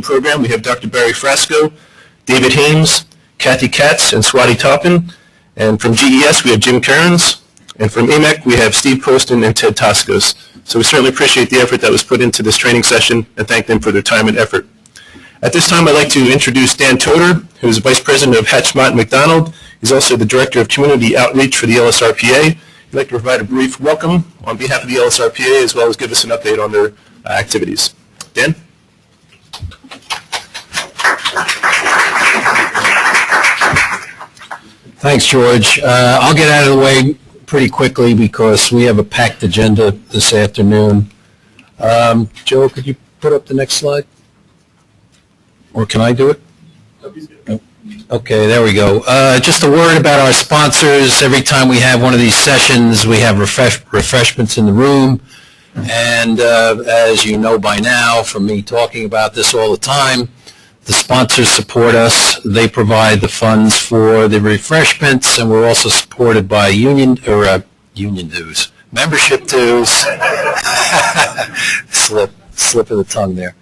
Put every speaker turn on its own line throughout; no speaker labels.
program, we have Dr. Barry Frasco, David Hames, Kathy Katz, and Swati Toppin. And from GES, we have Jim Kearns. And from AMEC, we have Steve Poston and Ted Toscos. So we certainly appreciate the effort that was put into this training session and thank them for their time and effort. At this time, I'd like to introduce Dan Toder, who is Vice President of Hatchmont McDonald. He's also the Director of Community Outreach for the LSRPA. He'd like to provide a brief welcome on behalf of the LSRPA, as well as give us an update on their activities. Dan?
Thanks, George. I'll get out of the way pretty quickly because we have a packed agenda this afternoon. Joe, could you put up the next slide? Or can I do it? Okay, there we go. Just a word about our sponsors. Every time we have one of these sessions, we have refreshments in the room. And as you know by now, from me talking about this all the time, the sponsors support us. They provide the funds for the refreshments, and we're also supported by union dues, membership dues. Slip of the tongue there.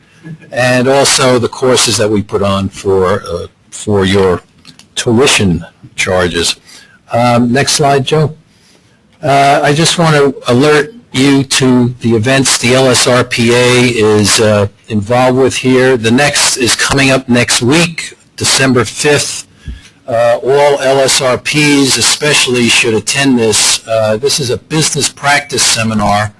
And also the courses that we put on for your tuition charges. Next slide, Joe. I just want to alert you to the events the LSRPA is involved with here. The next is coming up next week, December 5th. All LSRPs especially should attend this. This is a business practice seminar.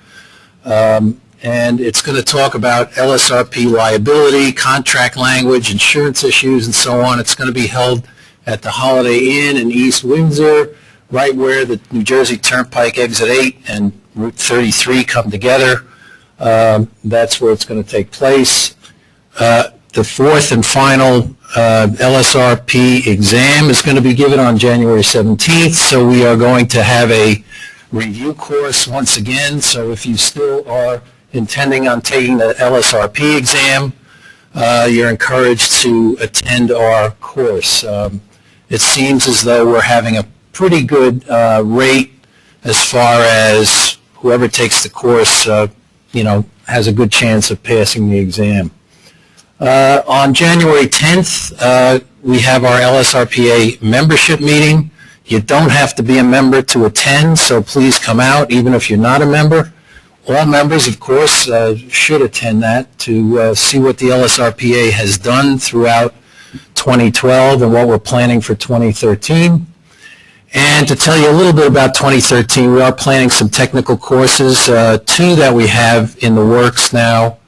And it's going to talk about LSRP liability, contract language, insurance issues, and so on. It's going to be held at the Holiday Inn in East Windsor, right where the New Jersey Turnpike Exit 8 and Route 33 come together. That's where it's going to take place. The fourth and final LSRP exam is going to be given on January 17th, so we are going to have a review course once again. So if you still are intending on taking the LSRP exam, you're encouraged to attend our course. It seems as though we're having a pretty good rate as far as whoever takes the course, has a good chance of passing the exam. On January 10th, we have our LSRPA membership meeting. You don't have to be a member to attend, so please come out, even if you're not a member. All members, of course, should attend that to see what the LSRPA has done throughout 2012 and what we're planning for 2013. And to tell you a little bit about 2013, we are planning some technical courses. Two that we have in the works now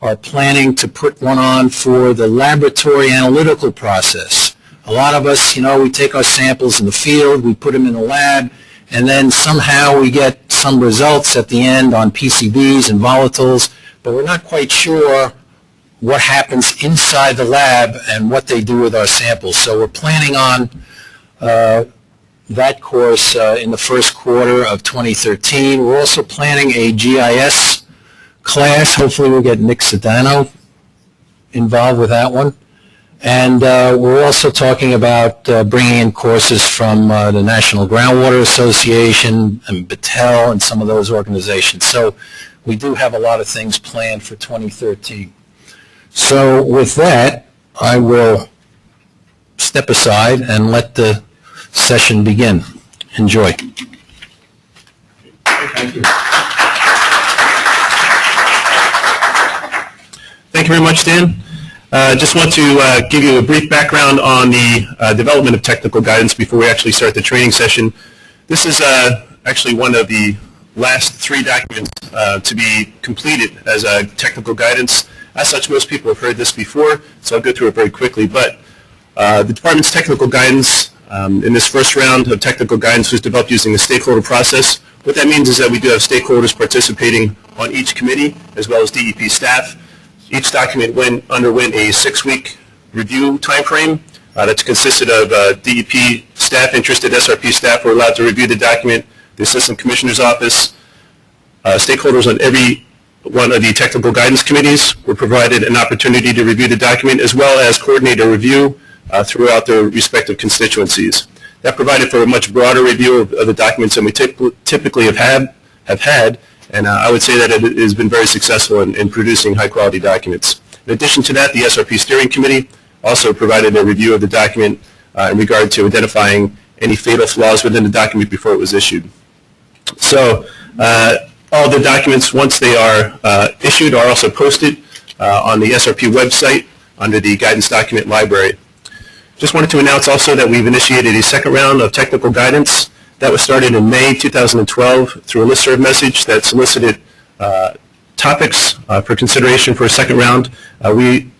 are planning to put one on for the laboratory analytical process. A lot of us, we take our samples in the field, we put them in the lab, and then somehow we get some results at the end on PCBs and volatiles, but we're not quite sure what happens inside the lab and what they do with our samples. So we're planning on that course in the first quarter of 2013. We're also planning a GIS class. Hopefully we'll get Nick Sedano involved with that one. And we're also talking about bringing in courses from the National Groundwater Association and Battelle and some of those organizations. So we do have a lot of things planned for 2013. So with that, I will step aside and let the session begin. Enjoy.
Thank you. Thank you very much, Dan. Just want to give you a brief background on the development of technical guidance before we actually start the training session. This is actually one of the last three documents to be completed as technical guidance. As such, most people have heard this before, so I'll go through it very quickly. But the department's technical guidance in this first round of technical guidance was developed using the stakeholder process. What that means is that we do have stakeholders participating on each committee as well as DEP staff. Each document underwent a 6-week review timeframe that consisted of DEP staff, interested SRP staff were allowed to review the document, the Assistant Commissioner's Office, stakeholders on every one of the technical guidance committees were provided an opportunity to review the document as well as coordinate a review throughout their respective constituencies. That provided for a much broader review of the documents than we typically have had, and I would say that it has been very successful in producing high-quality documents. In addition to that, the SRP Steering Committee also provided a review of the document in regard to identifying any fatal flaws within the document before it was issued. So all the documents, once they are issued, are also posted on the SRP website under the Guidance Document Library. Just wanted to announce also that we've initiated a second round of technical guidance that was started in May 2012 through a listserv message that solicited topics for consideration for a second round. We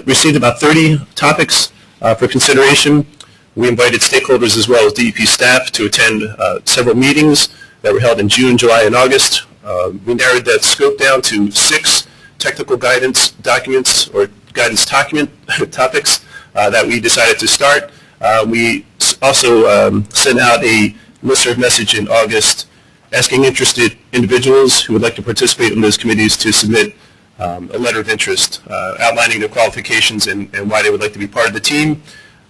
received about 30 topics for consideration. We invited stakeholders as well as DEP staff to attend several meetings that were held in June, July, and August. We narrowed that scope down to 6 technical guidance documents or guidance document topics that we decided to start. We also sent out a listserv message in August asking interested individuals who would like to participate in those committees to submit a letter of interest outlining their qualifications and why they would like to be part of the team.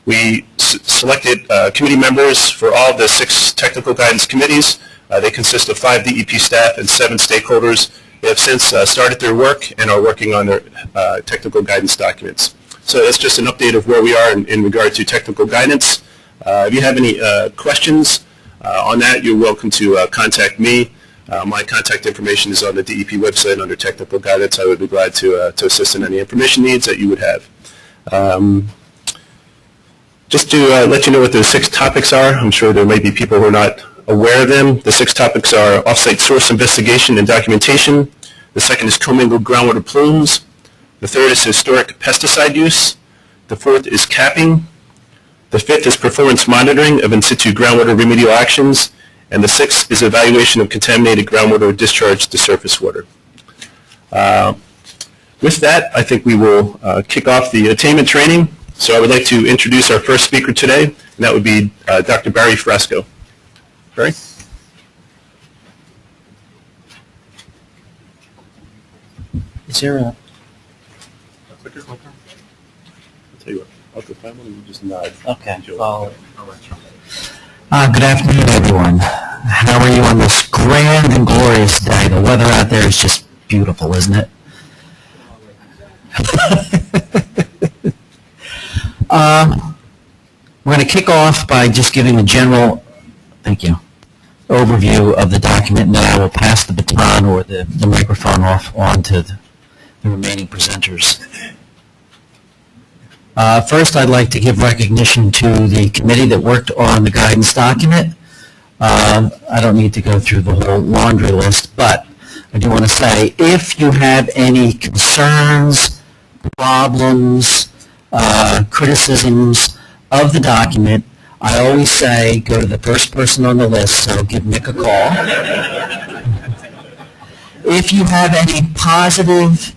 We selected committee members for all of the 6 technical guidance committees. They consist of 5 DEP staff and 7 stakeholders. They have since started their work and are working on their technical guidance documents. So that's just an update of where we are in regard to technical guidance. If you have any questions on that, you're welcome to contact me. My contact information is on the DEP website under technical guidance. I would be glad to assist in any information needs that you would have. Just to let you know what those 6 topics are, I'm sure there may be people who are not aware of them. The 6 topics are off-site source investigation and documentation. The second is commingled groundwater plumes. The third is historic pesticide use. The fourth is capping. The 5th is performance monitoring of in-situ groundwater remedial actions. And the 6th is evaluation of contaminated groundwater discharge to surface water. With that, I think we will kick off the attainment training. So I would like to introduce our first speaker today, and that would be Dr. Barry Frasco. Barry?
Is there a...
Clicker? I'll tell you what, I'll go find one and you just nod.
Okay. Well, good afternoon, everyone. How are you on this grand and glorious day? The weather out there is just beautiful, isn't it? We're going to kick off by just giving a general, thank you, overview of the document, and then I will pass the baton or the microphone on to the remaining presenters. First, I'd like to give recognition to the committee that worked on the guidance document. I don't need to go through the whole laundry list, but I do want to say, if you have any concerns, problems, criticisms of the document, I always say go to the first person on the list, so give Nick a call. If you have any positive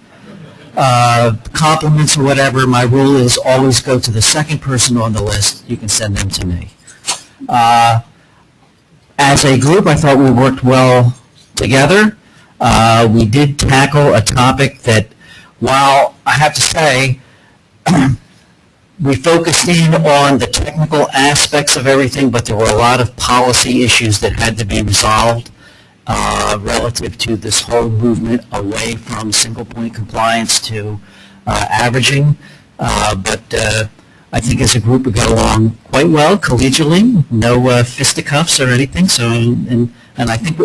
compliments or whatever, my rule is always go to the second person on the list. You can send them to me. As a group, I thought we worked well together. We did tackle a topic that, while I have to say, we focused in on the technical aspects of everything, but there were a lot of policy issues that had to be resolved relative to this whole movement away from single-point compliance to averaging. But I think as a group we got along quite well, collegially, no fisticuffs or anything. So, and I think,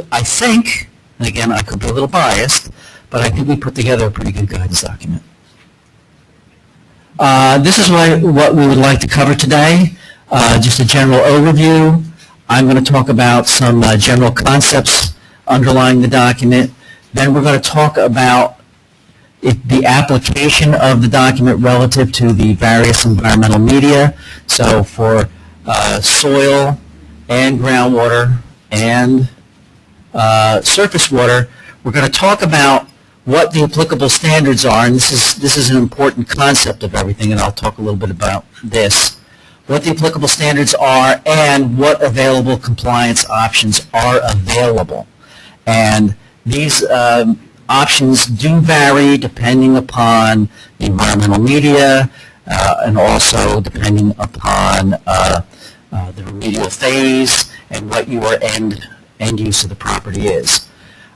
and again, I could be a little biased, but I think we put together a pretty good guidance document. This is what we would like to cover today, just a general overview. I'm going to talk about some general concepts underlying the document. Then we're going to talk about the application of the document relative to the various environmental media. So for soil and groundwater and surface water, we're going to talk about what the applicable standards are, and this is an important concept of everything, and I'll talk a little bit about this. What the applicable standards are and what available compliance options are available. And these options do vary depending upon the environmental media and also depending upon the remedial phase and what your end use of the property is.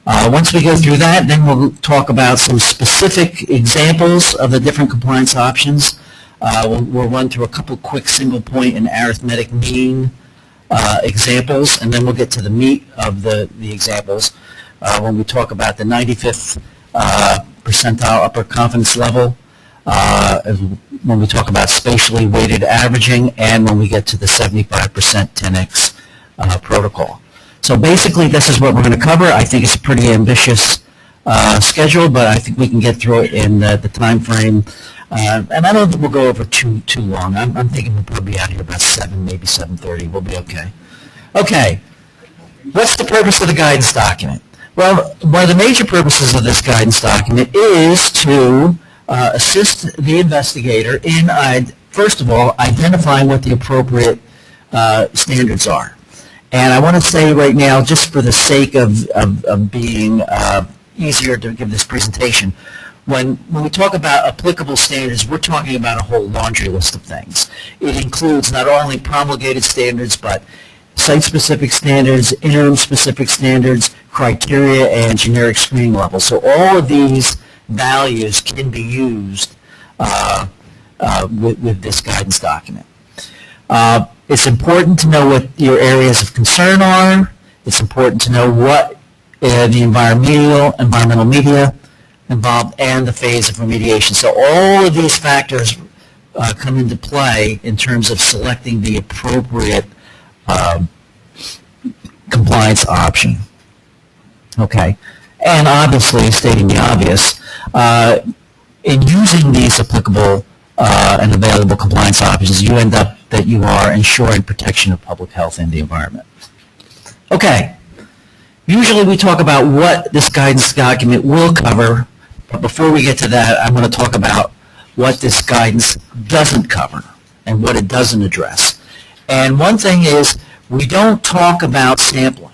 Once we go through that, then we'll talk about some specific examples of the different compliance options. We'll run through a couple quick single point and arithmetic mean examples, and then we'll get to the meat of the examples when we talk about the 95th percentile upper confidence level, when we talk about spatially weighted averaging, and when we get to the 75% 10x protocol. So basically, this is what we're going to cover. I think it's a pretty ambitious schedule, but I think we can get through it in the time frame. And I don't think we'll go over too long. I'm thinking we'll probably be out here about 7, maybe 7:30. We'll be okay. Okay. What's the purpose of the guidance document? Well, one of the major purposes of this guidance document is to assist the investigator in, first of all, identifying what the appropriate standards are. And I want to say right now, just for the sake of being easier to give this presentation, when we talk about applicable standards, we're talking about a whole laundry list of things. It includes not only promulgated standards, but site-specific standards, interim-specific standards, criteria, and generic screening levels. So all of these values can be used with this guidance document. It's important to know what your areas of concern are. It's important to know what the environmental media involved and the phase of remediation. So all of these factors come into play in terms of selecting the appropriate compliance option. Okay, and obviously, stating the obvious, in using these applicable and available compliance options, you end up that you are ensuring protection of public health and the environment. Okay, usually we talk about what this guidance document will cover, but before we get to that, I'm going to talk about what this guidance doesn't cover and what it doesn't address. And one thing is, we don't talk about sampling.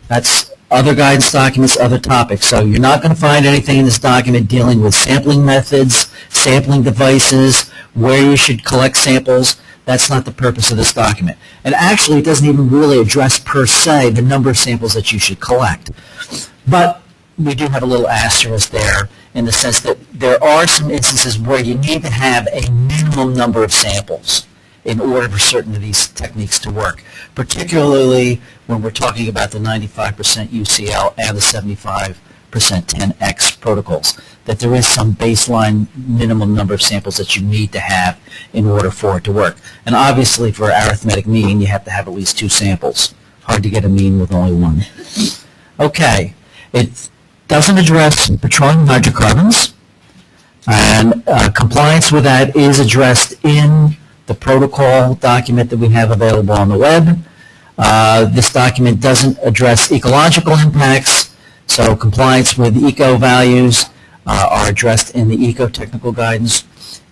That's other guidance documents, other topics. So you're not going to find anything in this document dealing with sampling methods, sampling devices, where you should collect samples. That's not the purpose of this document. And actually, it doesn't even really address per se the number of samples that you should collect. But we do have a little asterisk there in the sense that there are some instances where you need to have a minimum number of samples in order for certain of these techniques to work, particularly when we're talking about the 95% UCL and the 75% 10X protocols, that there is some baseline minimum number of samples that you need to have in order for it to work. And obviously for arithmetic mean, you have to have at least 2 samples. Hard to get a mean with only 1. Okay, it doesn't address petroleum hydrocarbons, and compliance with that is addressed in the protocol document that we have available on the web. This document doesn't address ecological impacts, so compliance with eco values are addressed in the eco-technical guidance.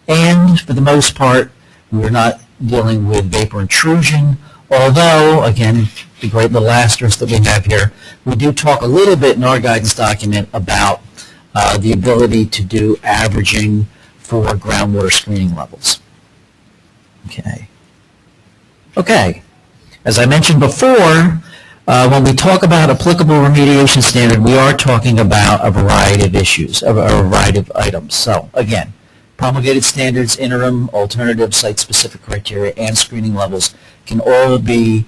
And for the most part, we're not dealing with vapor intrusion, although, again, the great little asterisk that we have here, we do talk a little bit in our guidance document about the ability to do averaging for groundwater screening levels. Okay. As I mentioned before, when we talk about applicable remediation standard, we are talking about a variety of issues, a variety of items. So, again, promulgated standards, interim, alternative, site-specific criteria, and screening levels can all be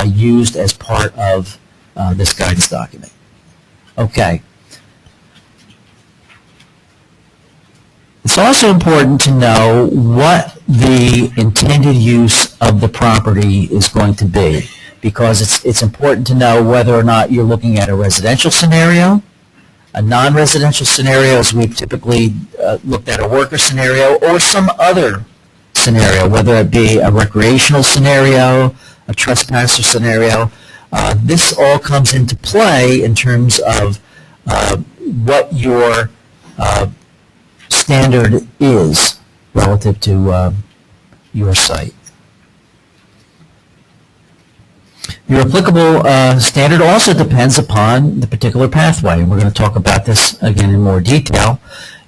used as part of this guidance document. Okay. It's also important to know what the intended use of the property is going to be, because it's important to know whether or not you're looking at a residential scenario, a non-residential scenario, as we've typically looked at a worker scenario, or some other scenario, whether it be a recreational scenario, a trespasser scenario. This all comes into play in terms of what your standard is relative to your site. Your applicable standard also depends upon the particular pathway, and we're going to talk about this again in more detail.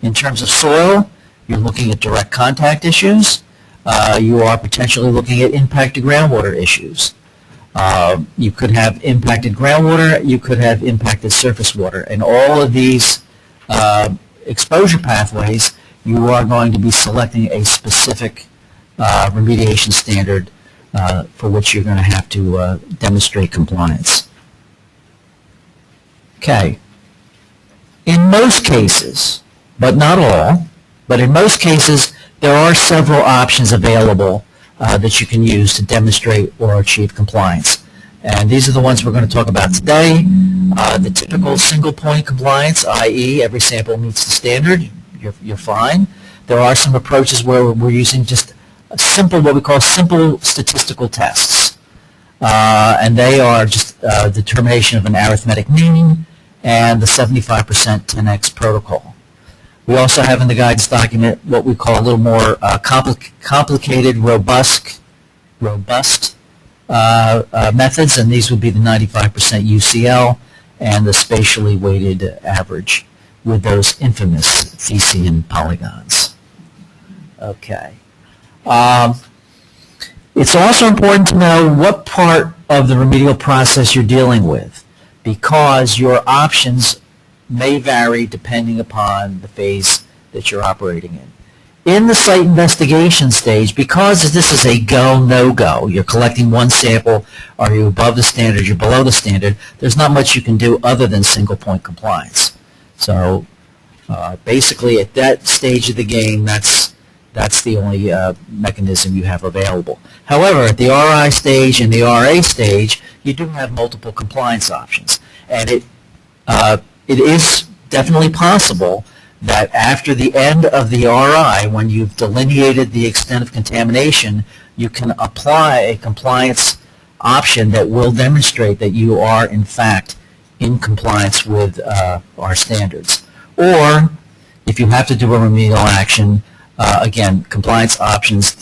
In terms of soil, you're looking at direct contact issues. You are potentially looking at impact to groundwater issues. You could have impacted groundwater, you could have impacted surface water, and all of these exposure pathways, you are going to be selecting a specific remediation standard for which you're going to have to demonstrate compliance. Okay. In most cases, but not all, but in most cases, there are several options available that you can use to demonstrate or achieve compliance. And these are the ones we're going to talk about today. The typical single point compliance, i.e. every sample meets the standard, you're fine. There are some approaches where we're using just a simple, what we call simple statistical tests. And they are just determination of an arithmetic mean and the 75% 10x protocol. We also have in the guidance document what we call a little more complicated, robust methods, and these would be the 95% UCL and the spatially weighted average with those infamous Thesean polygons. Okay. It's also important to know what part of the remedial process you're dealing with, because your options may vary depending upon the phase that you're operating in. In the site investigation stage, because this is a go, no-go, you're collecting one sample, are you above the standard, you're below the standard, there's not much you can do other than single point compliance. So basically at that stage of the game, that's the only mechanism you have available. However, at the RI stage and the RA stage, you do have multiple compliance options. And it is definitely possible that after the end of the RI, when you've delineated the extent of contamination, you can apply a compliance option that will demonstrate that you are, in fact, in compliance with our standards. Or, if you have to do a remedial action, again, compliance options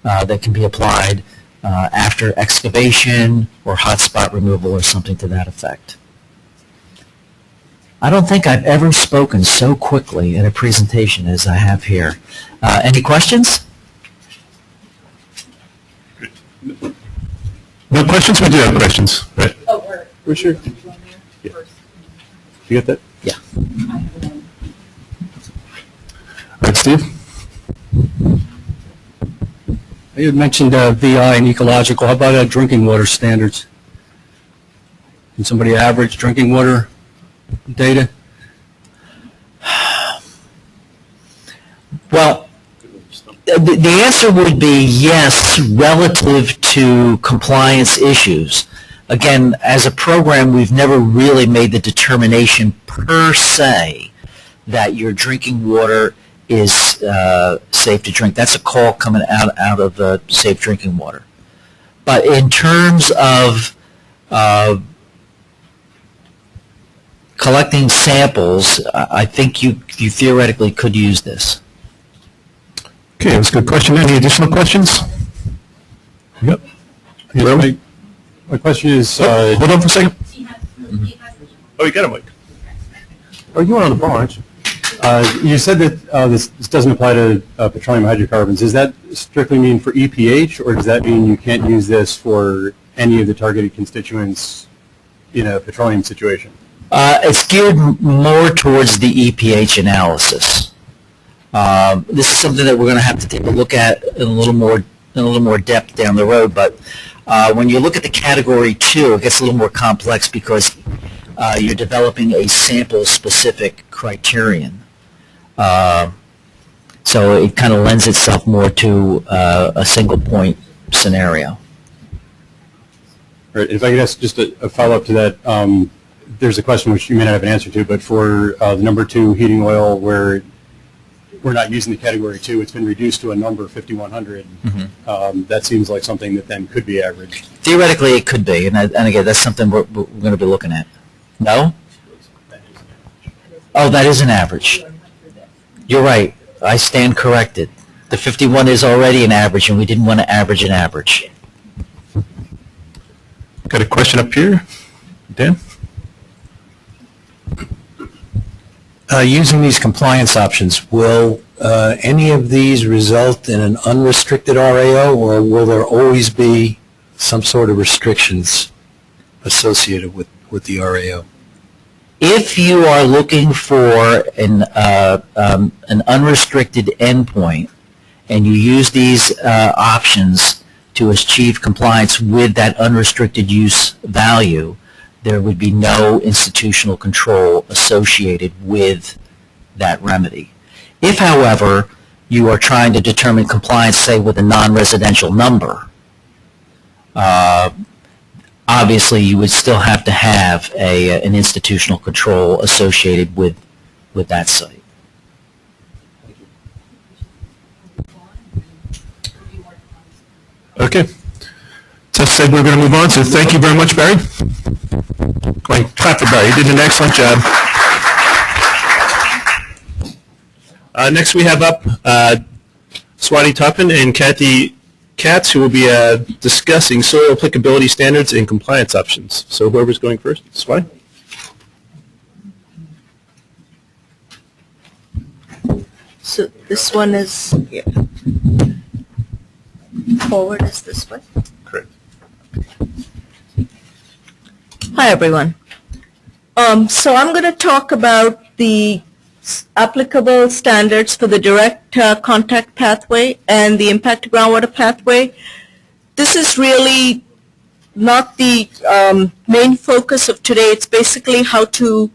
that can be applied after excavation or hotspot removal or something to that effect. I don't think I've ever spoken so quickly in a presentation as I have here. Any questions?
No questions? We do have questions. Right.
Oh,
we're sure. Yeah. You got that?
Yeah.
All right, Steve?
You had mentioned VI and ecological. How about drinking water standards? Can somebody average drinking water data?
Well, the answer would be yes, relative to compliance issues. Again, as a program, we've never really made the determination per se that your drinking water is safe to drink. That's a call coming out of safe drinking water. But in terms of collecting samples, I think you theoretically could use this.
Okay, that's a good question. Any additional questions? Yep.
My question is...
hold on for a second. Oh, you got a mic. Oh, you were on the bar, aren't you?
You said that this doesn't apply to petroleum hydrocarbons. Does that strictly mean for EPH, or does that mean you can't use this for any of the targeted constituents in a petroleum situation?
It's geared more towards the EPH analysis. This is something that we're going to have to take a look at in a little more depth down the road. But when you look at the category 2, it gets a little more complex because you're developing a sample-specific criterion. So it kind of lends itself more to a single-point scenario.
Right. If I could ask just a follow-up to that, there's a question which you may not have an answer to, but for the number 2 heating oil, where we're not using the category 2, it's been reduced to a number 5100. Mm-hmm. That seems like something that then could be averaged.
Theoretically, it could be, and again, that's something we're going to be looking at. No? Oh, that is an average. You're right. I stand corrected. The 51 is already an average, and we didn't want to average an average.
Got a question up here. Dan?
Using these compliance options, will any of these result in an unrestricted RAO, or will there always be some sort of restrictions associated with the RAO?
If you are looking for an unrestricted endpoint and you use these options to achieve compliance with that unrestricted use value, there would be no institutional control associated with that remedy. If, however, you are trying to determine compliance, say, with a non-residential number, obviously you would still have to have an institutional control associated with that site.
Okay. So said we're going to move on, so thank you very much, Barry. Go ahead, clap for Barry. You did an excellent job. Next we have up Swati Toppin and Kathy Katz, who will be discussing soil applicability standards and compliance options. So whoever's going first, Swati?
So this one is, yeah. Forward is this way.
Correct.
Hi, everyone. So I'm going to talk about the applicable standards for the direct contact pathway and the impact to groundwater pathway. This is really not the main focus of today. It's basically how to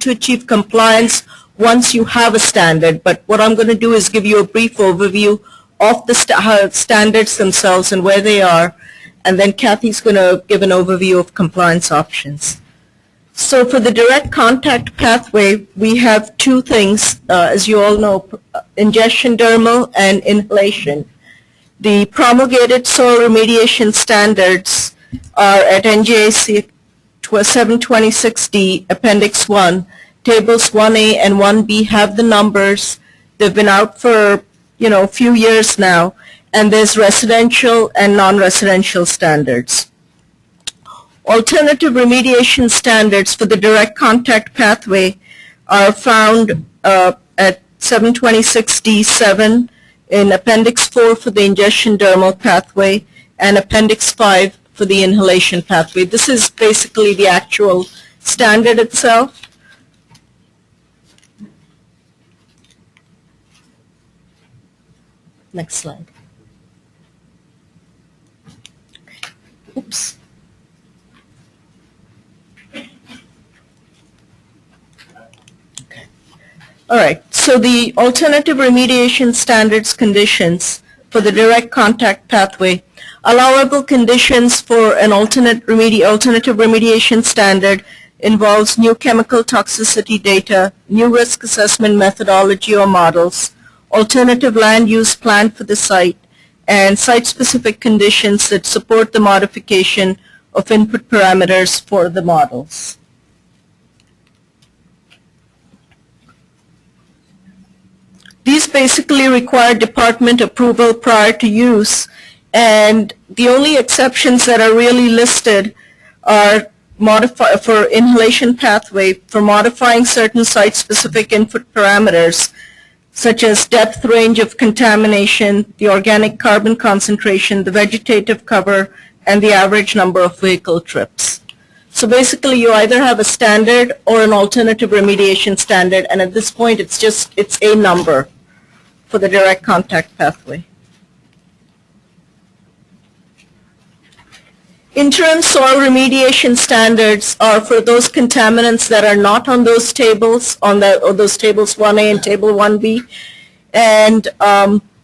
achieve compliance once you have a standard. But what I'm going to do is give you a brief overview of the standards themselves and where they are, and then Kathy's going to give an overview of compliance options. So for the direct contact pathway, we have two things, as you all know, ingestion dermal and inhalation. The promulgated soil remediation standards are at NJDEP 726D, Appendix 1. Tables 1A and 1B have the numbers. They've been out for, a few years now, and there's residential and non-residential standards. Alternative remediation standards for the direct contact pathway are found at 726D7 in Appendix 4 for the ingestion dermal pathway and Appendix 5 for the inhalation pathway. This is basically the actual standard itself. Next slide. Oops. Okay. All right. So the alternative remediation standards conditions for the direct contact pathway. Allowable conditions for an alternative remediation standard involves new chemical toxicity data, new risk assessment methodology or models, alternative land use plan for the site, and site-specific conditions that support the modification of input parameters for the models. These basically require department approval prior to use, and the only exceptions that are really listed are for inhalation pathway, for modifying certain site-specific input parameters, such as depth range of contamination, the organic carbon concentration, the vegetative cover, and the average number of vehicle trips. So basically you either have a standard or an alternative remediation standard, and at this point it's a number for the direct contact pathway. Interim soil remediation standards are for those contaminants that are not on those tables, those tables 1A and table 1B, and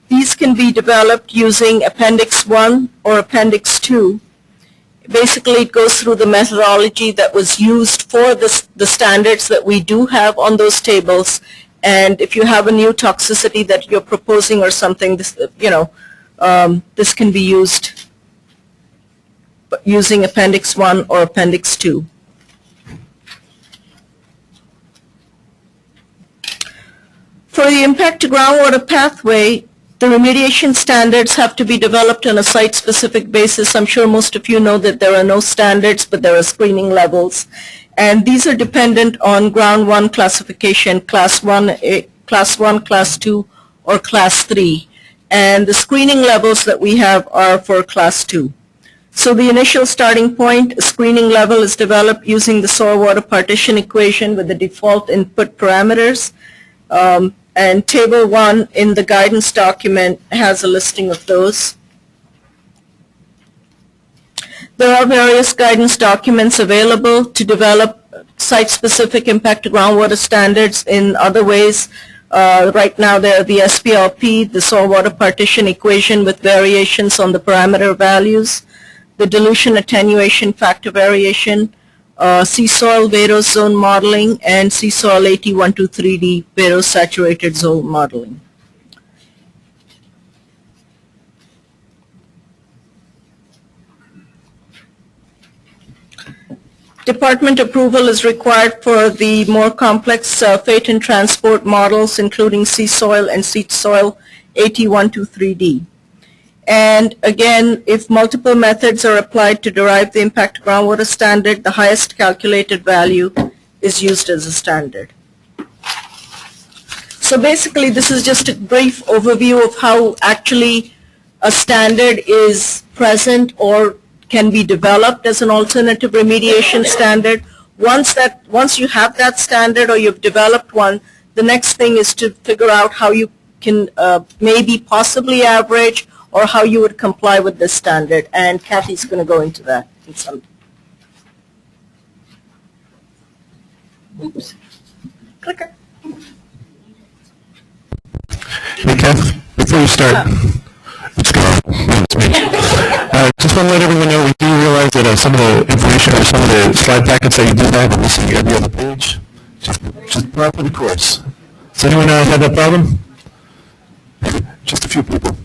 these can be developed using Appendix 1 or Appendix 2. Basically, it goes through the methodology that was used for the standards that we do have on those tables, and if you have a new toxicity that you're proposing or something, this can be used using Appendix 1 or Appendix 2. For the impact to groundwater pathway, the remediation standards have to be developed on a site-specific basis. I'm sure most of you know that there are no standards, but there are screening levels. And these are dependent on Ground 1 classification, Class 1, Class 2, or Class 3. and the screening levels that we have are for class 2. So the initial starting point, a screening level, is developed using the soil water partition equation with the default input parameters. And table 1 in the guidance document has a listing of those. There are various guidance documents available to develop site-specific impact to groundwater standards in other ways. Right now, there are the SPLP, the soil water partition equation with variations on the parameter values, the dilution attenuation factor variation, sea soil Veros zone modeling, and sea soil 8123D Veros saturated zone modeling. Department approval is required for the more complex fate and transport models, including sea soil and sea soil 8123D. And again, if multiple methods are applied to derive the impact groundwater standard, the highest calculated value is used as a standard. So basically, this is just a brief overview of how actually a standard is present or can be developed as an alternative remediation standard. Once you have that standard or you've developed one, the next thing is to figure out how you can maybe possibly average or how you would comply with this standard. And Kathy's going to go into that in some. Oops. Clicker.
Hey, Kath, before you start, it's just want to let everyone know we do realize that some of the information or some of the slide packets that you do have are missing every other page. Just par for the course. Does anyone have that problem? Just a few people.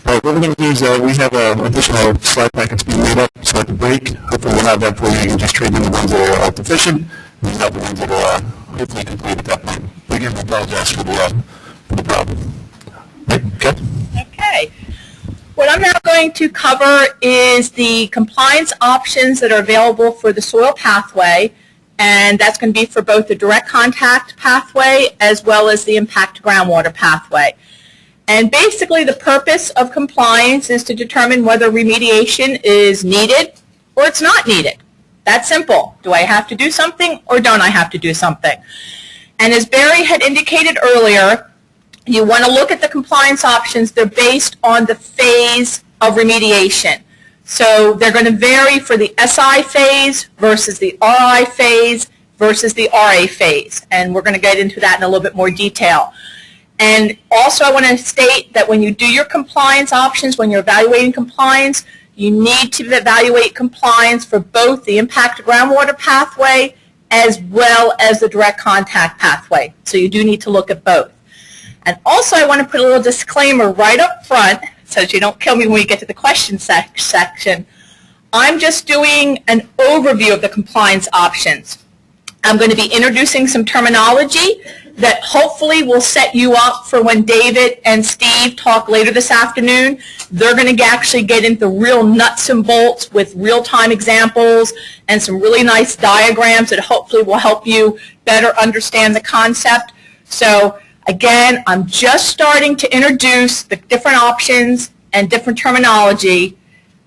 What we're going to do is we have additional slide packets being made up, so at the break, hopefully we'll have that for you. You can just trade in the ones that are deficient, and we'll have the ones that are hopefully complete at that point. But again, we apologize for the problem. Right, Kat?
Okay. What I'm now going to cover is the compliance options that are available for the soil pathway, and that's going to be for both the direct contact pathway as well as the impact groundwater pathway. And basically the purpose of compliance is to determine whether remediation is needed or it's not needed. That's simple. Do I have to do something or don't I have to do something? And as Barry had indicated earlier, you want to look at the compliance options. They're based on the phase of remediation. So they're going to vary for the SI phase versus the RI phase versus the RA phase. And we're going to get into that in a little bit more detail. And also I want to state that when you do your compliance options, when you're evaluating compliance, you need to evaluate compliance for both the impact groundwater pathway as well as the direct contact pathway. So you do need to look at both. And also I want to put a little disclaimer right up front so that you don't kill me when we get to the question section. I'm just doing an overview of the compliance options. I'm going to be introducing some terminology that hopefully will set you up for when David and Steve talk later this afternoon. They're going to actually get into real nuts and bolts with real-time examples and some really nice diagrams that hopefully will help you better understand the concept. So again, I'm just starting to introduce the different options and different terminology.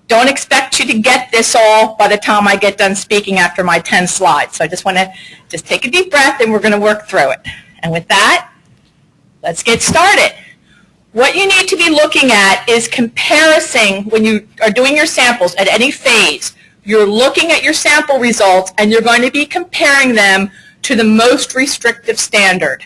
Don't expect you to get this all by the time I get done speaking after my 10 slides. So I just want to just take a deep breath and we're going to work through it. And with that, let's get started. What you need to be looking at is comparison when you are doing your samples at any phase. You're looking at your sample results and you're going to be comparing them to the most restrictive standard.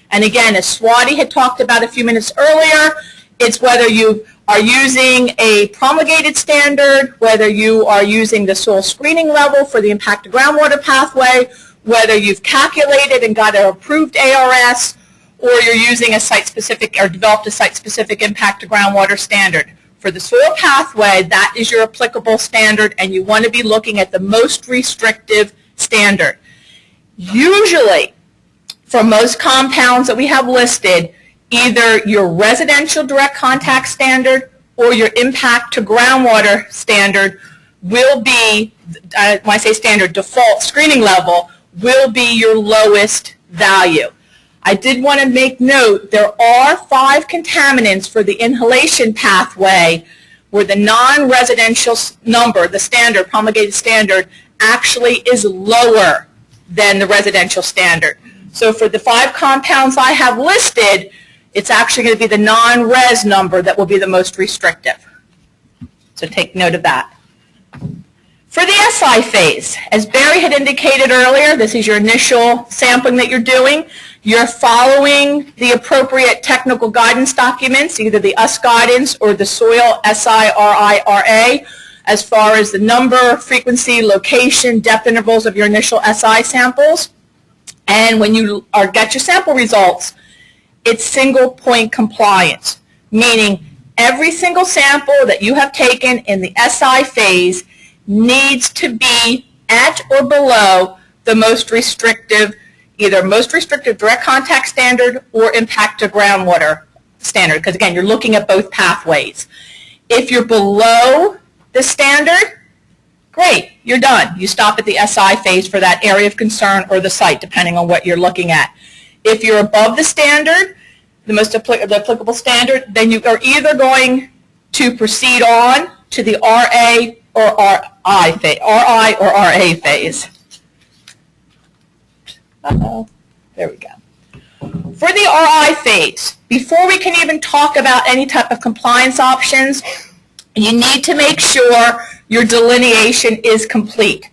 And again, as Swati had talked about a few minutes earlier, it's whether you are using a promulgated standard, whether you are using the soil screening level for the impacted groundwater pathway, whether you've calculated and got an approved ARS, or you're using a site-specific or developed a site-specific impact to groundwater standard. For the soil pathway, that is your applicable standard, and you want to be looking at the most restrictive standard. Usually, for most compounds that we have listed, either your residential direct contact standard or your impact to groundwater standard will be, when I say standard, default screening level, will be your lowest value. I did want to make note, there are 5 contaminants for the inhalation pathway where the non-residential number, the standard, promulgated standard, actually is lower than the residential standard. So for the 5 compounds I have listed, it's actually going to be the non-res number that will be the most restrictive. So take note of that. For the SI phase, as Barry had indicated earlier, this is your initial sampling that you're doing. You're following the appropriate technical guidance documents, either the US guidance or the soil SIRIRA, as far as the number, frequency, location, depth intervals of your initial SI samples. And when you get your sample results, it's single point compliance, meaning every single sample that you have taken in the SI phase needs to be at or below the most restrictive, either most restrictive direct contact standard or impact to groundwater standard, because again, you're looking at both pathways. If you're below the standard, great, you're done. You stop at the SI phase for that area of concern or the site, depending on what you're looking at. If you're above the standard, the applicable standard, then you are either going to proceed on to the RA or RI phase. There we go. For the RI phase, before we can even talk about any type of compliance options, you need to make sure your delineation is complete.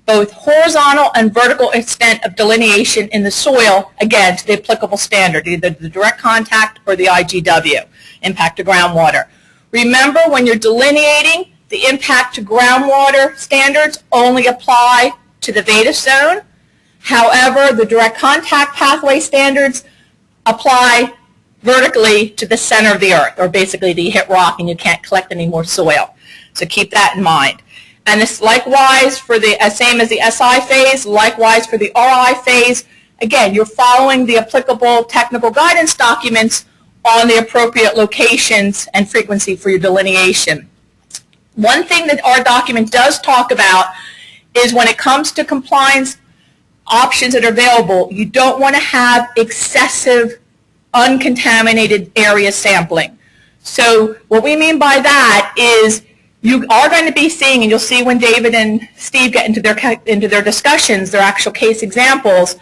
Both horizontal and vertical extent of delineation in the soil, again, to the applicable standard, either the direct contact or the IGW, impact to groundwater. Remember, when you're delineating, the impact to groundwater standards only apply to the Vetus zone. However, the direct contact pathway standards apply vertically to the center of the earth, or basically you hit rock and you can't collect any more soil. So keep that in mind. And this likewise for the same as the SI phase, likewise for the RI phase. Again, you're following the applicable technical guidance documents on the appropriate locations and frequency for your delineation. One thing that our document does talk about is when it comes to compliance options that are available, you don't want to have excessive uncontaminated area sampling. So what we mean by that is you are going to be seeing, and you'll see when David and Steve get into their discussions, their actual case examples,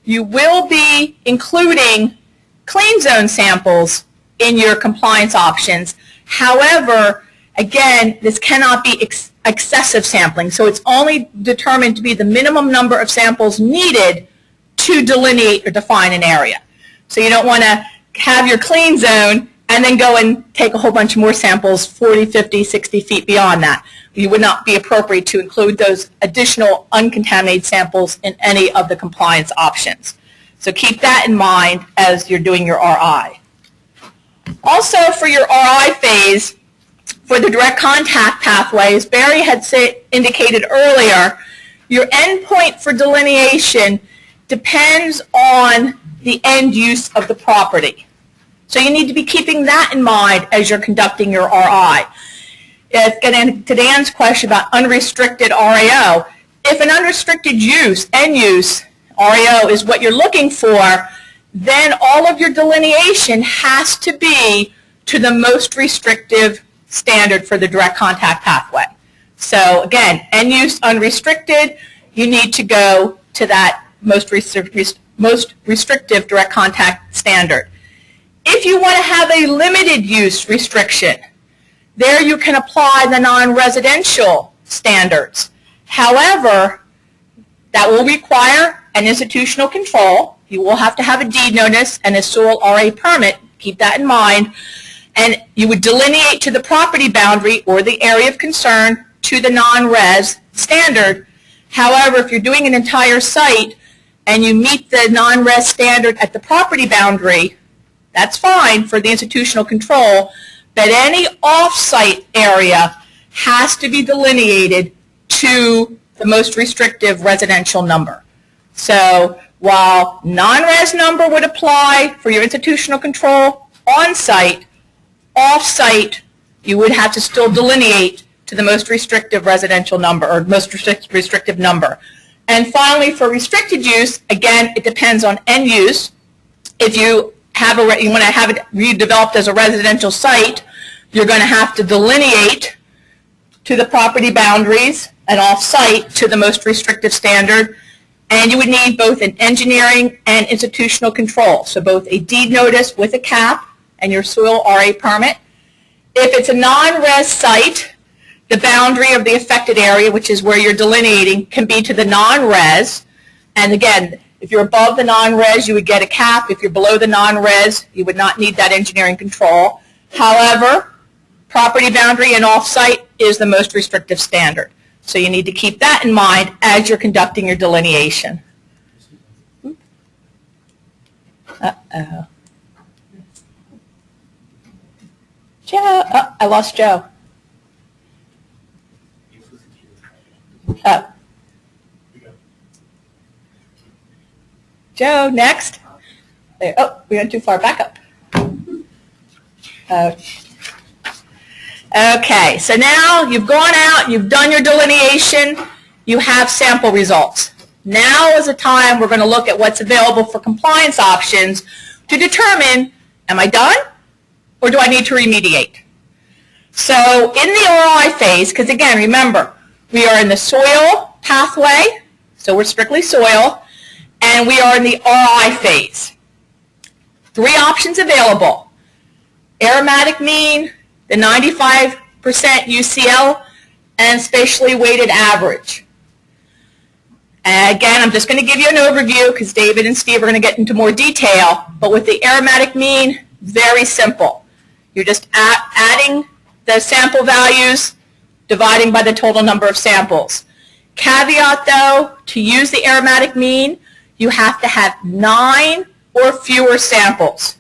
you will be including clean zone samples in your compliance options. However, again, this cannot be excessive sampling, so it's only determined to be the minimum number of samples needed to delineate or define an area. So you don't want to have your clean zone and then go and take a whole bunch more samples 40, 50, 60 feet beyond that. You would not be appropriate to include those additional uncontaminated samples in any of the compliance options. So keep that in mind as you're doing your RI. Also for your RI phase, for the direct contact pathways, Barry had indicated earlier, your endpoint for delineation depends on the end use of the property. So you need to be keeping that in mind as you're conducting your RI. Getting to Dan's question about unrestricted RAO, if an unrestricted use, end use, RAO is what you're looking for, then all of your delineation has to be to the most restrictive standard for the direct contact pathway. So again, end use unrestricted, you need to go to that most restrictive direct contact standard. If you want to have a limited use restriction, there you can apply the non-residential standards. However, that will require an institutional control. You will have to have a deed notice and a soil RA permit. Keep that in mind. And you would delineate to the property boundary or the area of concern to the non-res standard. However, if you're doing an entire site and you meet the non-res standard at the property boundary, that's fine for the institutional control, but any off-site area has to be delineated to the most restrictive residential number. So while non-res number would apply for your institutional control on-site, off-site you would have to still delineate to the most restrictive residential number or most restrictive number. And finally, for restricted use, again, it depends on end use. If you want to have it redeveloped as a residential site, you're going to have to delineate to the property boundaries and off-site to the most restrictive standard, and you would need both an engineering and institutional control, so both a deed notice with a cap and your soil RA permit. If it's a non-res site, the boundary of the affected area, which is where you're delineating, can be to the non-res, and again, if you're above the non-res, you would get a cap. If you're below the non-res, you would not need that engineering control. However, property boundary and off-site is the most restrictive standard. So you need to keep that in mind as you're conducting your delineation. Uh-oh. Joe, oh, I lost Joe. Oh. Joe, next. There. Oh, we went too far. Back up. Okay, so now you've gone out, you've done your delineation, you have sample results. Now is the time we're going to look at what's available for compliance options to determine, am I done or do I need to remediate? So in the RI phase, because again, remember, we are in the soil pathway, so we're strictly soil, and we are in the RI phase. 3 options available: aromatic mean, the 95% UCL, and spatially weighted average. And again, I'm just going to give you an overview because David and Steve are going to get into more detail, but with the aromatic mean, very simple. You're just adding the sample values, dividing by the total number of samples. Caveat though, to use the aromatic mean, you have to have 9 or fewer samples.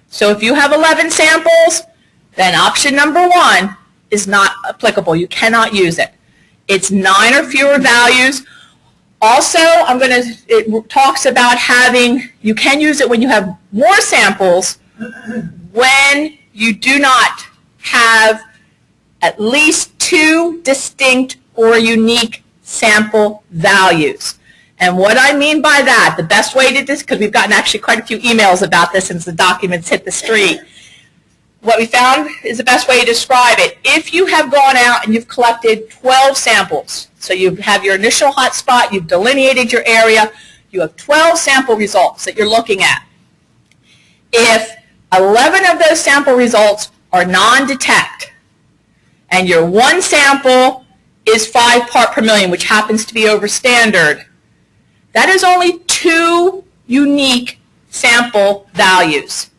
So if you have 11 samples, then option number 1 is not applicable. You cannot use it. It's 9 or fewer values. Also, it talks about you can use it when you have more samples when you do not have at least 2 distinct or unique sample values. And what I mean by that, the best way to this, because we've gotten actually quite a few emails about this since the documents hit the street, what we found is the best way to describe it. If you have gone out and you've collected 12 samples, so you have your initial hotspot, you've delineated your area, you have 12 sample results that you're looking at. If 11 of those sample results are non-detect, and your 1 sample is 5 part per million, which happens to be over standard, that is only 2 unique sample values.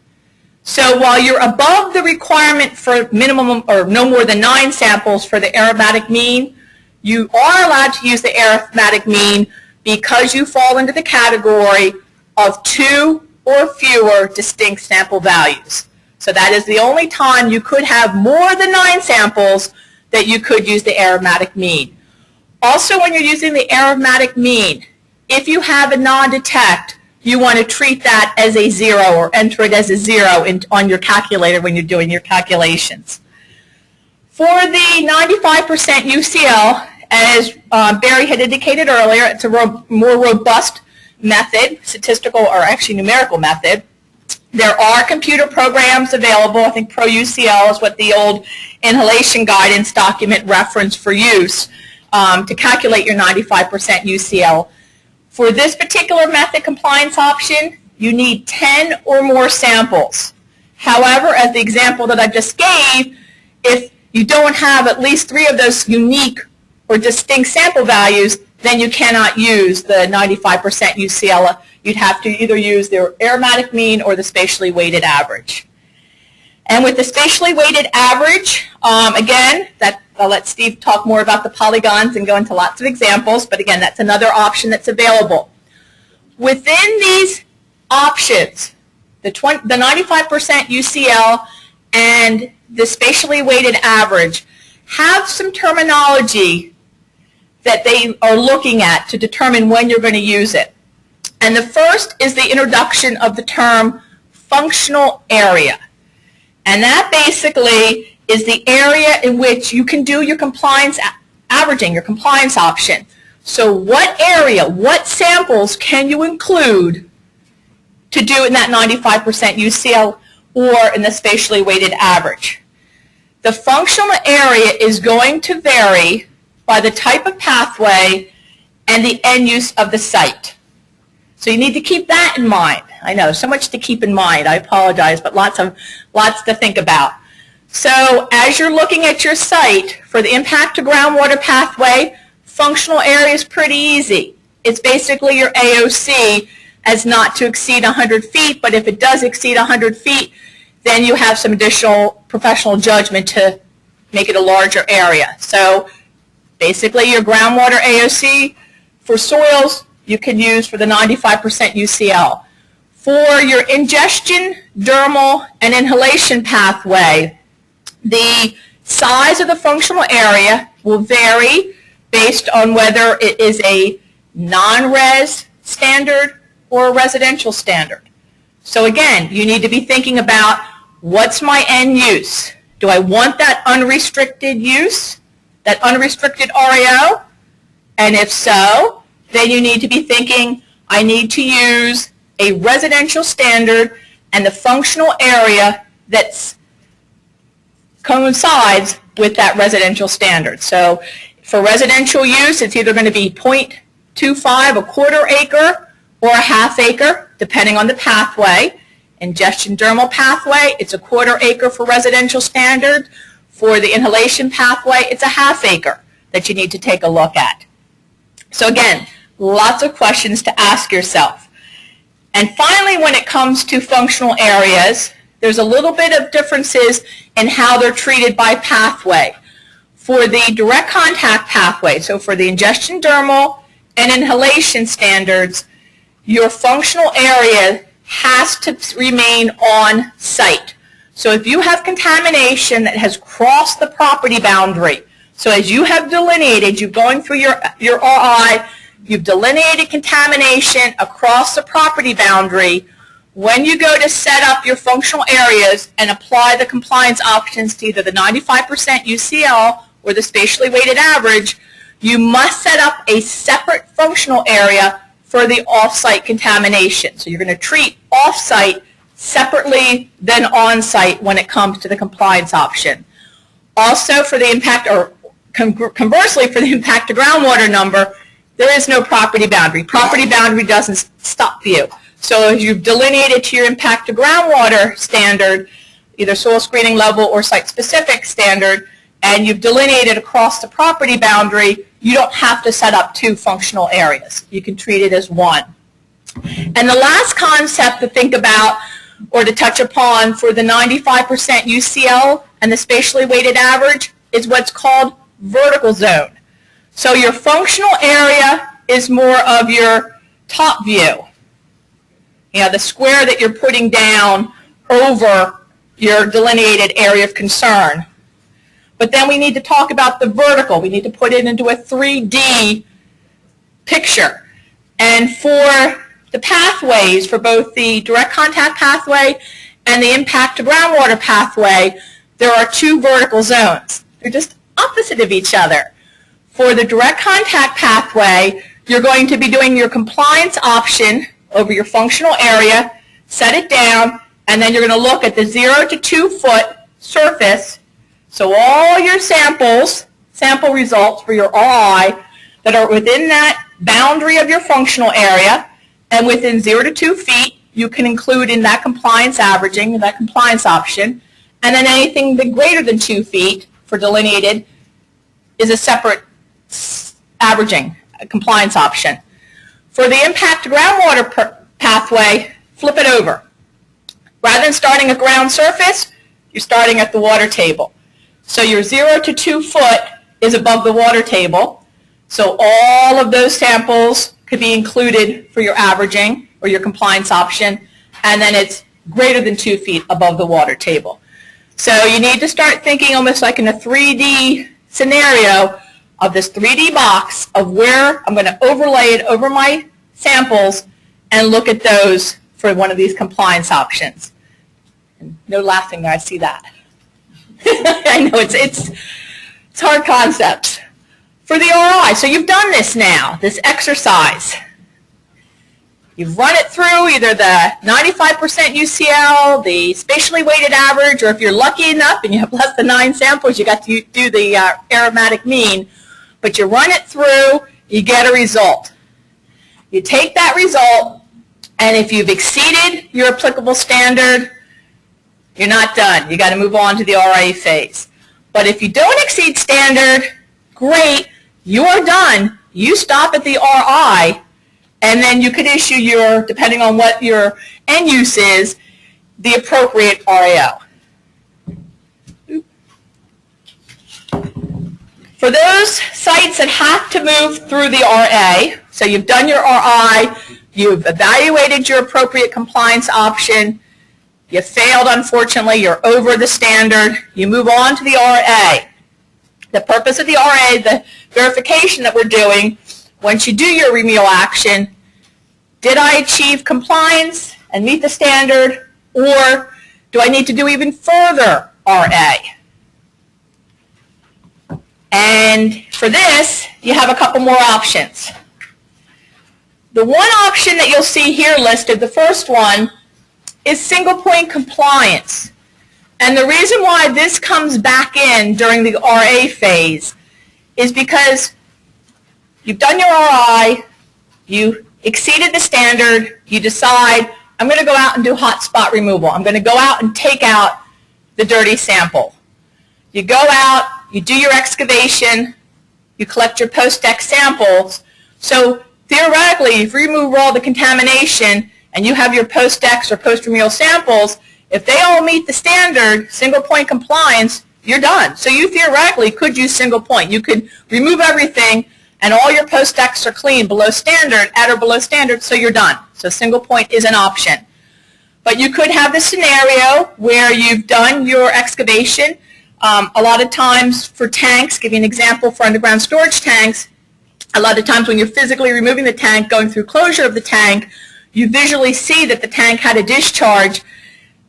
So while you're above the requirement for minimum or no more than 9 samples for the aromatic mean, you are allowed to use the aromatic mean because you fall into the category of 2 or fewer distinct sample values. So that is the only time you could have more than 9 samples that you could use the aromatic mean. Also, when you're using the aromatic mean, if you have a non-detect, you want to treat that as a 0 or enter it as a 0 on your calculator when you're doing your calculations. For the 95% UCL, as Barry had indicated earlier, it's a more robust method, statistical or actually numerical method. There are computer programs available. I think ProUCL is what the old inhalation guidance document referenced for use to calculate your 95% UCL. For this particular method compliance option, you need 10 or more samples. However, as the example that I just gave, if you don't have at least 3 of those unique or distinct sample values, then you cannot use the 95% UCL. You'd have to either use the aromatic mean or the spatially weighted average. And with the spatially weighted average, again, I'll let Steve talk more about the polygons and go into lots of examples, but again, that's another option that's available. Within these options, the 95% UCL and the spatially weighted average have some terminology that they are looking at to determine when you're going to use it. And the first is the introduction of the term functional area. And that basically is the area in which you can do your compliance averaging, your compliance option. So what area, what samples can you include to do in that 95% UCL or in the spatially weighted average. The functional area is going to vary by the type of pathway and the end use of the site. So you need to keep that in mind. I know, so much to keep in mind. I apologize, but lots to think about. So as you're looking at your site, for the impact to groundwater pathway, functional area is pretty easy. It's basically your AOC as not to exceed 100 feet, but if it does exceed 100 feet, then you have some additional professional judgment to make it a larger area. So basically your groundwater AOC for soils you can use for the 95% UCL. For your ingestion, dermal, and inhalation pathway, the size of the functional area will vary based on whether it is a non-res standard or a residential standard. So again, you need to be thinking about what's my end use? Do I want that unrestricted use, that unrestricted RAO? And if so, then you need to be thinking, I need to use a residential standard and the functional area that coincides with that residential standard. So for residential use, it's either going to be 0.25, a quarter acre, or a half acre, depending on the pathway. Ingestion dermal pathway, it's a quarter acre for residential standard. For the inhalation pathway, it's a half acre that you need to take a look at. So again, lots of questions to ask yourself. And finally, when it comes to functional areas, there's a little bit of differences in how they're treated by pathway. For the direct contact pathway, so for the ingestion dermal and inhalation standards, your functional area has to remain on site. So if you have contamination that has crossed the property boundary, so as you have delineated, you're going through your RI, you've delineated contamination across the property boundary, when you go to set up your functional areas and apply the compliance options to either the 95% UCL or the spatially weighted average, you must set up a separate functional area for the off-site contamination. So you're going to treat off-site separately than on-site when it comes to the compliance option. Also for the impact, or conversely for the impact to groundwater number, there is no property boundary. Property boundary doesn't stop you. So if you've delineated to your impact to groundwater standard, either soil screening level or site-specific standard, and you've delineated across the property boundary, you don't have to set up two functional areas. You can treat it as one. And the last concept to think about or to touch upon for the 95% UCL and the spatially weighted average is what's called vertical zone. So your functional area is more of your top view. You know, the square that you're putting down over your delineated area of concern. But then we need to talk about the vertical. We need to put it into a 3D picture. And for the pathways, for both the direct contact pathway and the impact to groundwater pathway, there are two vertical zones. They're just opposite of each other. For the direct contact pathway, you're going to be doing your compliance option over your functional area, set it down, and then you're going to look at the 0 to 2 foot surface. So all your sample results for your RI that are within that boundary of your functional area and within 0 to 2 feet, you can include in that compliance averaging, that compliance option. And then anything greater than 2 feet for delineated is a separate averaging, a compliance option. For the impact to groundwater pathway, flip it over. Rather than starting at ground surface, you're starting at the water table. So your 0 to 2 foot is above the water table. So all of those samples could be included for your averaging or your compliance option, and then it's greater than 2 feet above the water table. So you need to start thinking almost like in a 3D scenario of this 3D box of where I'm going to overlay it over my samples and look at those for one of these compliance options. And no laughing there, I see that. I know it's hard concepts. For the RI, so you've done this now, this exercise. You run it through either the 95% UCL, the spatially weighted average, or if you're lucky enough and you have less than 9 samples, you got to do the arithmetic mean. But you run it through, you get a result. You take that result, and if you've exceeded your applicable standard, you're not done. You got to move on to the RA phase. But if you don't exceed standard, great, you're done. You stop at the RI, and then you could issue your, depending on what your end use is, the appropriate RAO. For those sites that have to move through the RA, so you've done your RI, you've evaluated your appropriate compliance option, you failed unfortunately, you're over the standard, you move on to the RA. The purpose of the RA, the verification that we're doing, once you do your remedial action, did I achieve compliance and meet the standard, or do I need to do even further RA? And for this, you have a couple more options. The one option that you'll see here listed, the first one, is single point compliance. And the reason why this comes back in during the RA phase is because you've done your RI, you exceeded the standard, you decide, I'm going to go out and do hotspot removal. I'm going to go out and take out the dirty sample. You go out, you do your excavation, you collect your post-ex samples. So theoretically, if you remove all the contamination and you have your post-ex or post-remedial samples, if they all meet the standard, single point compliance, you're done. So you theoretically could use single point. You could remove everything and all your post-ex are clean below standard, at or below standard, so you're done. So single point is an option. But you could have the scenario where you've done your excavation. A lot of times for tanks, give you an example for underground storage tanks, a lot of times when you're physically removing the tank, going through closure of the tank, you visually see that the tank had a discharge.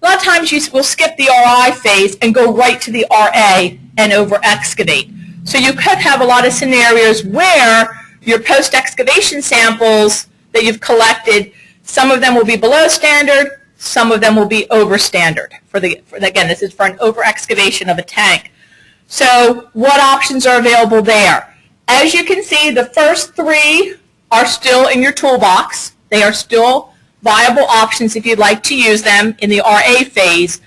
A lot of times you will skip the RI phase and go right to the RA and over-excavate. So you could have a lot of scenarios where your post-excavation samples that you've collected, some of them will be below standard, some of them will be over standard. Again, this is for an over-excavation of a tank. So what options are available there? As you can see, the first 3 are still in your toolbox. They are still viable options if you'd like to use them in the RA phase.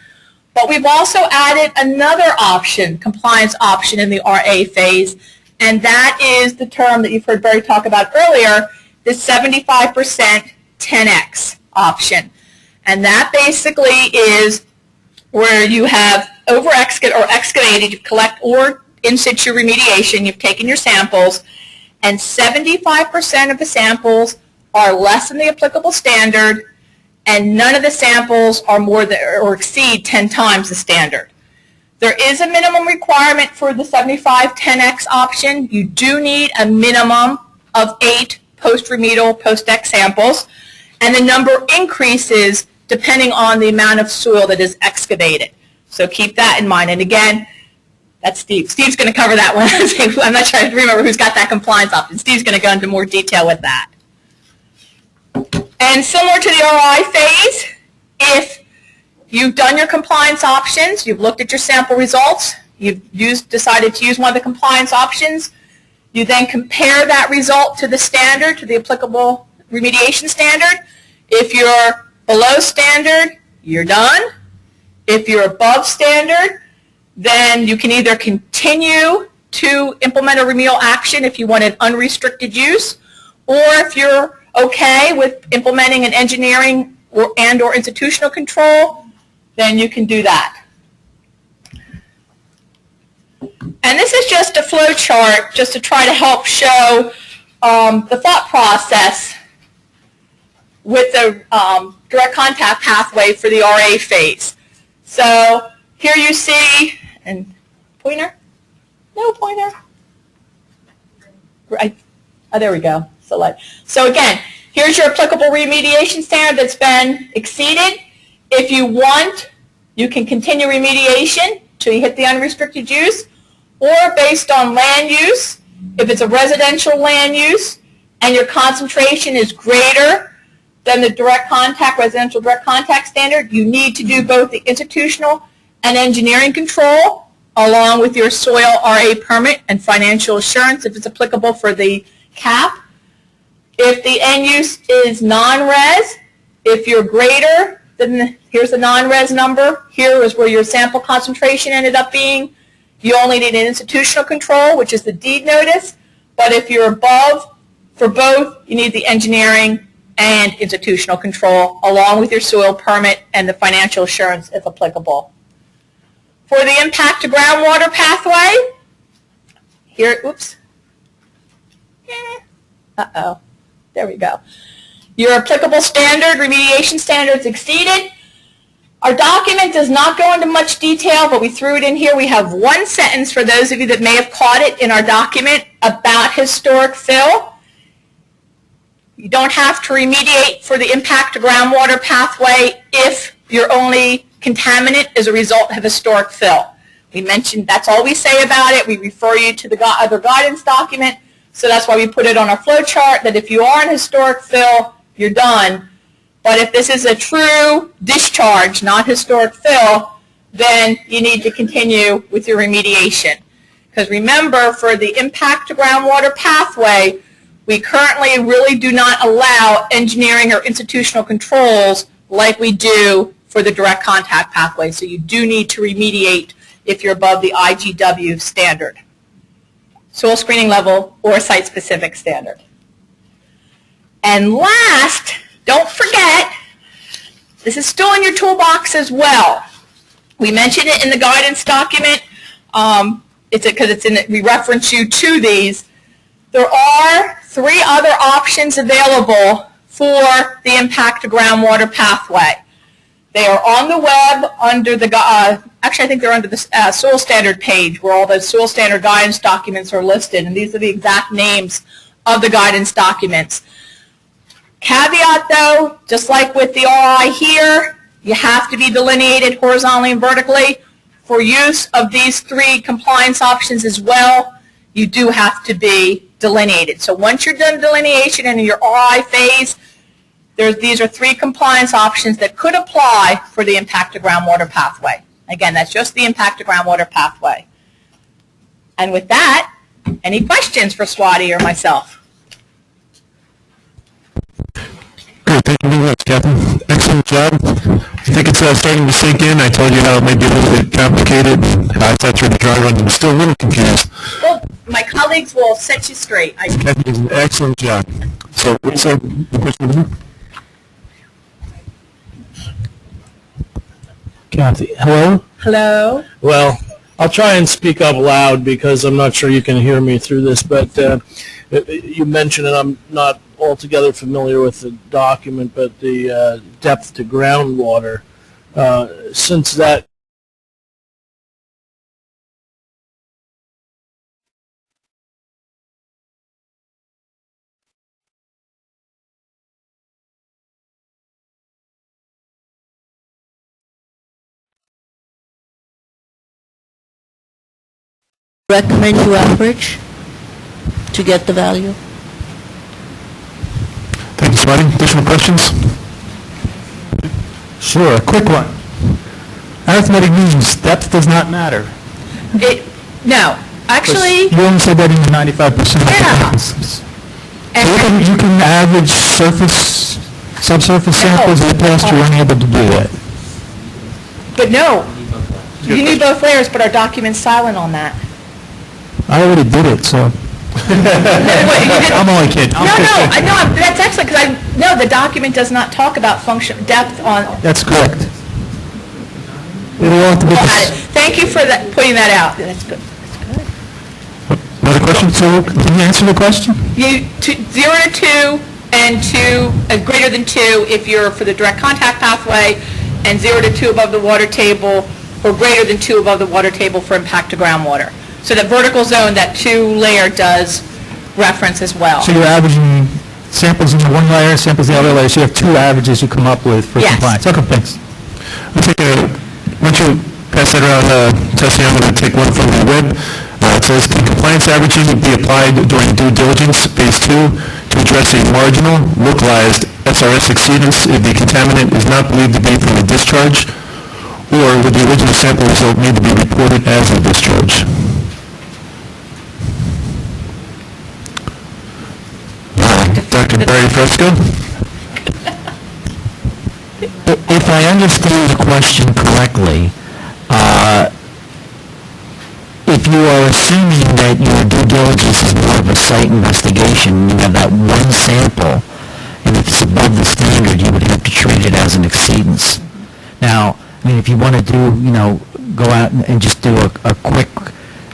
But we've also added another option, compliance option in the RA phase, and that is the term that you've heard Barry talk about earlier, the 75% 10x option. And that basically is where you have over-excavated or excavated, you collect or in situ remediation, you've taken your samples, and 75% of the samples are less than the applicable standard, and none of the samples are more than or exceed 10 times the standard. There is a minimum requirement for the 75-10x option. You do need a minimum of 8 post-remedial, post-ex samples, and the number increases depending on the amount of soil that is excavated. So keep that in mind. And again, that's Steve. Steve's going to cover that one. I'm not sure I remember who's got that compliance option. Steve's going to go into more detail with that. And similar to the RI phase, if you've done your compliance options, you've looked at your sample results, you've decided to use one of the compliance options, you then compare that result to the standard, to the applicable remediation standard. If you're below standard, you're done. If you're above standard, then you can either continue to implement a remedial action if you want an unrestricted use, or if you're okay with implementing an engineering or institutional control, then you can do that. And this is just a flow chart just to try to help show the thought process with the direct contact pathway for the RA phase. So here you see, and pointer? No pointer? Right. Oh, there we go. So again, here's your applicable remediation standard that's been exceeded. If you want, you can continue remediation till you hit the unrestricted use, or based on land use, if it's a residential land use and your concentration is greater than the direct contact, residential direct contact standard, you need to do both the institutional and engineering control along with your soil RA permit and financial assurance if it's applicable for the CAP. If the end use is non-res, if you're greater than, here's the non-res number, here is where your sample concentration ended up being, you only need an institutional control, which is the deed notice, but if you're above, for both, you need the engineering and institutional control along with your soil permit and the financial assurance if applicable. For the impact to groundwater pathway, here, oops, there we go. Your applicable standard, remediation standards exceeded. Our document does not go into much detail, but we threw it in here. We have one sentence for those of you that may have caught it in our document about historic fill. You don't have to remediate for the impact to groundwater pathway if your only contaminant is a result of historic fill. We mentioned that's all we say about it. We refer you to the other guidance document. So that's why we put it on our flow chart that if you are in historic fill, you're done. But if this is a true discharge, not historic fill, then you need to continue with your remediation. Because remember, for the impact to groundwater pathway, we currently really do not allow engineering or institutional controls like we do for the direct contact pathway. So you do need to remediate if you're above the IGW standard, soil screening level or site-specific standard. And last, don't forget, this is still in your toolbox as well. We mentioned it in the guidance document. We reference you to these. There are 3 other options available for the impact to groundwater pathway. They are on the web under the, actually I think they're under the soil standard page where all the soil standard guidance documents are listed, and these are the exact names of the guidance documents. Caveat though, just like with the RI here, you have to be delineated horizontally and vertically. For use of these 3 compliance options as well, you do have to be delineated. So once you're done delineation and in your RI phase, these are 3 compliance options that could apply for the impact to groundwater pathway. Again, that's just the impact to groundwater pathway. And with that, any questions for Swati or myself?
Great, thank you very much, Catherine. Excellent job. I think it's starting to sink in. I told you how it may be a little bit complicated. I thought you were the dry run, but I'm still a little confused.
Well, my colleagues will set you straight.
Catherine did an excellent job. So what's the question?
Kathy, hello?
Hello?
Well, I'll try and speak up loud because I'm not sure you can hear me through this, but you mentioned, and I'm not altogether familiar with the document, but the depth to groundwater. Since that
Recommend you average to get the value.
Thank you, Swati. Additional questions?
Sure, a quick one. Arithmetic means depth does not matter.
No, actually,
You only said that in 95% of the
Yeah.
cases.
and
You can average surface, subsurface samples in the past, you weren't able to do that.
but no, you need both layers, but our document's silent on that.
I already did it, so. I'm only kidding.
No, that's excellent, because the document does not talk about function, depth on,
That's correct. It'll have to be
Thank you for that, pointing that out. That's good.
Another question?
So, can you answer the question?
0 to 2 and 2, greater than 2 if you're for the direct contact pathway, and 0 to 2 above the water table, or greater than 2 above the water table for impact to groundwater. So that vertical zone, that 2-layer does reference as well.
So you're averaging samples in the one layer, samples in the other layer, so you have 2 averages you come up with for
Yes.
compliance. Okay, thanks.
I'll take once you pass that around, Tessie, I'm going to take one from the web. It says, can compliance averaging be applied during due diligence, phase 2, to address a marginal, localized SRS exceedance if the contaminant is not believed to be from the discharge, or would the original sample result need to be reported as a discharge? Dr. Barry Fresco?
If I understand the question correctly, if you are assuming that your due diligence is more of a site investigation, you have that one sample, and if it's above the standard, you would have to treat it as an exceedance. Now, I mean, if you want to do, go out and just do a quick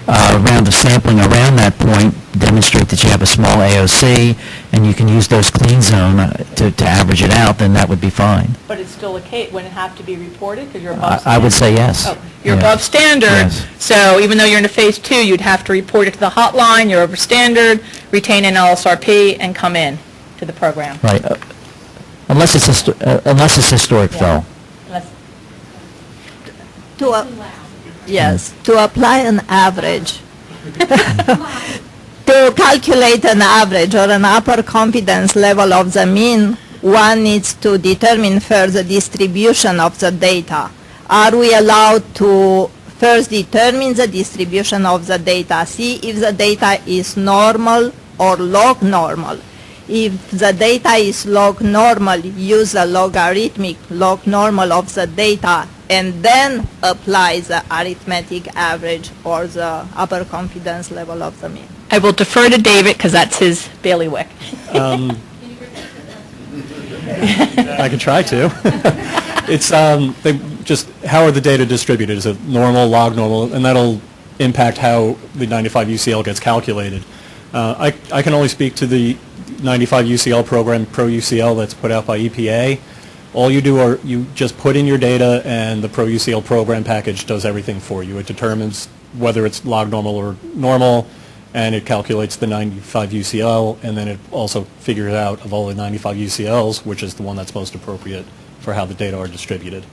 round of sampling around that point, demonstrate that you have a small AOC, and you can use those clean zone to average it out, then that would be fine.
But it's still a case, wouldn't it have to be reported because you're above standard?
I would say yes.
Oh, you're
Yeah.
above standard,
Yes.
so even though you're in a phase 2, you'd have to report it to the hotline, you're over standard, retain an LSRP, and come in to the program.
Right. Unless it's historic fill.
Unless-
Yes, to apply an average. To calculate an average or an upper confidence level of the mean, one needs to determine first the distribution of the data. Are we allowed to first determine the distribution of the data, see if the data is normal or log normal? If the data is log normal, use the logarithmic log normal of the data and then apply the arithmetic average or the upper confidence level of the mean.
I will defer to David because that's his bailiwick.
I could try to. It's just how are the data distributed? Is it normal, log normal, and that'll impact how the 95 UCL gets calculated. I can only speak to the 95 UCL program, Pro UCL, that's put out by EPA. All you do are you just put in your data, and the Pro UCL program package does everything for you. It determines whether it's log normal or normal, and it calculates the 95 UCL, and then it also figures out of all the 95 UCLs, which is the one that's most appropriate for how the data are distributed.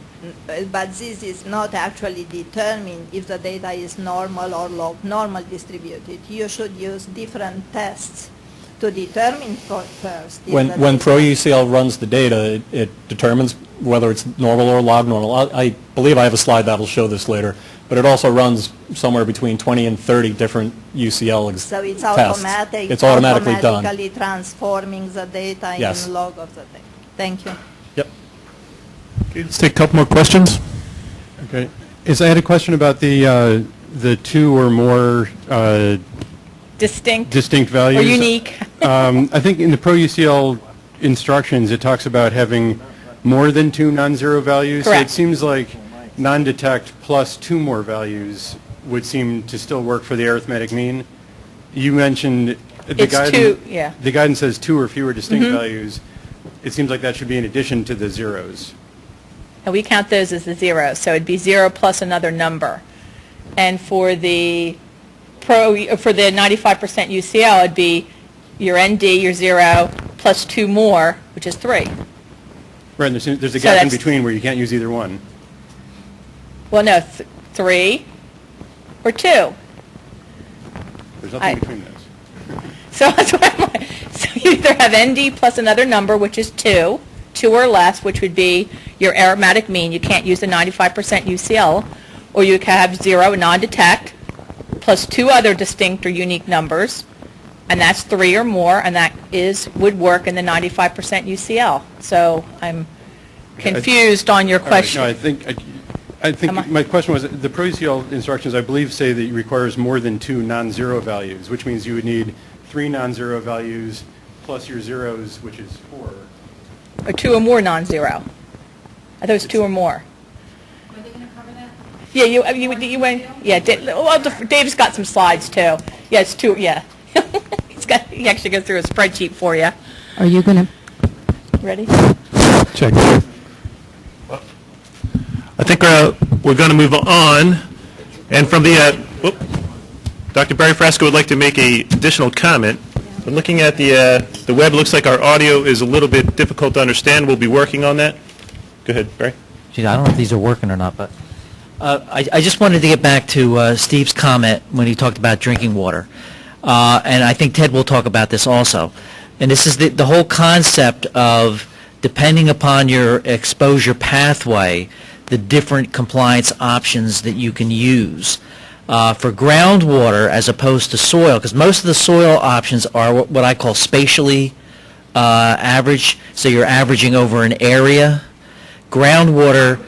But this is not actually determined if the data is normal or log normal distributed. You should use different tests to determine first.
When Pro UCL runs the data, it determines whether it's normal or log normal. I believe I have a slide that'll show this later, but it also runs somewhere between 20 and 30 different UCL tests.
So it's automatic.
It's automatically done.
Automatically transforming the data
Yes.
in log of the data. Thank you.
Yep.
Okay, let's take a couple more questions.
Okay. I had a question about the two or more distinct values.
Or unique.
I think in the Pro UCL instructions, it talks about having more than two non-zero values.
Correct.
So it seems like non-detect plus two more values would seem to still work for the arithmetic mean. You mentioned the
It's
guidance.
two, yeah.
The guidance says two or fewer distinct values. It seems like that should be in addition to the zeros.
And we count those as the zeros, so it'd be 0 plus another number. And for the for the 95% UCL, it'd be your ND, your 0, plus 2 more, which is 3.
Right, and there's a
So
gap in
that's-
between where you can't use either one.
Well, no, 3 or 2.
There's nothing
I-
between those.
So that's what I'm like. So you either have ND plus another number, which is 2 or less, which would be your arithmetic mean. You can't use the 95% UCL, or you can have 0 non-detect, plus 2 other distinct or unique numbers, and that's 3 or more, and that would work in the 95% UCL. So I'm confused on your
All right,
question.
no, I think
Am I-
my question was, the Pro UCL instructions, I believe, say that it requires more than two non-zero values, which means you would need 3 non-zero values plus your zeros, which is 4.
Or 2 or more non-zero. I thought it was 2 or more.
Are they going to cover that?
Yeah, you went, yeah, Dave's got some slides too. Yeah, it's 2, yeah. He actually goes through a spreadsheet for you.
Are you going to?
Ready?
Check. I think we're going to move on. And from the, Dr. Barry Frasco would like to make an additional comment. But looking at the web, it looks like our audio is a little bit difficult to understand. We'll be working on that. Go ahead, Barry.
Geez, I don't know if these are working or not, but I just wanted to get back to Steve's comment when he talked about drinking water. And I think Ted will talk about this also. And this is the whole concept of depending upon your exposure pathway, the different compliance options that you can use. For groundwater as opposed to soil, because most of the soil options are what I call spatially average, so you're averaging over an area. Groundwater,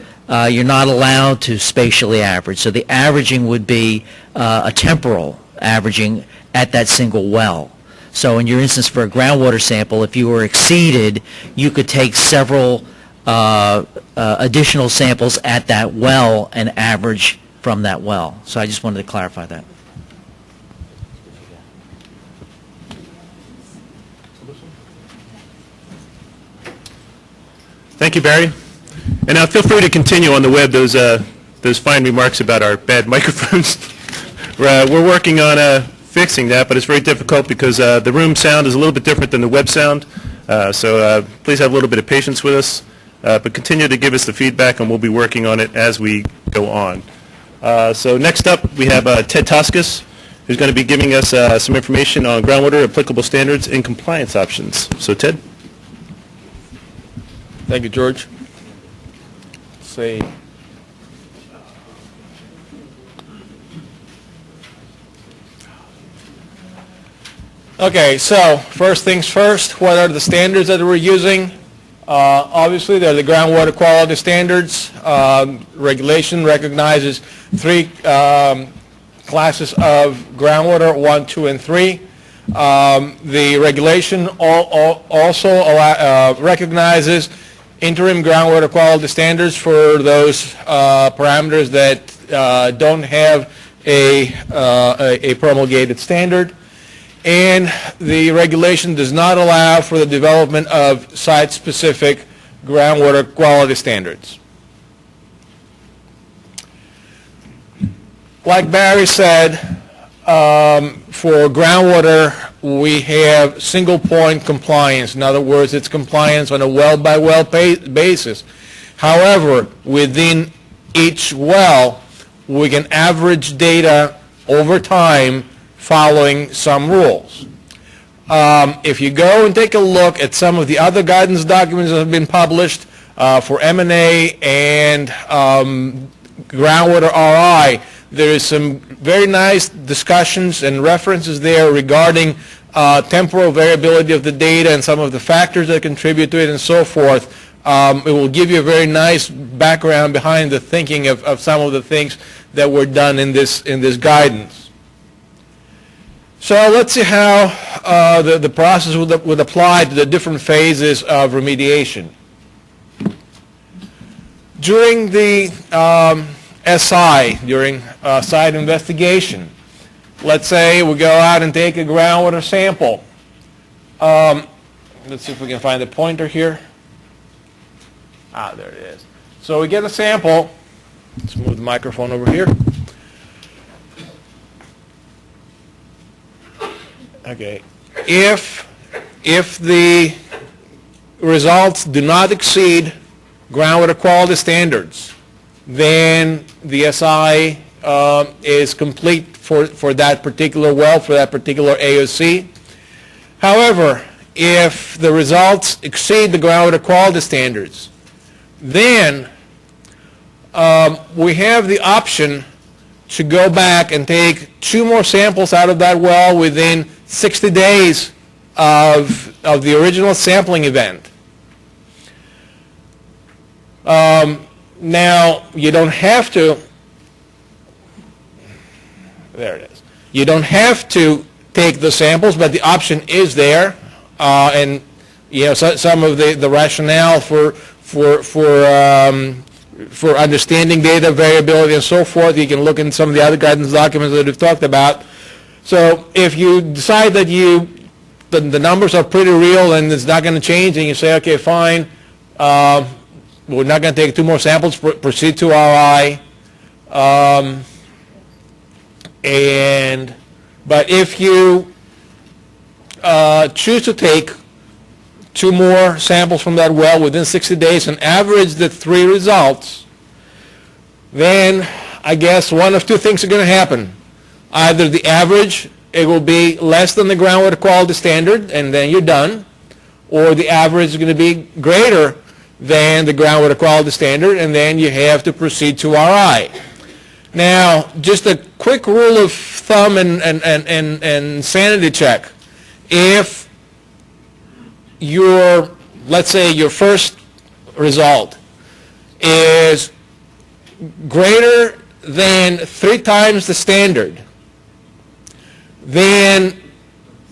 you're not allowed to spatially average, so the averaging would be a temporal averaging at that single well. So in your instance for a groundwater sample, if you were exceeded, you could take several additional samples at that well and average from that well. So I just wanted to clarify that.
Thank you, Barry. And now feel free to continue on the web those fine remarks about our bad microphones. We're working on fixing that, but it's very difficult because the room sound is a little bit different than the web sound. So please have a little bit of patience with us, but continue to give us the feedback, and we'll be working on it as we go on. So next up, we have Ted Toscas, who's going to be giving us some information on groundwater applicable standards and compliance options. So Ted.
Thank you, George. Let's see. Okay, so first things first, what are the standards that we're using? Obviously, they're the groundwater quality standards. Regulation recognizes three classes of groundwater, 1, 2, and 3. The regulation also recognizes interim groundwater quality standards for those parameters that don't have a promulgated standard. And the regulation does not allow for the development of site-specific groundwater quality standards. Like Barry said, for groundwater, we have single-point compliance. In other words, it's compliance on a well-by-well basis. However, within each well, we can average data over time following some rules. If you go and take a look at some of the other guidance documents that have been published for M&A and groundwater RI, there is some very nice discussions and references there regarding temporal variability of the data and some of the factors that contribute to it and so forth. It will give you a very nice background behind the thinking of some of the things that were done in this guidance. So let's see how the process would apply to the different phases of remediation. During the SI, during site investigation, let's say we go out and take a groundwater sample. Let's see if we can find the pointer here. Ah, there it is. So we get a sample. Let's move the microphone over here. Okay. If the results do not exceed groundwater quality standards, then the SI is complete for that particular well, for that particular AOC. However, if the results exceed the groundwater quality standards, then we have the option to go back and take 2 more samples out of that well within 60 days of the original sampling event. Now, you don't have to, there it is. You don't have to take the samples, but the option is there. And you know, some of the rationale for understanding data variability and so forth, you can look in some of the other guidance documents that we've talked about. So if you decide that the numbers are pretty real and it's not going to change, and you say, okay, fine, we're not going to take 2 more samples, proceed to RI. But if you choose to take 2 more samples from that well within 60 days and average the 3 results, then I guess one of 2 things are going to happen. Either the average, it will be less than the groundwater quality standard, and then you're done, or the average is going to be greater than the groundwater quality standard, and then you have to proceed to RI. Now, just a quick rule of thumb and sanity check. If let's say your first result is greater than 3 times the standard, then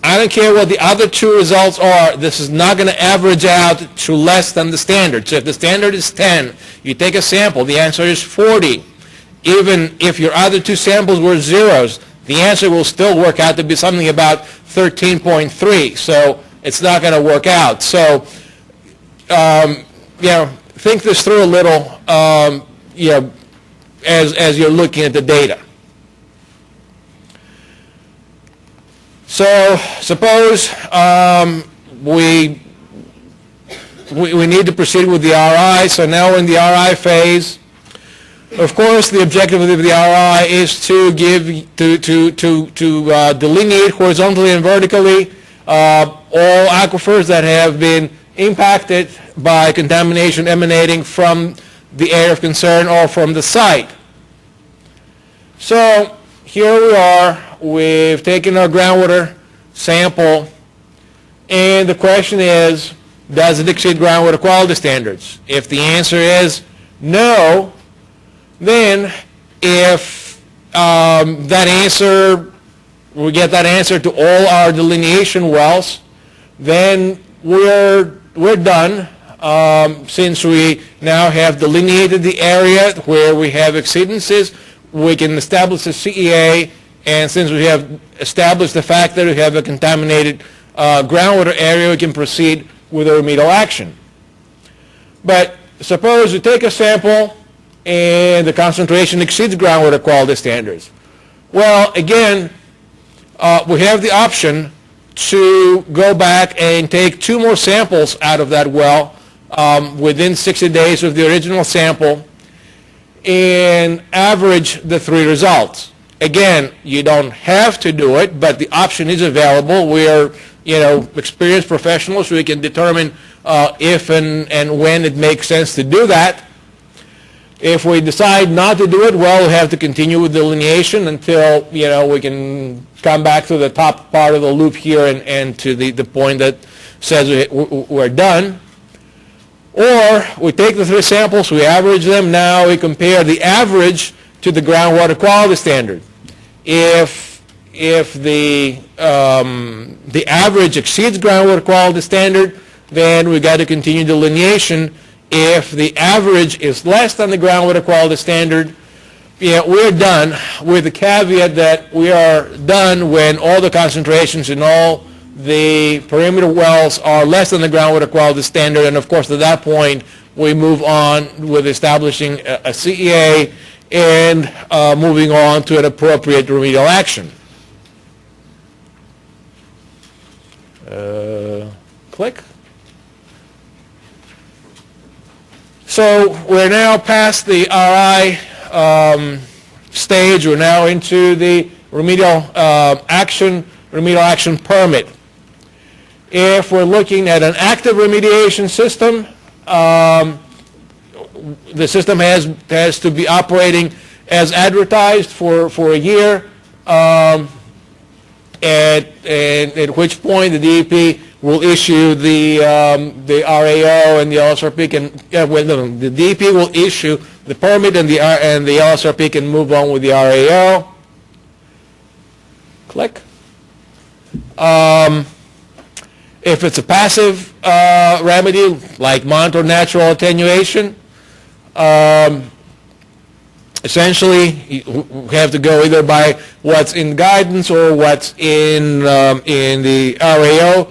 I don't care what the other 2 results are, this is not going to average out to less than the standard. So if the standard is 10, you take a sample, the answer is 40. Even if your other 2 samples were zeros, the answer will still work out to be something about 13.3. So it's not going to work out. So, think this through a little, as you're looking at the data. So suppose we need to proceed with the RI. So now we're in the RI phase. Of course, the objective of the RI is to delineate horizontally and vertically all aquifers that have been impacted by contamination emanating from the area of concern or from the site. So here we are. We've taken our groundwater sample, and the question is, does it exceed groundwater quality standards? If the answer is no, then if we get that answer to all our delineation wells, then we're done. Since we now have delineated the area where we have exceedances, we can establish a CEA, and since we have established the fact that we have a contaminated groundwater area, we can proceed with a remedial action. But suppose we take a sample and the concentration exceeds groundwater quality standards. Well, again, we have the option to go back and take 2 more samples out of that well within 60 days of the original sample and average the 3 results. Again, you don't have to do it, but the option is available. We are, experienced professionals, so we can determine if and when it makes sense to do that. If we decide not to do it, well, we have to continue with delineation until, we can come back to the top part of the loop here and to the point that says we're done. Or we take the 3 samples, we average them. Now we compare the average to the groundwater quality standard. If the average exceeds groundwater quality standard, then we got to continue delineation. If the average is less than the groundwater quality standard, we're done, with the caveat that we are done when all the concentrations in all the perimeter wells are less than the groundwater quality standard, and of course at that point we move on with establishing a CEA and moving on to an appropriate remedial action. Click. So we're now past the RI stage. We're now into the remedial action permit. If we're looking at an active remediation system, the system has to be operating as advertised for a year, at which point the DEP will issue the RAO and the LSRP the DEP will issue the permit and the LSRP can move on with the RAO. Click. If it's a passive remedy like MONT or natural attenuation, essentially we have to go either by what's in guidance or what's in the RAO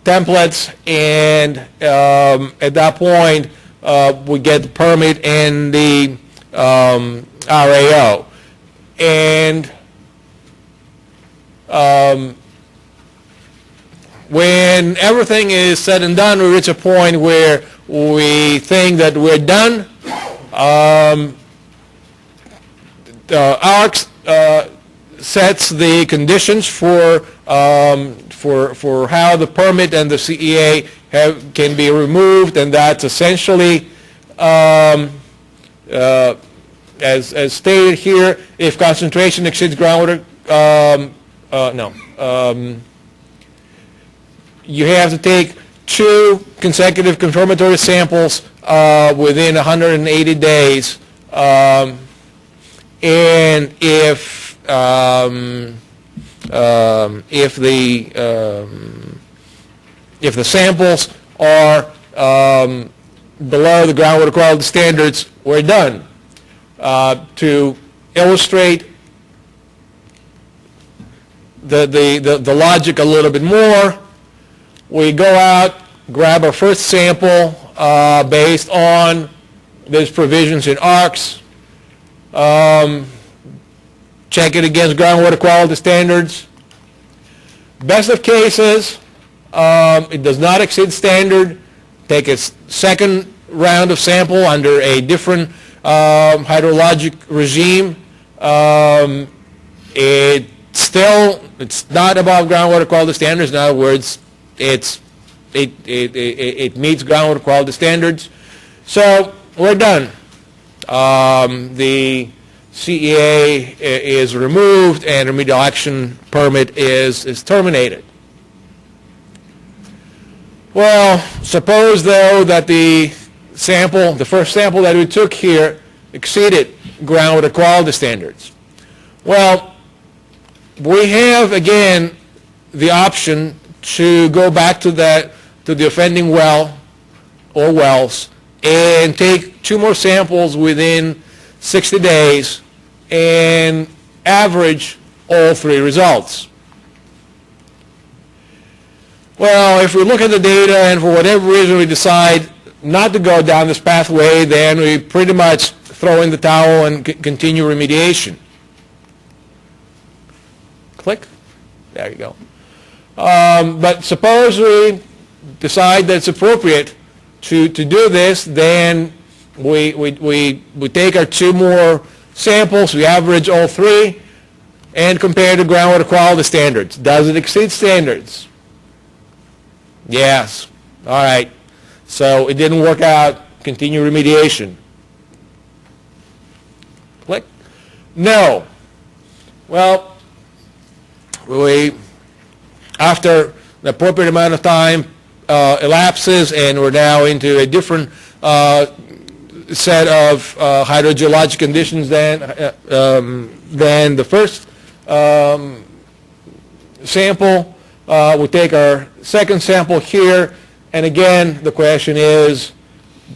templates, and at that point we get the permit and the RAO. And when everything is said and done, we reach a point where we think that we're done. ARC sets the conditions for for how the permit and the CEA can be removed, and that's essentially, as stated here, if concentration exceeds groundwater, you have to take 2 consecutive confirmatory samples within 180 days, and if the samples are below the groundwater quality standards, we're done. To illustrate the logic a little bit more, we go out, grab our first sample based on these provisions in ARCS, check it against groundwater quality standards. Best of cases, it does not exceed standard. Take a second round of sample under a different hydrologic regime. It's not above groundwater quality standards. In other words, it meets groundwater quality standards. So we're done. The CEA is removed and remedial action permit is terminated. Well, suppose though that the first sample that we took here exceeded groundwater quality standards. Well, we have again the option to go back to the offending well or wells and take 2 more samples within 60 days and average all 3 results. Well, if we look at the data and for whatever reason we decide not to go down this pathway, then we pretty much throw in the towel and continue remediation. Click. There you go. But suppose we decide that it's appropriate to do this, then we take our 2 more samples, we average all 3, and compare to groundwater quality standards. Does it exceed standards? Yes. All right. So it didn't work out. Continue remediation. Click. No. Well, after the appropriate amount of time elapses, and we're now into a different set of hydrogeologic conditions than the first sample. We take our second sample here, and again the question is,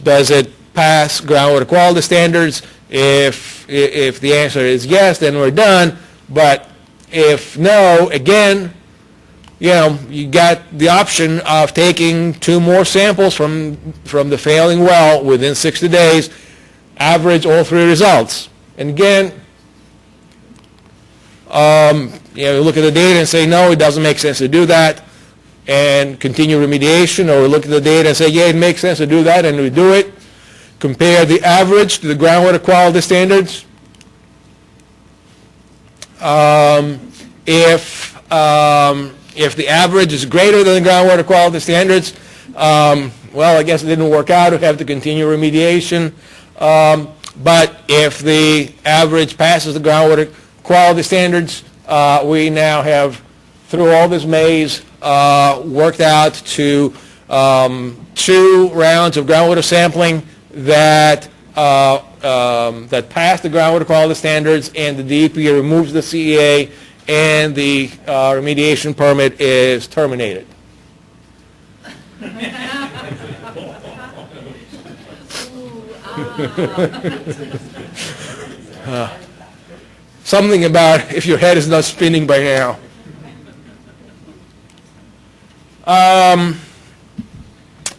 does it pass groundwater quality standards? If the answer is yes, then we're done. But if no, again, you got the option of taking 2 more samples from the failing well within 60 days, average all 3 results. And again, you look at the data and say, no, it doesn't make sense to do that, and continue remediation, or look at the data and say, yeah, it makes sense to do that, and we do it. Compare the average to the groundwater quality standards. If the average is greater than the groundwater quality standards, well, I guess it didn't work out. We have to continue remediation. But if the average passes the groundwater quality standards, we now have, through all this maze, worked out to 2 rounds of groundwater sampling that pass the groundwater quality standards, and the DEP removes the CEA, and the remediation permit is terminated. Something about if your head is not spinning by now.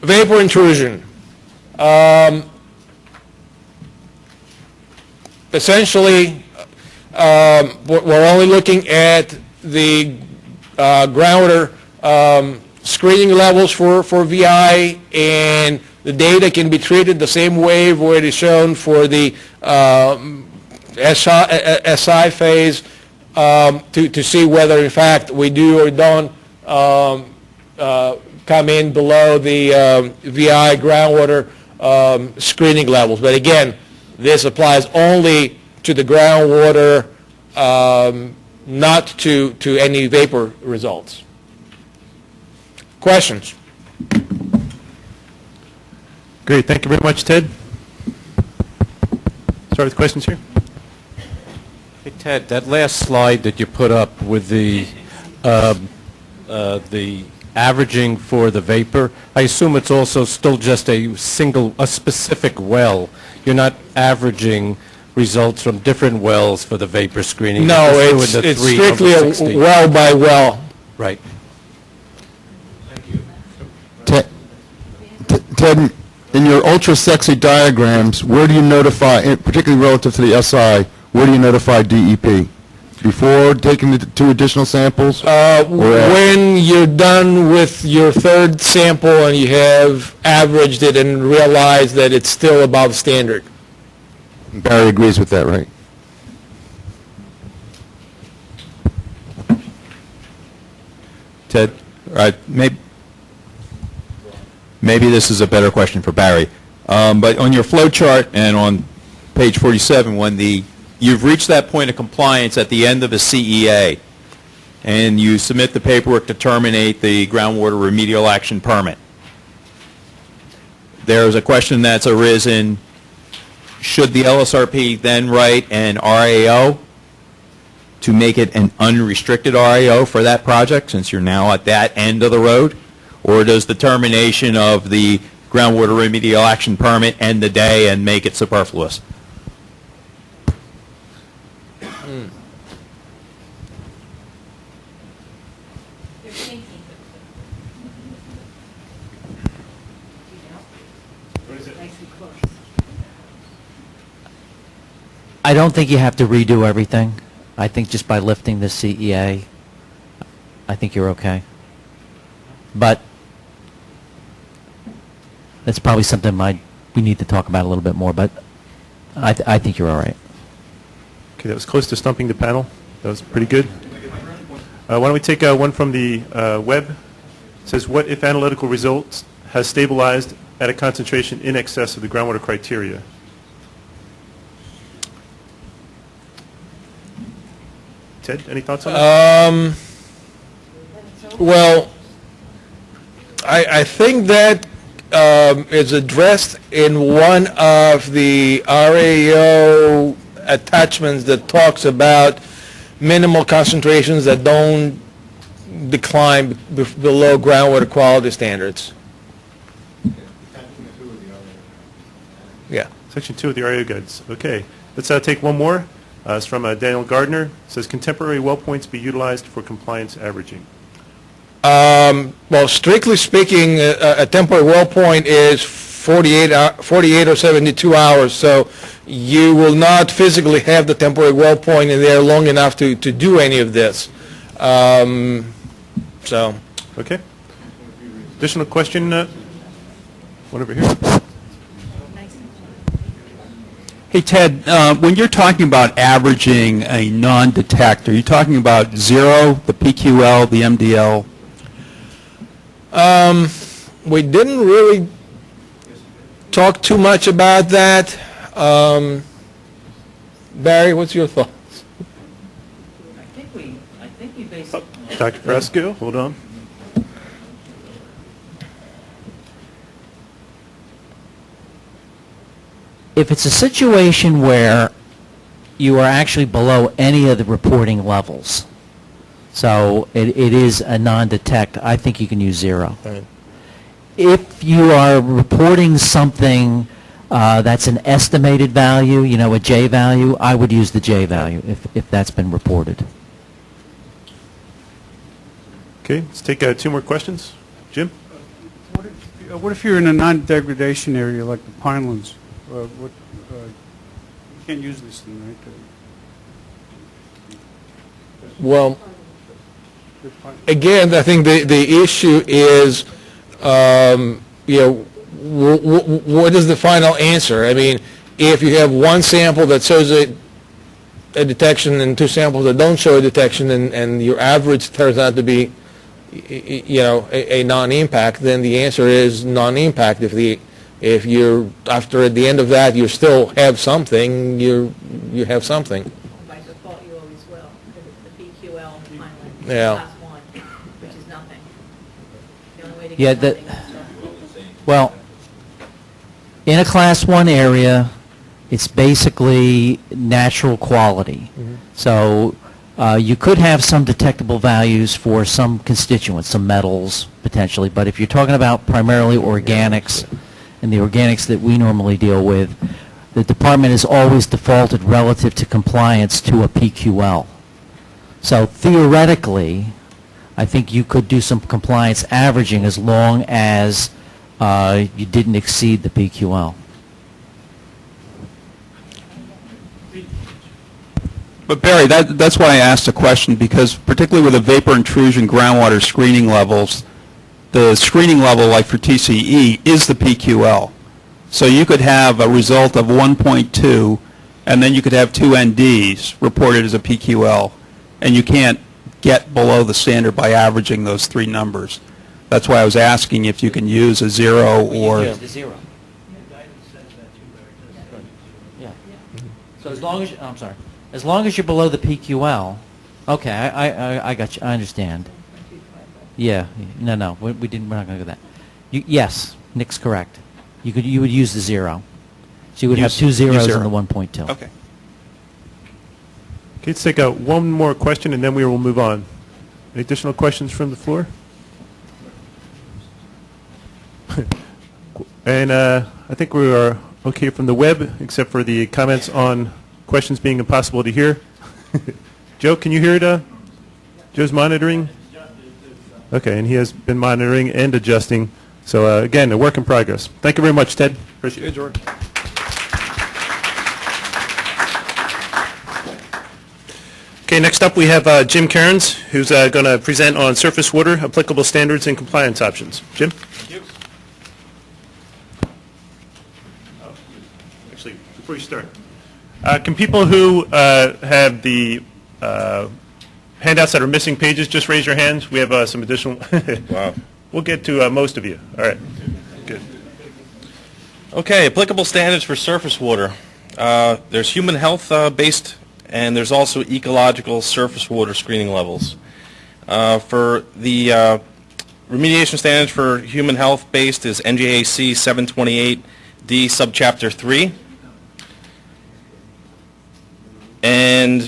Vapor intrusion. Essentially, we're only looking at the groundwater screening levels for VI, and the data can be treated the same way where it is shown for the SI phase to see whether in fact we do or don't come in below the VI groundwater screening levels. But again, this applies only to the groundwater, not to any vapor results. Questions?
Great, thank you very much, Ted. Start with questions here.
Hey, Ted, that last slide that you put up with the averaging for the vapor, I assume it's also still just a specific well. You're not averaging results from different wells for the vapor screening.
No,
You're just doing the
it's
3
strictly
over
a
60.
well by well.
Right.
Ted, in your ultra-sexy diagrams, where do you notify, particularly relative to the SI, where do you notify DEP? Before taking the 2 additional samples?
When you're done with your 3rd sample and you have averaged it and realized that it's still above standard.
Barry agrees with that, right?
Ted, maybe this is a better question for Barry. But on your flow chart and on page 47, when you've reached that point of compliance at the end of a CEA, and you submit the paperwork to terminate the groundwater remedial action permit, there's a question that's arisen: should the LSRP then write an RAO to make it an unrestricted RAO for that project, since you're now at that end of the road? Or does the termination of the groundwater remedial action permit end the day and make it superfluous?
I don't think you have to redo everything. I think just by lifting the CEA, I think you're okay. But that's probably something we need to talk about a little bit more, but I think you're all right.
Okay, that was close to stumping the panel. That was pretty good. Why don't we take one from the web? It says, what if analytical results has stabilized at a concentration in excess of the groundwater criteria? Ted, any thoughts on that?
Well, I think that is addressed in one of the RAO attachments that talks about minimal concentrations that don't decline below groundwater quality standards. Yeah.
Section 2 of the RAO guides. Okay. Let's take one more. It's from Daniel Gardner. It says, contemporary well points be utilized for compliance averaging.
Well, strictly speaking, a temporary well point is 48 or 72 hours, so you will not physically have the temporary well point in there long enough to do any of this. So.
Okay. Additional question? One over here.
Hey, Ted, when you're talking about averaging a non-detect, are you talking about 0, the PQL, the MDL?
We didn't really talk too much about that. Barry, what's your thoughts?
I think we basically...
Dr. Fresco, hold on.
If it's a situation where you are actually below any of the reporting levels, so it is a non-detect, I think you can use 0.
Right.
If you are reporting something that's an estimated value, a J value, I would use the J value if that's been reported.
Okay, let's take 2 more questions. Jim?
What if you're in a non-degradation area like the Pinelands? You can't use this thing, right?
Well, again, I think the issue is, what is the final answer? I mean, if you have one sample that shows a detection and 2 samples that don't show a detection, and your average turns out to be a non-impact, then the answer is non-impact. If you're, after at the end of that, you still have something, you have something.
By default, you always will, because it's the PQL finally,
Yeah.
class one, which is nothing. The only way to
Yeah,
get something is
Well, in a Class 1 area, it's basically natural quality. So you could have some detectable values for some constituents, some metals potentially, but if you're talking about primarily organics and the organics that we normally deal with, the department is always defaulted relative to compliance to a PQL. So theoretically, I think you could do some compliance averaging as long as you didn't exceed the PQL.
But Barry, that's why I asked the question, because particularly with the vapor intrusion groundwater screening levels, the screening level, like for TCE, is the PQL. So you could have a result of 1.2, and then you could have 2 NDs reported as a PQL, and you can't get below the standard by averaging those 3 numbers. That's why I was asking if you can use a 0 or...
The 0. Yeah. So as long as, I'm sorry. As long as you're below the PQL, okay, I got you, I understand. Yeah, no, we're not going to go that. Yes, Nick's correct. You would use the 0. So you would have 2 zeros in the 1.2.
Okay.
Okay, let's take one more question, and then we will move on. Any additional questions from the floor? And I think we are okay from the web, except for the comments on questions being impossible to hear. Joe, can you hear it? Joe's monitoring? Okay, and he has been monitoring and adjusting. So again, a work in progress. Thank you very much, Ted. Appreciate it.
George.
Okay, next up we have Jim Cairns, who's going to present on surface water, applicable standards and compliance options. Jim? Thank you. Actually, before you start, can people who have the handouts that are missing pages just raise your hands? We have some additional. Wow. We'll get to most of you. All right. Good.
Okay, applicable standards for surface water. There's human health based, and there's also ecological surface water screening levels. For the remediation standards for human health based is NJAC 728D subchapter 3. And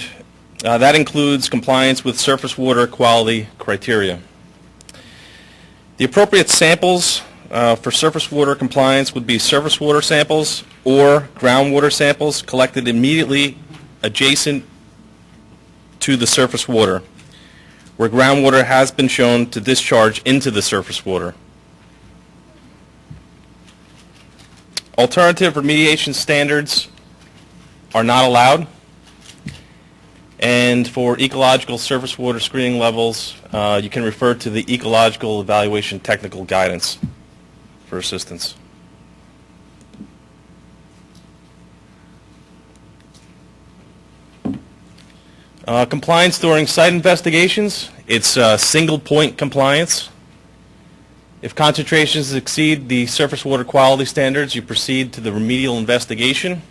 that includes compliance with surface water quality criteria. The appropriate samples for surface water compliance would be surface water samples or groundwater samples collected immediately adjacent to the surface water, where groundwater has been shown to discharge into the surface water. Alternative remediation standards are not allowed. And for ecological surface water screening levels, you can refer to the Ecological Evaluation Technical Guidance for assistance. Compliance during site investigations, it's single point compliance. If concentrations exceed the surface water quality standards, you proceed to the remedial investigation.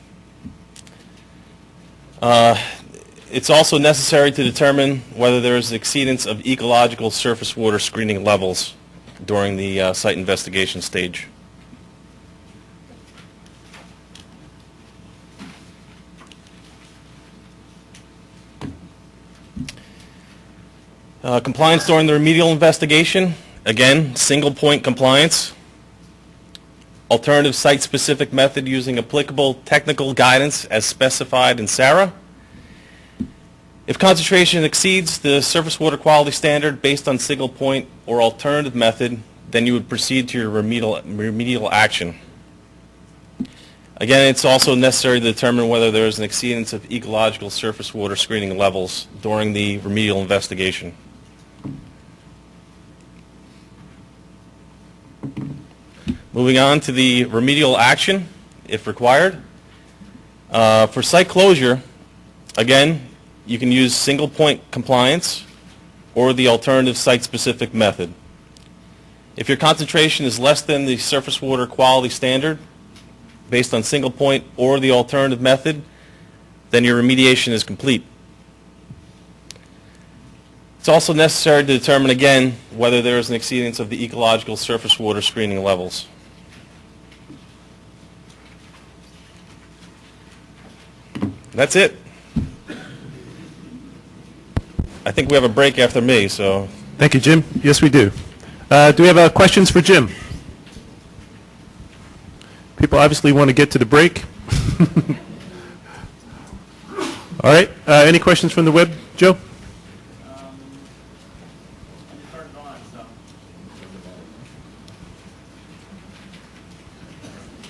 It's also necessary to determine whether there is exceedance of ecological surface water screening levels during the site investigation stage. Compliance during the remedial investigation, again, single point compliance. Alternative site-specific method using applicable technical guidance as specified in SARA. If concentration exceeds the surface water quality standard based on single point or alternative method, then you would proceed to your remedial action. Again, it's also necessary to determine whether there is an exceedance of ecological surface water screening levels during the remedial investigation. Moving on to the remedial action, if required. For site closure, again, you can use single point compliance or the alternative site-specific method. If your concentration is less than the surface water quality standard, based on single point or the alternative method, then your remediation is complete. It's also necessary to determine again whether there is an exceedance of the ecological surface water screening levels. That's it. I think we have a break after me, so.
Thank you, Jim. Yes, we do. Do we have questions for Jim? People obviously want to get to the break. All right. Any questions from the web, Joe?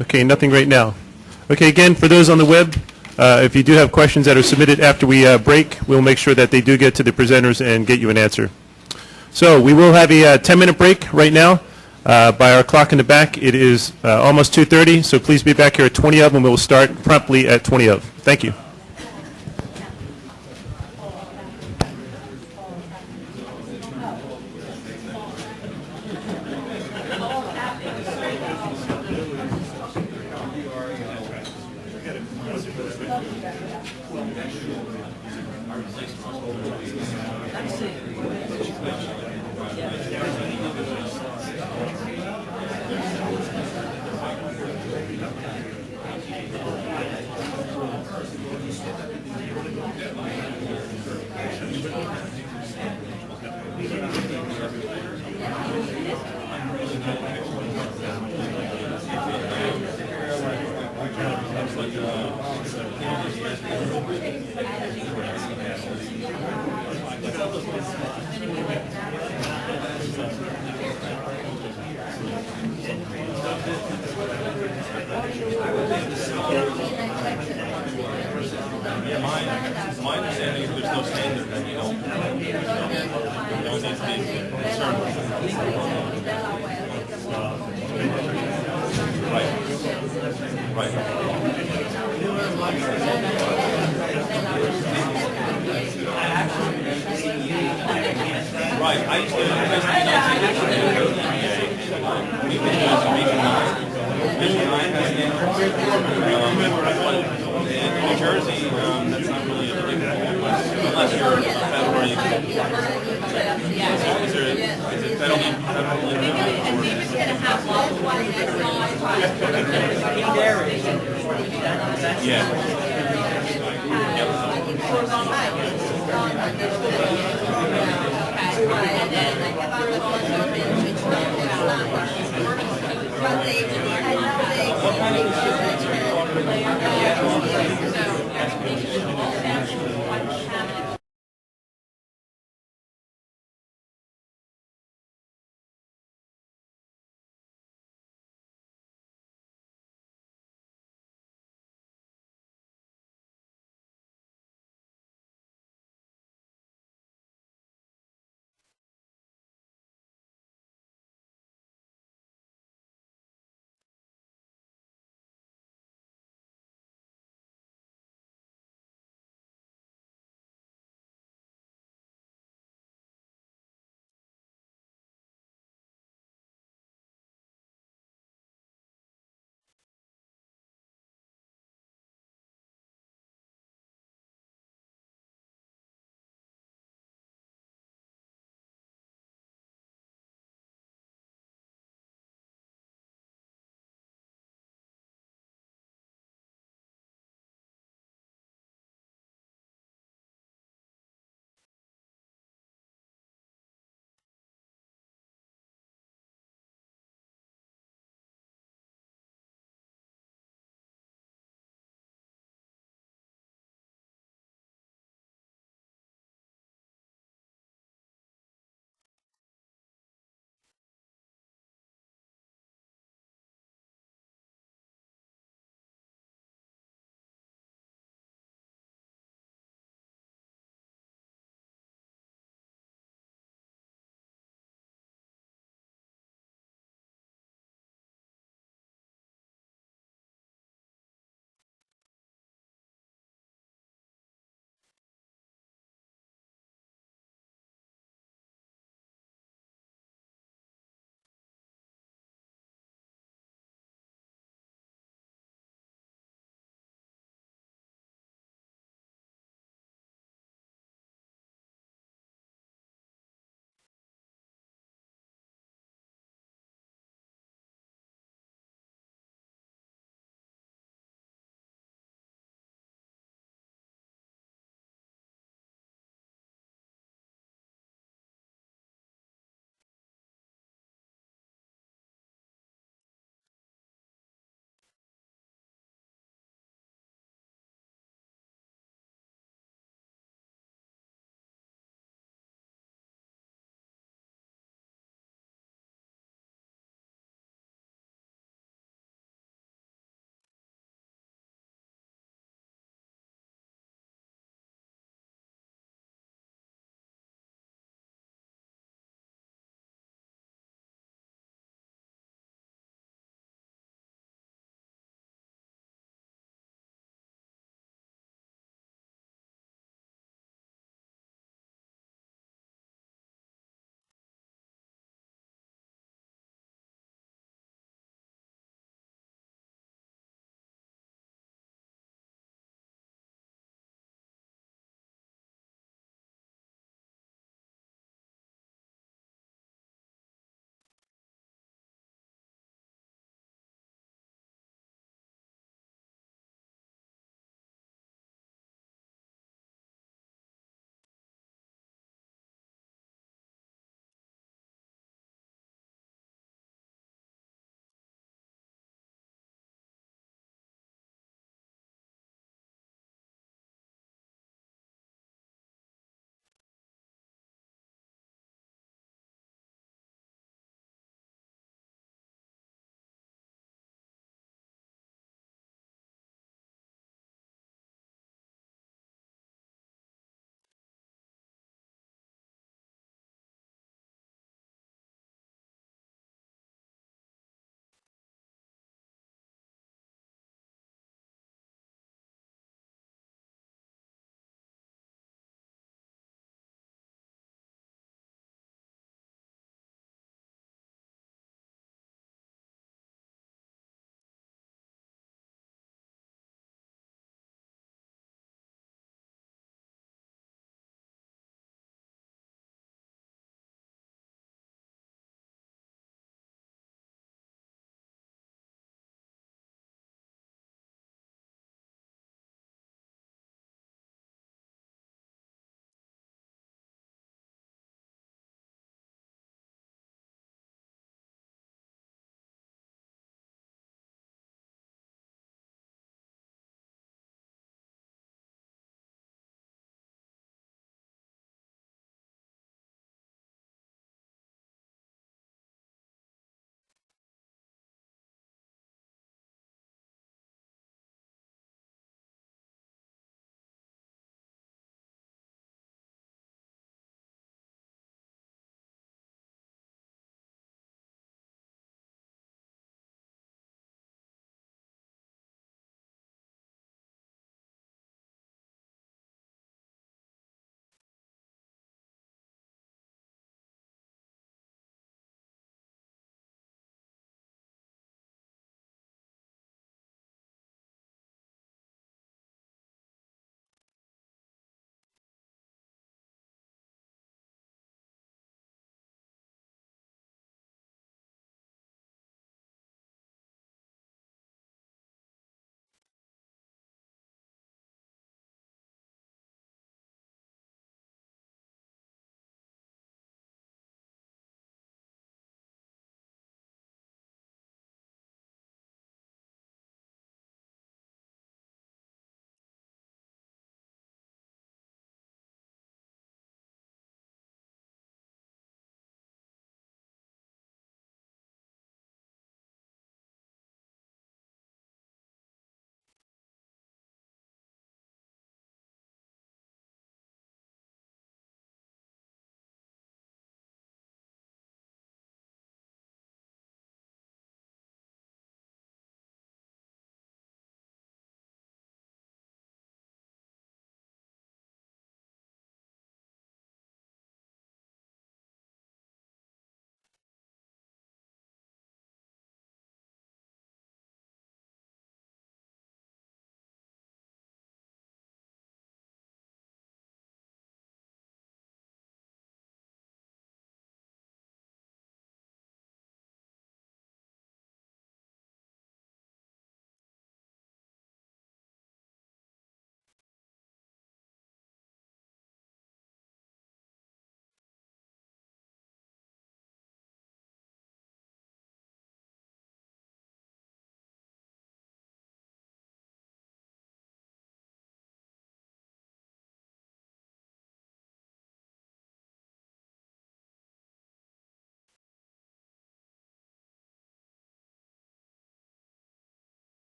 Okay, nothing right now. Okay, again, for those on the web, if you do have questions that are submitted after we break, we'll make sure that they do get to the presenters and get you an answer. So we will have a 10-minute break right now. By our clock in the back, it is almost 2:30, so please be back here at 20 of, and we will start promptly at 20 of. Thank you.
My understanding is there's no standard that you don't need to be concerned with. Right. Right. I used to we've been doing some Region 9. Region 9 has standards. In New Jersey, that's not really a big unless you're federally. As long as it's a federally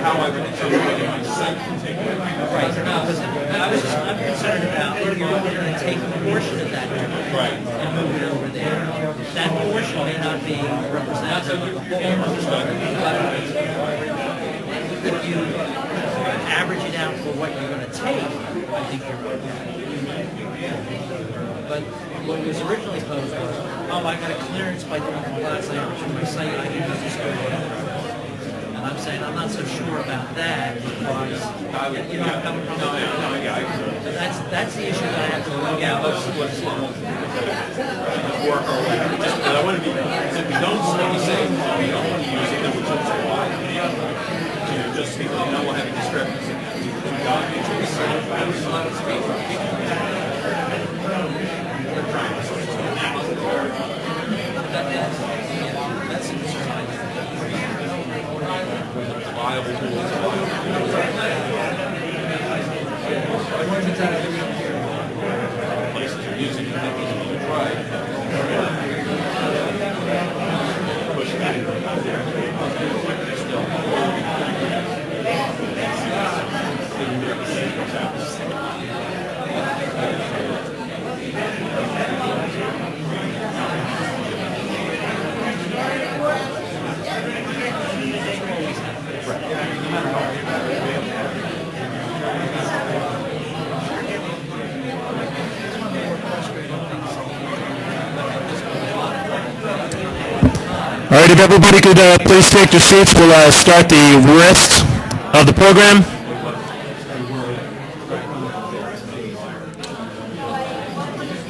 I'm concerned about if you're going to take a portion of that and move it over there. That portion may not be representative of the whole. If you average it out for what you're going to take, I think you're But what was originally posed was, oh, I got a clearance by doing compliance average in my site, I can use this going over. And I'm saying I'm not so sure about that because, you know, I'm coming from so that's the issue that I have to look at.
Work our way. I want to be, if we don't say we don't want to use it, then we'll just apply it. You know, just because we don't want to have a discrepancy.
That's the concern I have.
Viable tools. Places are using it, they try. Push
All right, if everybody could please take their seats, we'll start the rest of the program.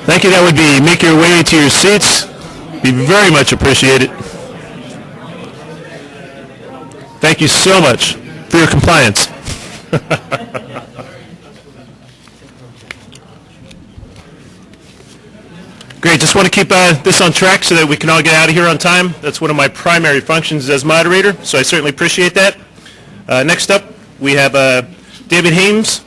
Thank you. That would be make your way to your seats. Be very much appreciated. Thank you so much for your compliance. Great. Just want to keep this on track so that we can all get out of here on time. That's one of my primary functions as moderator, so I certainly appreciate that. Next up, we have David Hames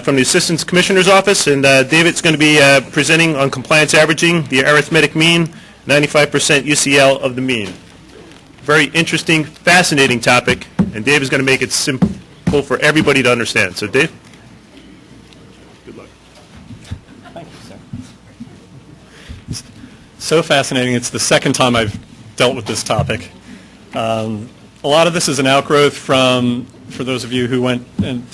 from the Assistant Commissioner's Office, and David's going to be presenting on compliance averaging, the arithmetic mean, 95% UCL of the mean. Very interesting, fascinating topic, and Dave is going to make it simple for everybody to understand. So, Dave? Good luck.
Thank you, sir. So fascinating. It's the second time I've dealt with this topic. A lot of this is an outgrowth from, for those of you who went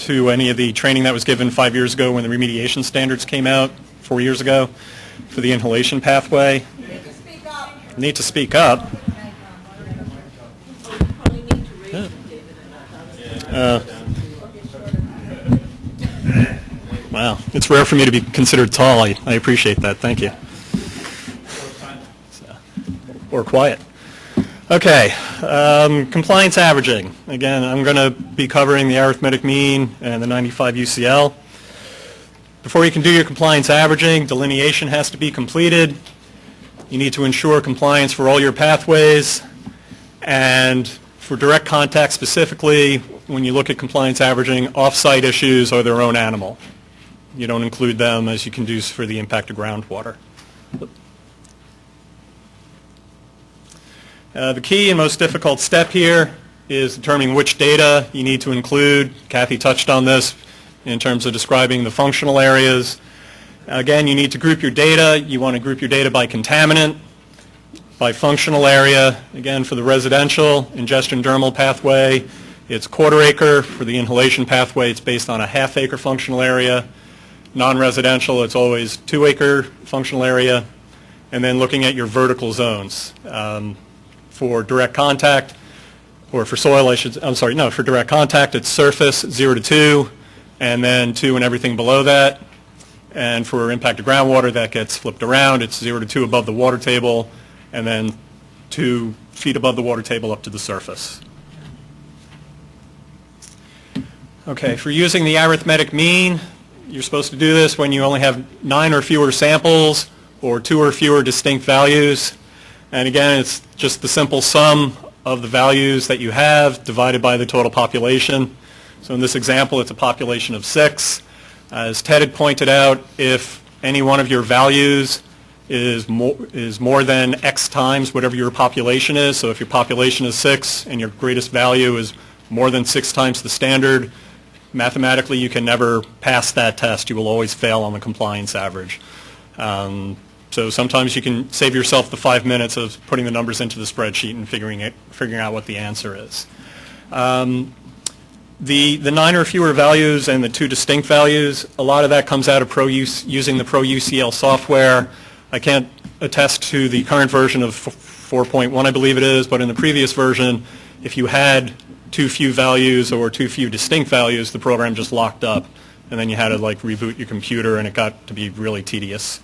to any of the training that was given 5 years ago when the remediation standards came out, 4 years ago, for the inhalation pathway. Need to speak up. Wow, it's rare for me to be considered tall. I appreciate that. Thank you. Or quiet. Okay, compliance averaging. Again, I'm going to be covering the arithmetic mean and the 95 UCL. Before you can do your compliance averaging, delineation has to be completed. You need to ensure compliance for all your pathways. And for direct contact specifically, when you look at compliance averaging, off-site issues are their own animal. You don't include them as you can do for the impact of groundwater. The key and most difficult step here is determining which data you need to include. Kathy touched on this in terms of describing the functional areas. Again, you need to group your data. You want to group your data by contaminant, by functional area. Again, for the residential ingestion dermal pathway, it's quarter acre. For the inhalation pathway, it's based on a half acre functional area. Non-residential, it's always 2 acre functional area. And then looking at your vertical zones. For direct contact, or for soil, for direct contact, it's surface 0 to 2, and then 2 and everything below that. And for impact of groundwater, that gets flipped around. It's 0 to 2 above the water table, and then 2 feet above the water table up to the surface. Okay, for using the arithmetic mean, you're supposed to do this when you only have 9 or fewer samples, or 2 or fewer distinct values. And again, it's just the simple sum of the values that you have divided by the total population. So in this example, it's a population of 6. As Ted had pointed out, if any one of your values is more than X times whatever your population is, so if your population is 6 and your greatest value is more than 6 times the standard, mathematically you can never pass that test. You will always fail on the compliance average. So sometimes you can save yourself the 5 minutes of putting the numbers into the spreadsheet and figuring out what the answer is. The 9 or fewer values and the 2 distinct values, a lot of that comes out of using the Pro-UCL software. I can't attest to the current version of 4.1, I believe it is, but in the previous version, if you had too few values or too few distinct values, the program just locked up, and then you had to like reboot your computer, and it got to be really tedious.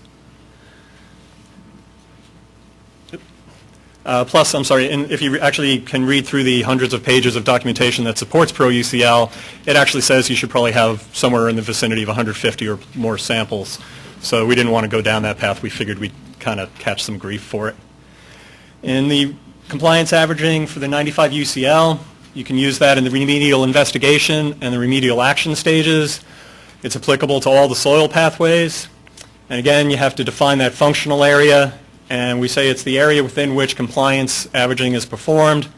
Plus, I'm sorry, and if you actually can read through the hundreds of pages of documentation that supports Pro-UCL, it actually says you should probably have somewhere in the vicinity of 150 or more samples. So we didn't want to go down that path. We figured we'd kind of catch some grief for it. In the compliance averaging for the 95 UCL, you can use that in the remedial investigation and the remedial action stages. It's applicable to all the soil pathways. And again, you have to define that functional area. And we say it's the area within which compliance averaging is performed.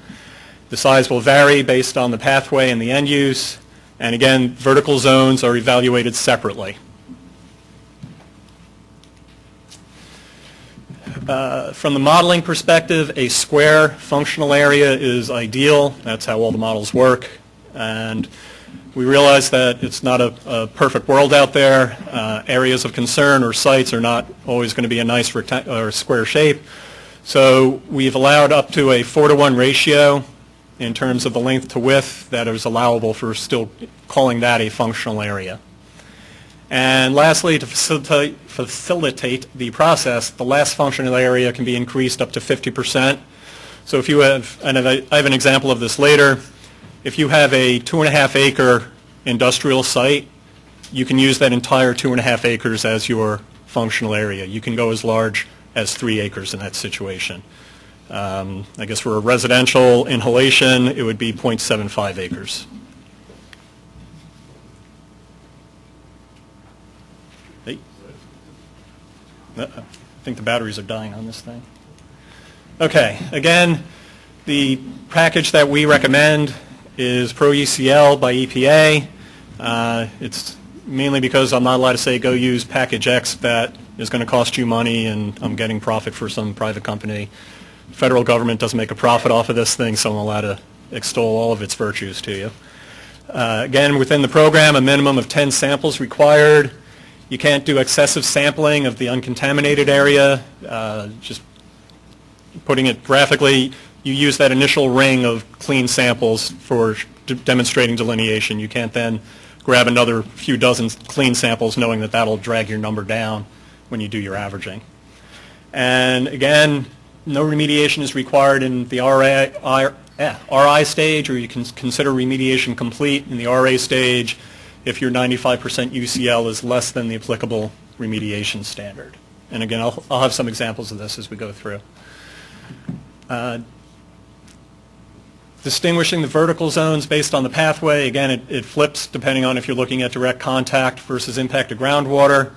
The size will vary based on the pathway and the end use. And again, vertical zones are evaluated separately. From the modeling perspective, a square functional area is ideal. That's how all the models work. And we realize that it's not a perfect world out there. Areas of concern or sites are not always going to be a nice or square shape. So we've allowed up to a 4-to-1 ratio in terms of the length to width that is allowable for still calling that a functional area. And lastly, to facilitate the process, the last functional area can be increased up to 50%. So if you have, and I have an example of this later, if you have a 2.5 acre industrial site, you can use that entire 2.5 acres as your functional area. You can go as large as 3 acres in that situation. I guess for a residential inhalation, it would be 0.75 acres. Hey. I think the batteries are dying on this thing. Okay, again, the package that we recommend is Pro-UCL by EPA. It's mainly because I'm not allowed to say go use package X that is going to cost you money and I'm getting profit for some private company. Federal government doesn't make a profit off of this thing, so I'm allowed to extol all of its virtues to you. Again, within the program, a minimum of 10 samples required. You can't do excessive sampling of the uncontaminated area. Just putting it graphically, you use that initial ring of clean samples for demonstrating delineation. You can't then grab another few dozen clean samples knowing that that'll drag your number down when you do your averaging. And again, no remediation is required in the RI stage, or you can consider remediation complete in the RA stage if your 95% UCL is less than the applicable remediation standard. And again, I'll have some examples of this as we go through. Distinguishing the vertical zones based on the pathway, again, it flips depending on if you're looking at direct contact versus impact to groundwater.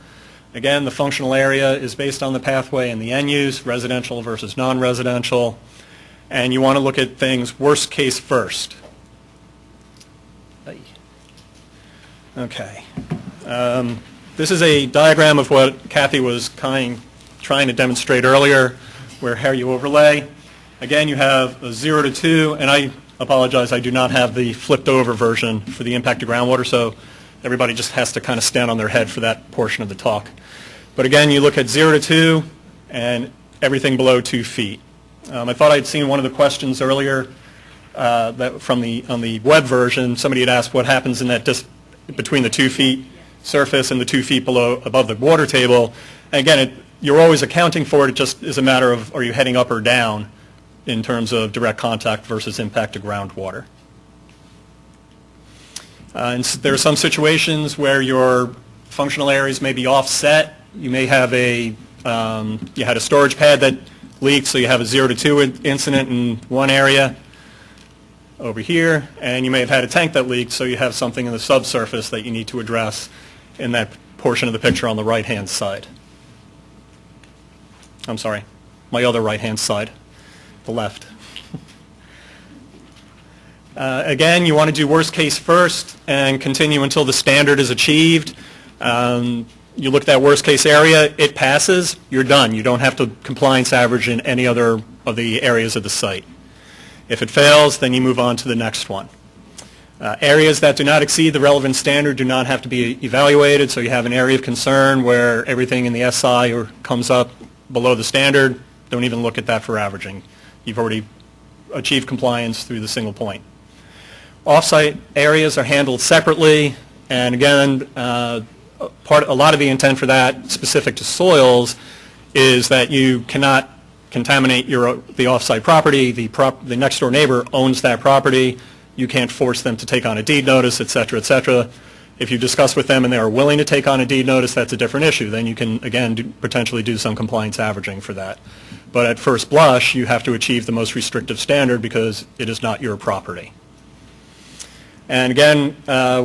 Again, the functional area is based on the pathway and the end use, residential versus non-residential. And you want to look at things worst case first. Okay. This is a diagram of what Kathy was trying to demonstrate earlier, where how you overlay. Again, you have a 0 to 2, and I apologize, I do not have the flipped over version for the impact to groundwater, so everybody just has to kind of stand on their head for that portion of the talk. But again, you look at 0 to 2 and everything below 2 feet. I thought I'd seen one of the questions earlier that on the web version. Somebody had asked what happens in that between the 2 feet surface and the 2 feet above the water table. And again, you're always accounting for it. It just is a matter of are you heading up or down in terms of direct contact versus impact to groundwater. And there are some situations where your functional areas may be offset. You may have you had a storage pad that leaked, so you have a 0 to 2 incident in one area over here, and you may have had a tank that leaked, so you have something in the subsurface that you need to address in that portion of the picture on the right-hand side. I'm sorry, my other right-hand side, the left. Again, you want to do worst case first and continue until the standard is achieved. You look at that worst case area, it passes, you're done. You don't have to compliance average in any other of the areas of the site. If it fails, then you move on to the next one. Areas that do not exceed the relevant standard do not have to be evaluated, so you have an area of concern where everything in the SI comes up below the standard, don't even look at that for averaging. You've already achieved compliance through the single point. Off-site areas are handled separately, and again, a lot of the intent for that, specific to soils, is that you cannot contaminate the off-site property. The next door neighbor owns that property. You can't force them to take on a deed notice, et cetera, et cetera. If you discuss with them and they are willing to take on a deed notice, that's a different issue. Then you can, again, potentially do some compliance averaging for that. But at first blush, you have to achieve the most restrictive standard because it is not your property. And again,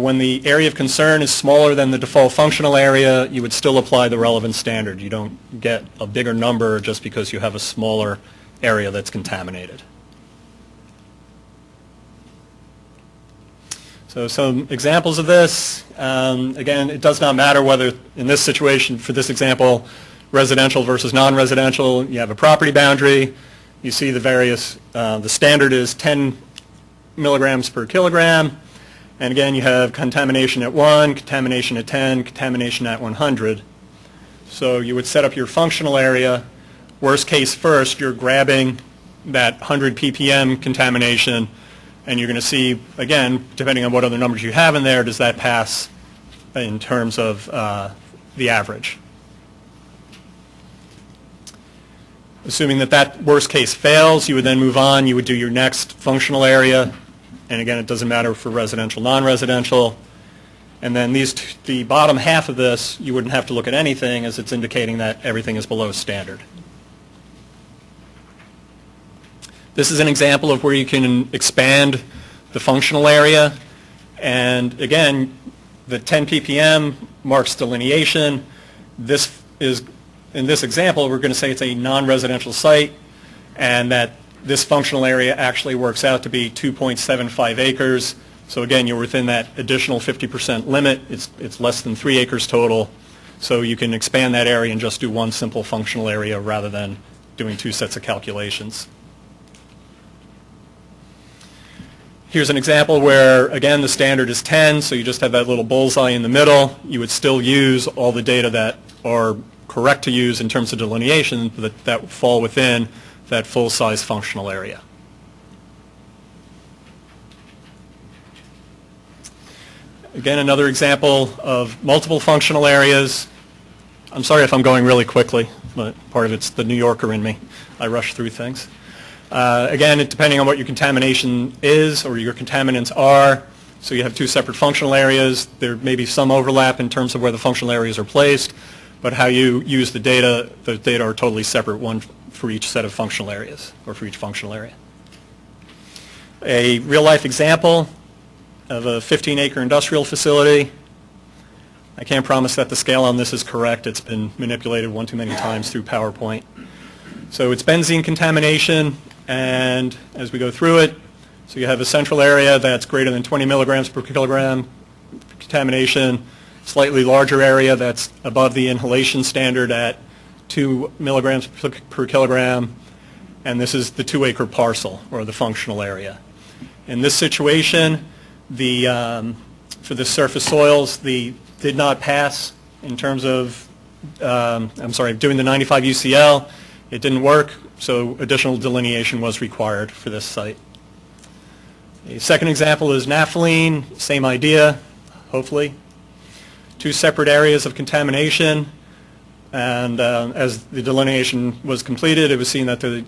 when the area of concern is smaller than the default functional area, you would still apply the relevant standard. You don't get a bigger number just because you have a smaller area that's contaminated. So some examples of this. Again, it does not matter whether, in this situation, for this example, residential versus non-residential, you have a property boundary. You see the various, the standard is 10 milligrams per kilogram. And again, you have contamination at 1, contamination at 10, contamination at 100. So you would set up your functional area. Worst case first, you're grabbing that 100 ppm contamination, and you're going to see, again, depending on what other numbers you have in there, does that pass in terms of the average. Assuming that that worst case fails, you would then move on. You would do your next functional area. And again, it doesn't matter for residential, non-residential. And then the bottom half of this, you wouldn't have to look at anything, as it's indicating that everything is below standard. This is an example of where you can expand the functional area. And again, the 10 ppm marks delineation. This is, in this example, we're going to say it's a non-residential site, and that this functional area actually works out to be 2.75 acres. So again, you're within that additional 50% limit. It's less than 3 acres total. So you can expand that area and just do one simple functional area rather than doing 2 sets of calculations. Here's an example where, again, the standard is 10, so you just have that little bullseye in the middle. You would still use all the data that are correct to use in terms of delineation that fall within that full-size functional area. Again, another example of multiple functional areas. I'm sorry if I'm going really quickly, but part of it's the New Yorker in me. I rush through things. Again, depending on what your contamination is or your contaminants are, so you have 2 separate functional areas. There may be some overlap in terms of where the functional areas are placed, but how you use the data are totally separate, one for each set of functional areas, or for each functional area. A real-life example of a 15-acre industrial facility. I can't promise that the scale on this is correct. It's been manipulated one too many times through PowerPoint. So it's benzene contamination, and as we go through it, so you have a central area that's greater than 20 milligrams per kilogram contamination, slightly larger area that's above the inhalation standard at 2 milligrams per kilogram, and this is the 2-acre parcel, or the functional area. In this situation, for the surface soils, did not pass in terms of, doing the 95 UCL. It didn't work, so additional delineation was required for this site. A second example is naphthalene, same idea, hopefully. 2 separate areas of contamination, and as the delineation was completed, it was seen that the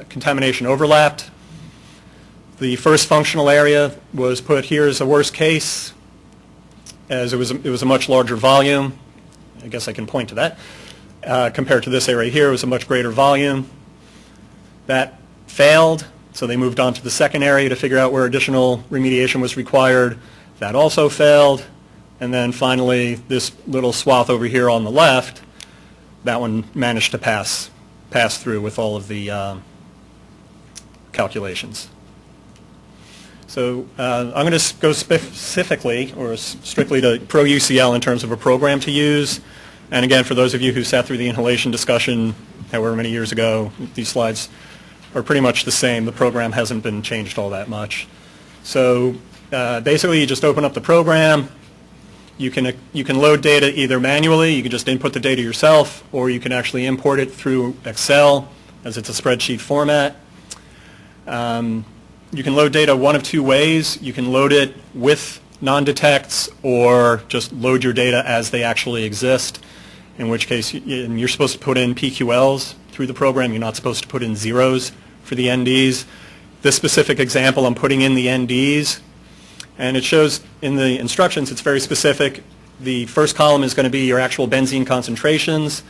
contamination overlapped. The first functional area was put here as a worst case, as it was a much larger volume. I guess I can point to that. Compared to this area here, it was a much greater volume. That failed, so they moved on to the second area to figure out where additional remediation was required. That also failed. And then finally, this little swath over here on the left, that one managed to pass through with all of the calculations. So I'm going to go specifically or strictly to Pro-UCL in terms of a program to use. And again, for those of you who sat through the inhalation discussion however many years ago, these slides are pretty much the same. The program hasn't been changed all that much. So basically, you just open up the program. You can load data either manually, you can just input the data yourself, or you can actually import it through Excel as it's a spreadsheet format. You can load data one of two ways. You can load it with non-detects or just load your data as they actually exist, in which case you're supposed to put in PQLs through the program. You're not supposed to put in zeros for the NDs. This specific example, I'm putting in the NDs, and it shows in the instructions, it's very specific. The first column is going to be your actual benzene concentrations.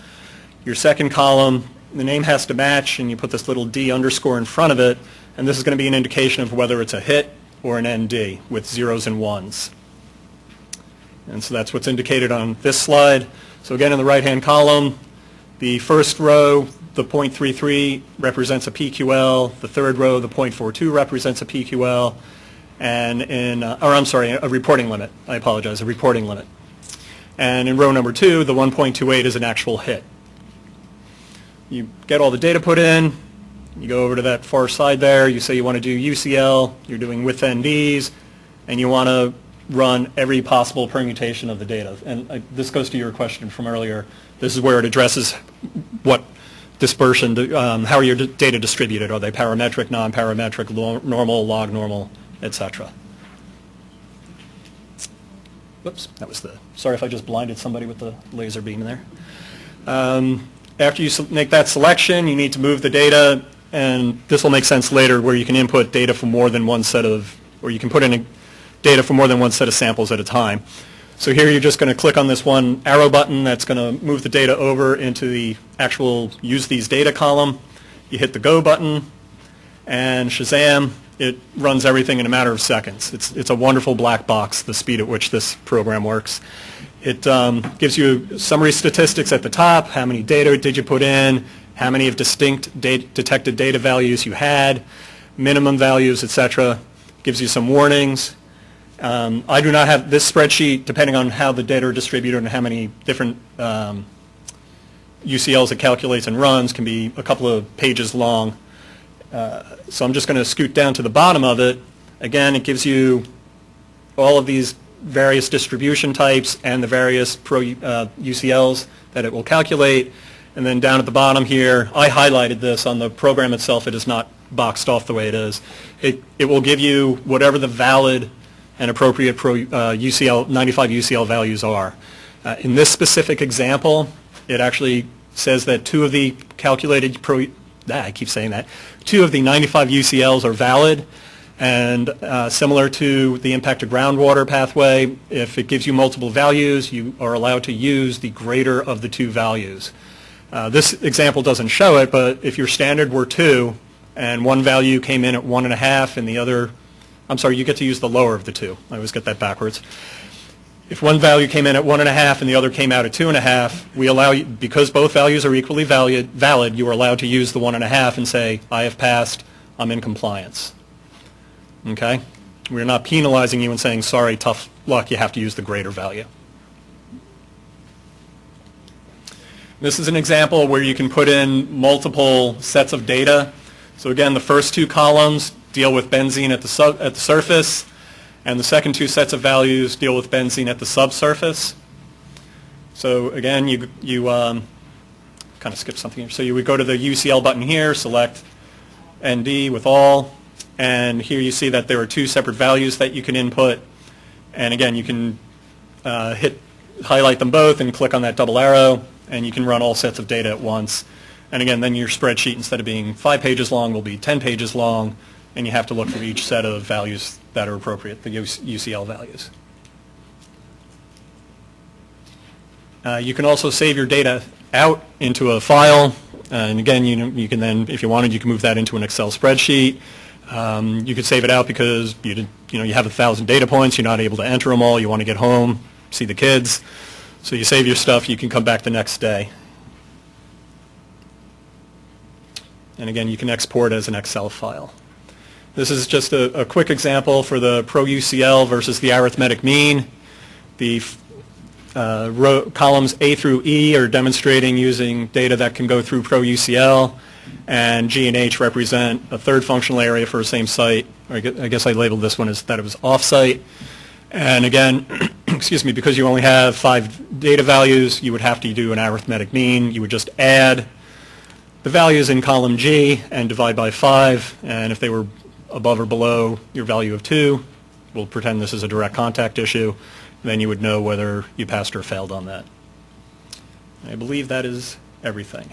Your second column, the name has to match, and you put this little D underscore in front of it, and this is going to be an indication of whether it's a hit or an ND with zeros and ones. And so that's what's indicated on this slide. So again, in the right-hand column, the first row, the 0.33 represents a PQL. The third row, the 0.42 represents a PQL. And in, a reporting limit. I apologize, a reporting limit. And in row number 2, the 1.28 is an actual hit. You get all the data put in. You go over to that far side there. You say you want to do UCL. You're doing with NDs. And you want to run every possible permutation of the data. And this goes to your question from earlier. This is where it addresses what dispersion, how are your data distributed? Are they parametric, non-parametric, normal, log normal, etc. Whoops, that was sorry if I just blinded somebody with the laser beam there. After you make that selection, you need to move the data, and this will make sense later where you can input data from more than one set of, or you can put in data from more than one set of samples at a time. So here you're just going to click on this one arrow button that's going to move the data over into the actual use these data column. You hit the go button, and Shazam, it runs everything in a matter of seconds. It's a wonderful black box, the speed at which this program works. It gives you summary statistics at the top, how many data did you put in, how many of distinct detected data values you had, minimum values, etc. Gives you some warnings. I do not have this spreadsheet, depending on how the data are distributed and how many different UCLs it calculates and runs, can be a couple of pages long. So I'm just going to scoot down to the bottom of it. Again, it gives you all of these various distribution types and the various UCLs that it will calculate. And then down at the bottom here, I highlighted this on the program itself. It is not boxed off the way it is. It will give you whatever the valid and appropriate UCL, 95 UCL values are. In this specific example, it actually says that two of the calculated I keep saying that. 2 of the 95 UCLs are valid, and similar to the impact of groundwater pathway, if it gives you multiple values, you are allowed to use the greater of the 2 values. This example doesn't show it, but if your standard were 2, and one value came in at 1.5 and the other, I'm sorry, you get to use the lower of the 2. I always get that backwards. If one value came in at 1.5 and the other came out at 2.5, we allow you, because both values are equally valid, you are allowed to use the 1.5 and say, I have passed, I'm in compliance. Okay? We're not penalizing you and saying, sorry, tough luck, you have to use the greater value. This is an example where you can put in multiple sets of data. So again, the first 2 columns deal with benzene at the surface, and the second 2 sets of values deal with benzene at the subsurface. So again, you kind of skipped something here. So you would go to the UCL button here, select ND with all, and here you see that there are 2 separate values that you can input. And again, you can highlight them both and click on that double arrow, and you can run all sets of data at once. And again, then your spreadsheet, instead of being 5 pages long, will be 10 pages long, and you have to look for each set of values that are appropriate, the UCL values. You can also save your data out into a file, and again, you can then, if you wanted, you can move that into an Excel spreadsheet. You could save it out because you have 1,000 data points, you're not able to enter them all, you want to get home, see the kids, so you save your stuff, you can come back the next day. And again, you can export as an Excel file. This is just a quick example for the pro-UCL versus the arithmetic mean. The columns A through E are demonstrating using data that can go through pro-UCL, and G and H represent a third functional area for the same site. I guess I labeled this one as that it was off-site. And again, excuse me, because you only have 5 data values, you would have to do an arithmetic mean. You would just add the values in column G and divide by 5, and if they were above or below your value of 2, we'll pretend this is a direct contact issue, then you would know whether you passed or failed on that. I believe that is everything.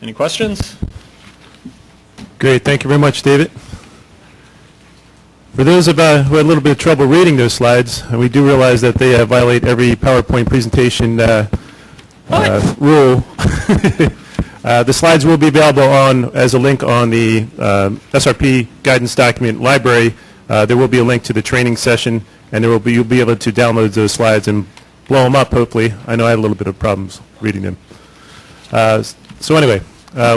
Any questions?
Great, thank you very much, David. For those who had a little bit of trouble reading those slides, we do realize that they violate every PowerPoint presentation rule. The slides will be available as a link on the SRP guidance document library. There will be a link to the training session, and you'll be able to download those slides and blow them up, hopefully. I know I had a little bit of problems reading them. So anyway,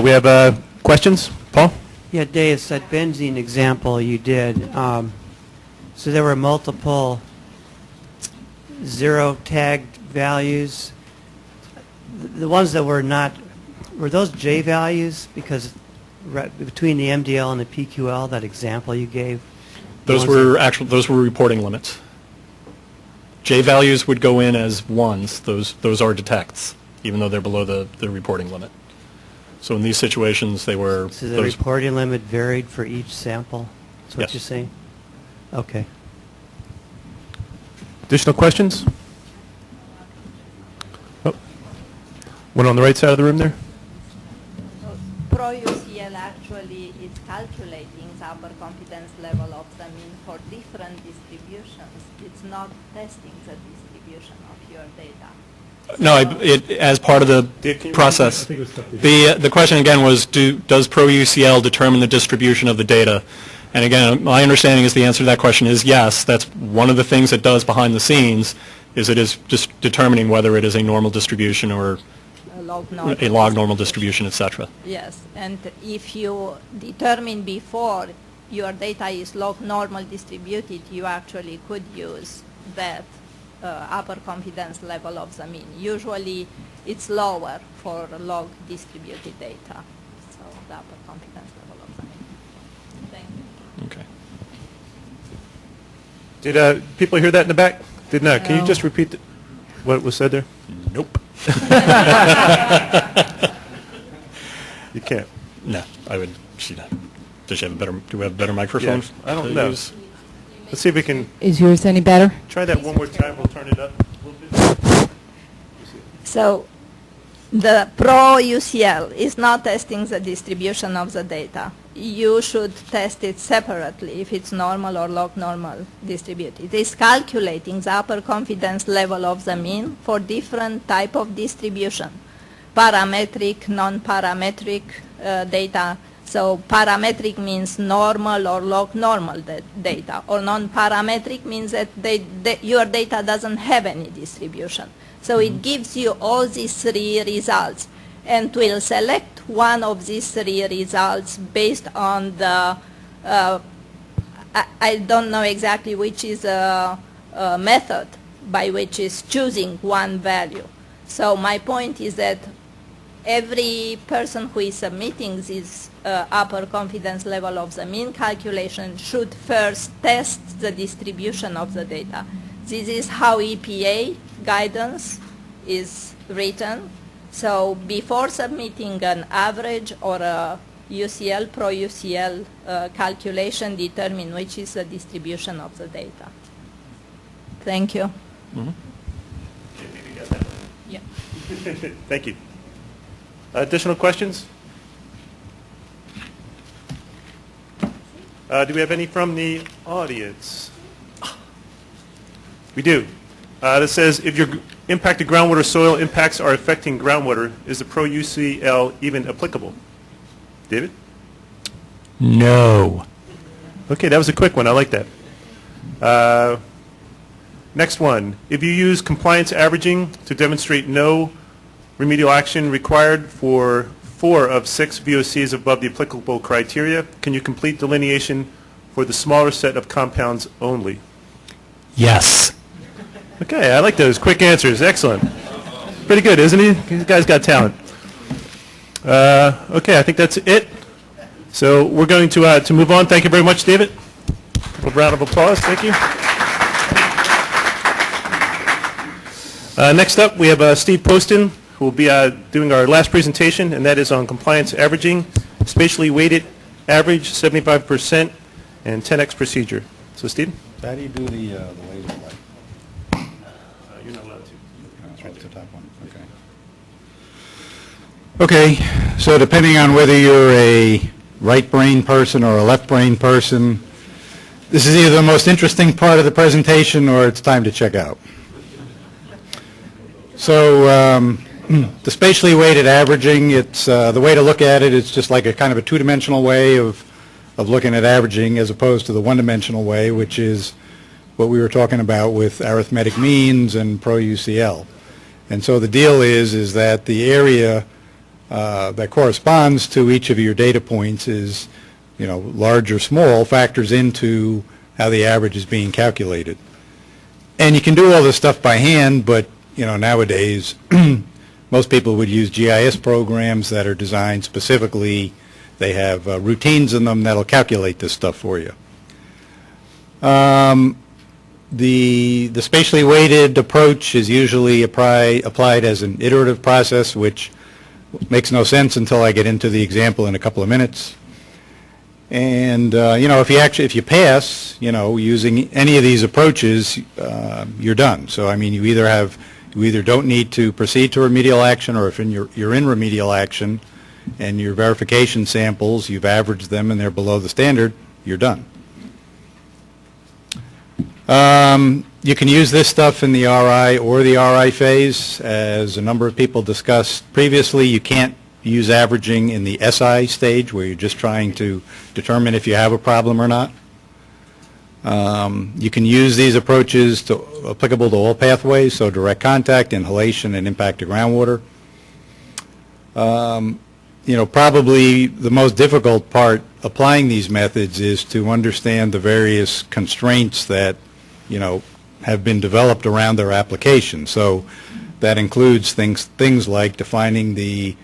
we have questions. Paul?
Yeah, Dave, that benzene example you did, so there were multiple zero tagged values. The ones that were not, were those J values? Because between the MDL and the PQL, that example you gave?
Those were reporting limits. J values would go in as ones. Those are detects, even though they're below the reporting limit. So in these situations, they were...
So the reporting limit varied for each sample? That's what
Yes.
you're saying? Okay.
Additional questions? Oh. One on the right side of the room there.
Pro-UCL actually is calculating the upper confidence level of the mean for different distributions. It's not testing the distribution of your data.
No, as part of the process. The question again was, does pro-UCL determine the distribution of the data? And again, my understanding is the answer to that question is yes. That's one of the things it does behind the scenes, is it is just determining whether it is a normal distribution or a log normal distribution, etc.
Yes, and if you determine before your data is log normal distributed, you actually could use that upper confidence level of the mean. Usually it's lower for log distributed data, so the upper confidence level of the mean. Thank you.
Okay.
Did people hear that in the back? Did not. Can you just repeat what was said there?
Nope.
You can't.
No, I would. Does she have a better? Do we have better microphones?
Yeah, I don't know. Let's see if we can.
Is yours any better?
Try that one more time. We'll turn it up a little bit.
So the pro-UCL is not testing the distribution of the data. You should test it separately if it's normal or log normal distributed. It is calculating the upper confidence level of the mean for different type of distribution, parametric, non-parametric data. So parametric means normal or log normal data, or non-parametric means that your data doesn't have any distribution. So it gives you all these 3 results, and will select one of these 3 results based on the, I don't know exactly which is a method by which is choosing one value. So my point is that every person who is submitting this upper confidence level of the mean calculation should first test the distribution of the data. This is how EPA guidance is written. So before submitting an average or a UCL, pro-UCL calculation, determine which is the distribution of the data. Thank you.
Mm-hmm.
Yeah.
Thank you. Additional questions? Do we have any from the audience? We do. This says, if your impacted groundwater soil impacts are affecting groundwater, is the pro-UCL even applicable? David?
No.
Okay, that was a quick one. I like that. Next one. If you use compliance averaging to demonstrate no remedial action required for 4 of 6 VOCs above the applicable criteria, can you complete delineation for the smaller set of compounds only?
Yes.
Okay, I like those quick answers. Excellent. Pretty good, isn't he? You guys got talent. Okay, I think that's it. So we're going to move on. Thank you very much, David. A round of applause. Thank you. Next up, we have Steve Poston, who will be doing our last presentation, and that is on compliance averaging, spatially weighted average, 75%, and 10x procedure. So, Steve?
How do you do the weighted like?
You're not allowed to.
That's the top one. Okay. Okay. So depending on whether you're a right brain person or a left brain person, this is either the most interesting part of the presentation or it's time to check out. So the spatially weighted averaging, it's the way to look at it is just like a kind of a two-dimensional way of looking at averaging as opposed to the one-dimensional way, which is what we were talking about with arithmetic means and pro-UCL. And so the deal is that the area that corresponds to each of your data points is, you know, large or small, factors into how the average is being calculated. And you can do all this stuff by hand, but, you know, nowadays most people would use GIS programs that are designed specifically. They have routines in them that'll calculate this stuff for you. The spatially weighted approach is usually applied as an iterative process, which makes no sense until I get into the example in a couple of minutes. And you know, if you pass, you know, using any of these approaches, you're done. So I mean, you either don't need to proceed to remedial action, or if you're in remedial action and your verification samples, you've averaged them and they're below the standard, you're done. You can use this stuff in the RI or the RI phase. As a number of people discussed previously, you can't use averaging in the SI stage where you're just trying to determine if you have a problem or not. You can use these approaches applicable to all pathways, so direct contact, inhalation, and impact to groundwater. You know, probably the most difficult part applying these methods is to understand the various constraints that, you know, have been developed around their application. So that includes things like defining the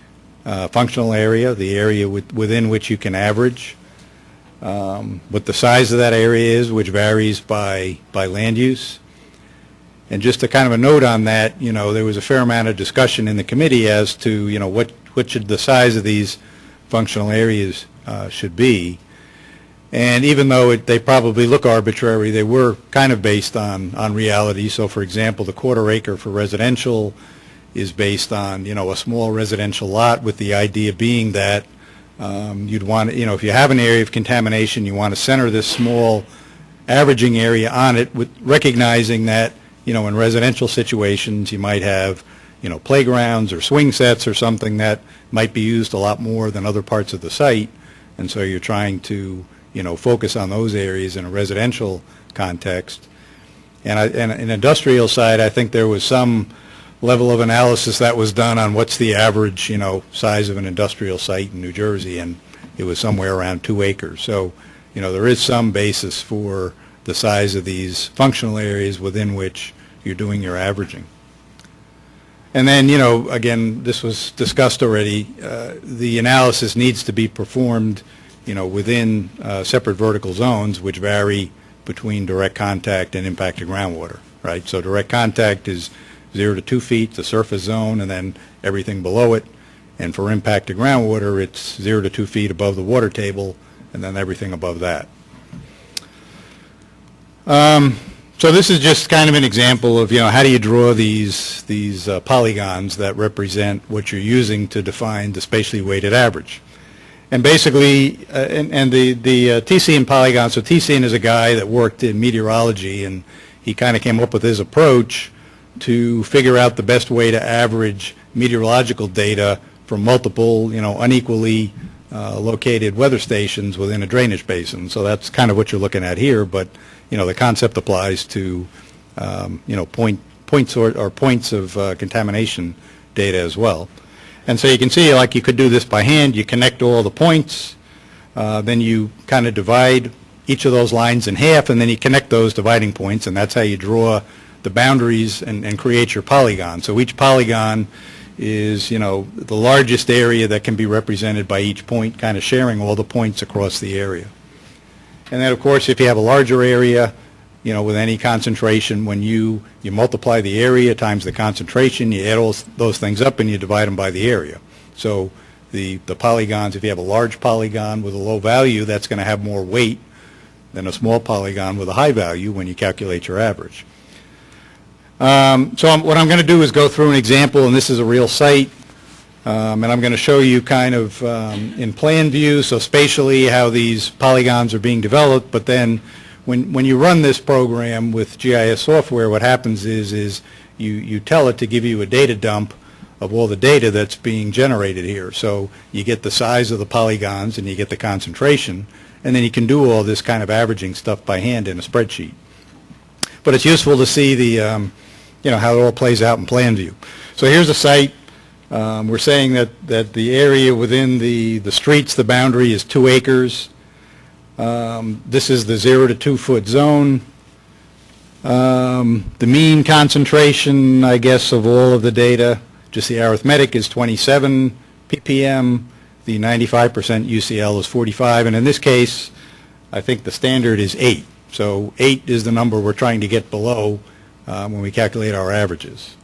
functional area, the area within which you can average, what the size of that area is, which varies by land use. And just a kind of a note on that, you know, there was a fair amount of discussion in the committee as to, you know, what should the size of these functional areas should be. And even though they probably look arbitrary, they were kind of based on reality. So, for example, the quarter acre for residential is based on, you know, a small residential lot, with the idea being that you'd want, you know, if you have an area of contamination, you want to center this small averaging area on it, with recognizing that, you know, in residential situations you might have, you know, playgrounds or swing sets or something that might be used a lot more than other parts of the site, and so you're trying to, you know, focus on those areas in a residential context. And in industrial side, I think there was some level of analysis that was done on what's the average, you know, size of an industrial site in New Jersey, and it was somewhere around 2 acres. So, you know, there is some basis for the size of these functional areas within which you're doing your averaging. And then, you know, again, this was discussed already, the analysis needs to be performed, you know, within separate vertical zones, which vary between direct contact and impacted groundwater, right? So direct contact is 0 to 2 feet, the surface zone, and then everything below it. And for impacted groundwater, it's 0 to 2 feet above the water table, and then everything above that. So this is just kind of an example of, you know, how do you draw these polygons that represent what you're using to define the spatially weighted average. And basically, and the TCN polygon, so TCN is a guy that worked in meteorology, and he kind of came up with his approach to figure out the best way to average meteorological data from multiple, you know, unequally located weather stations within a drainage basin. So that's kind of what you're looking at here, but, you know, the concept applies to, you know, points of contamination data as well. And so you can see, like, you could do this by hand. You connect all the points, then you kind of divide each of those lines in half, and then you connect those dividing points, and that's how you draw the boundaries and create your polygon. So each polygon is, you know, the largest area that can be represented by each point, kind of sharing all the points across the area. And then, of course, if you have a larger area, you know, with any concentration, when you multiply the area times the concentration, you add all those things up and you divide them by the area. So the polygons, if you have a large polygon with a low value, that's going to have more weight than a small polygon with a high value when you calculate your average. What I'm going to do is go through an example, and this is a real site, and I'm going to show you kind of in plan view, so spatially how these polygons are being developed, but then when you run this program with GIS software, what happens is you tell it to give you a data dump of all the data that's being generated here. So you get the size of the polygons and you get the concentration, and then you can do all this kind of averaging stuff by hand in a spreadsheet. But it's useful to see the, you know, how it all plays out in plan view. So here's a site. We're saying that the area within the streets, the boundary is 2 acres. This is the 0 to 2 foot zone. The mean concentration, I guess, of all of the data, just the arithmetic, is 27 ppm. The 95% UCL is 45, and in this case, I think the standard is 8. So 8 is the number we're trying to get below when we calculate our averages.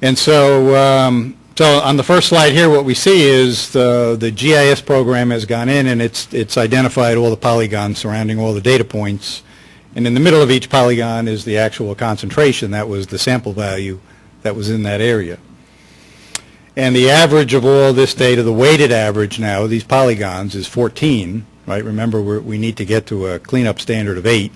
And so, on the first slide here, what we see is the GIS program has gone in and it's identified all the polygons surrounding all the data points. And in the middle of each polygon is the actual concentration. That was the sample value that was in that area. And the average of all this data, the weighted average now of these polygons is 14, right? Remember, we need to get to a cleanup standard of 8.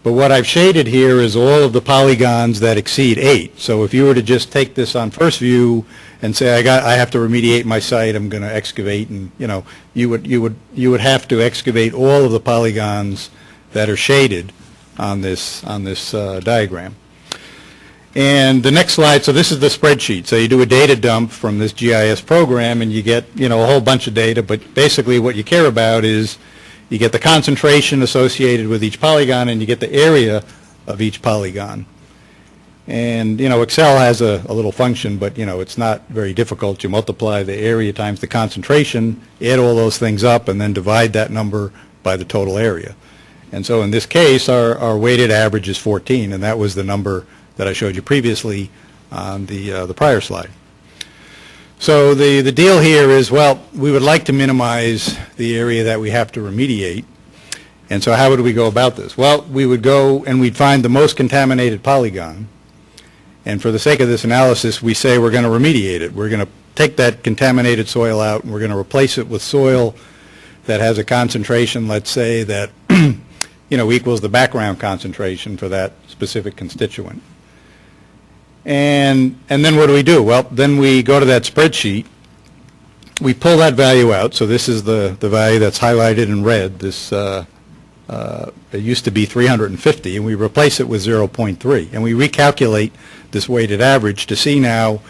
But what I've shaded here is all of the polygons that exceed 8. So if you were to just take this on first view and say, I have to remediate my site, I'm going to excavate, and you know, you would have to excavate all of the polygons that are shaded on this diagram. And the next slide, so this is the spreadsheet. So you do a data dump from this GIS program and you get, you know, a whole bunch of data, but basically what you care about is you get the concentration associated with each polygon and you get the area of each polygon. And, you know, Excel has a little function, but, you know, it's not very difficult. You multiply the area times the concentration, add all those things up, and then divide that number by the total area. And so in this case, our weighted average is 14, and that was the number that I showed you previously on the prior slide. So the deal here is, well, we would like to minimize the area that we have to remediate. And so how would we go about this? Well, we would go and we'd find the most contaminated polygon. And for the sake of this analysis, we say we're going to remediate it. We're going to take that contaminated soil out and we're going to replace it with soil that has a concentration, let's say, that you know, equals the background concentration for that specific constituent. And then what do? Well, then we go to that spreadsheet. We pull that value out. So this is the value that's highlighted in red. This it used to be 350, and we replace it with 0.3. And we recalculate this weighted average to see now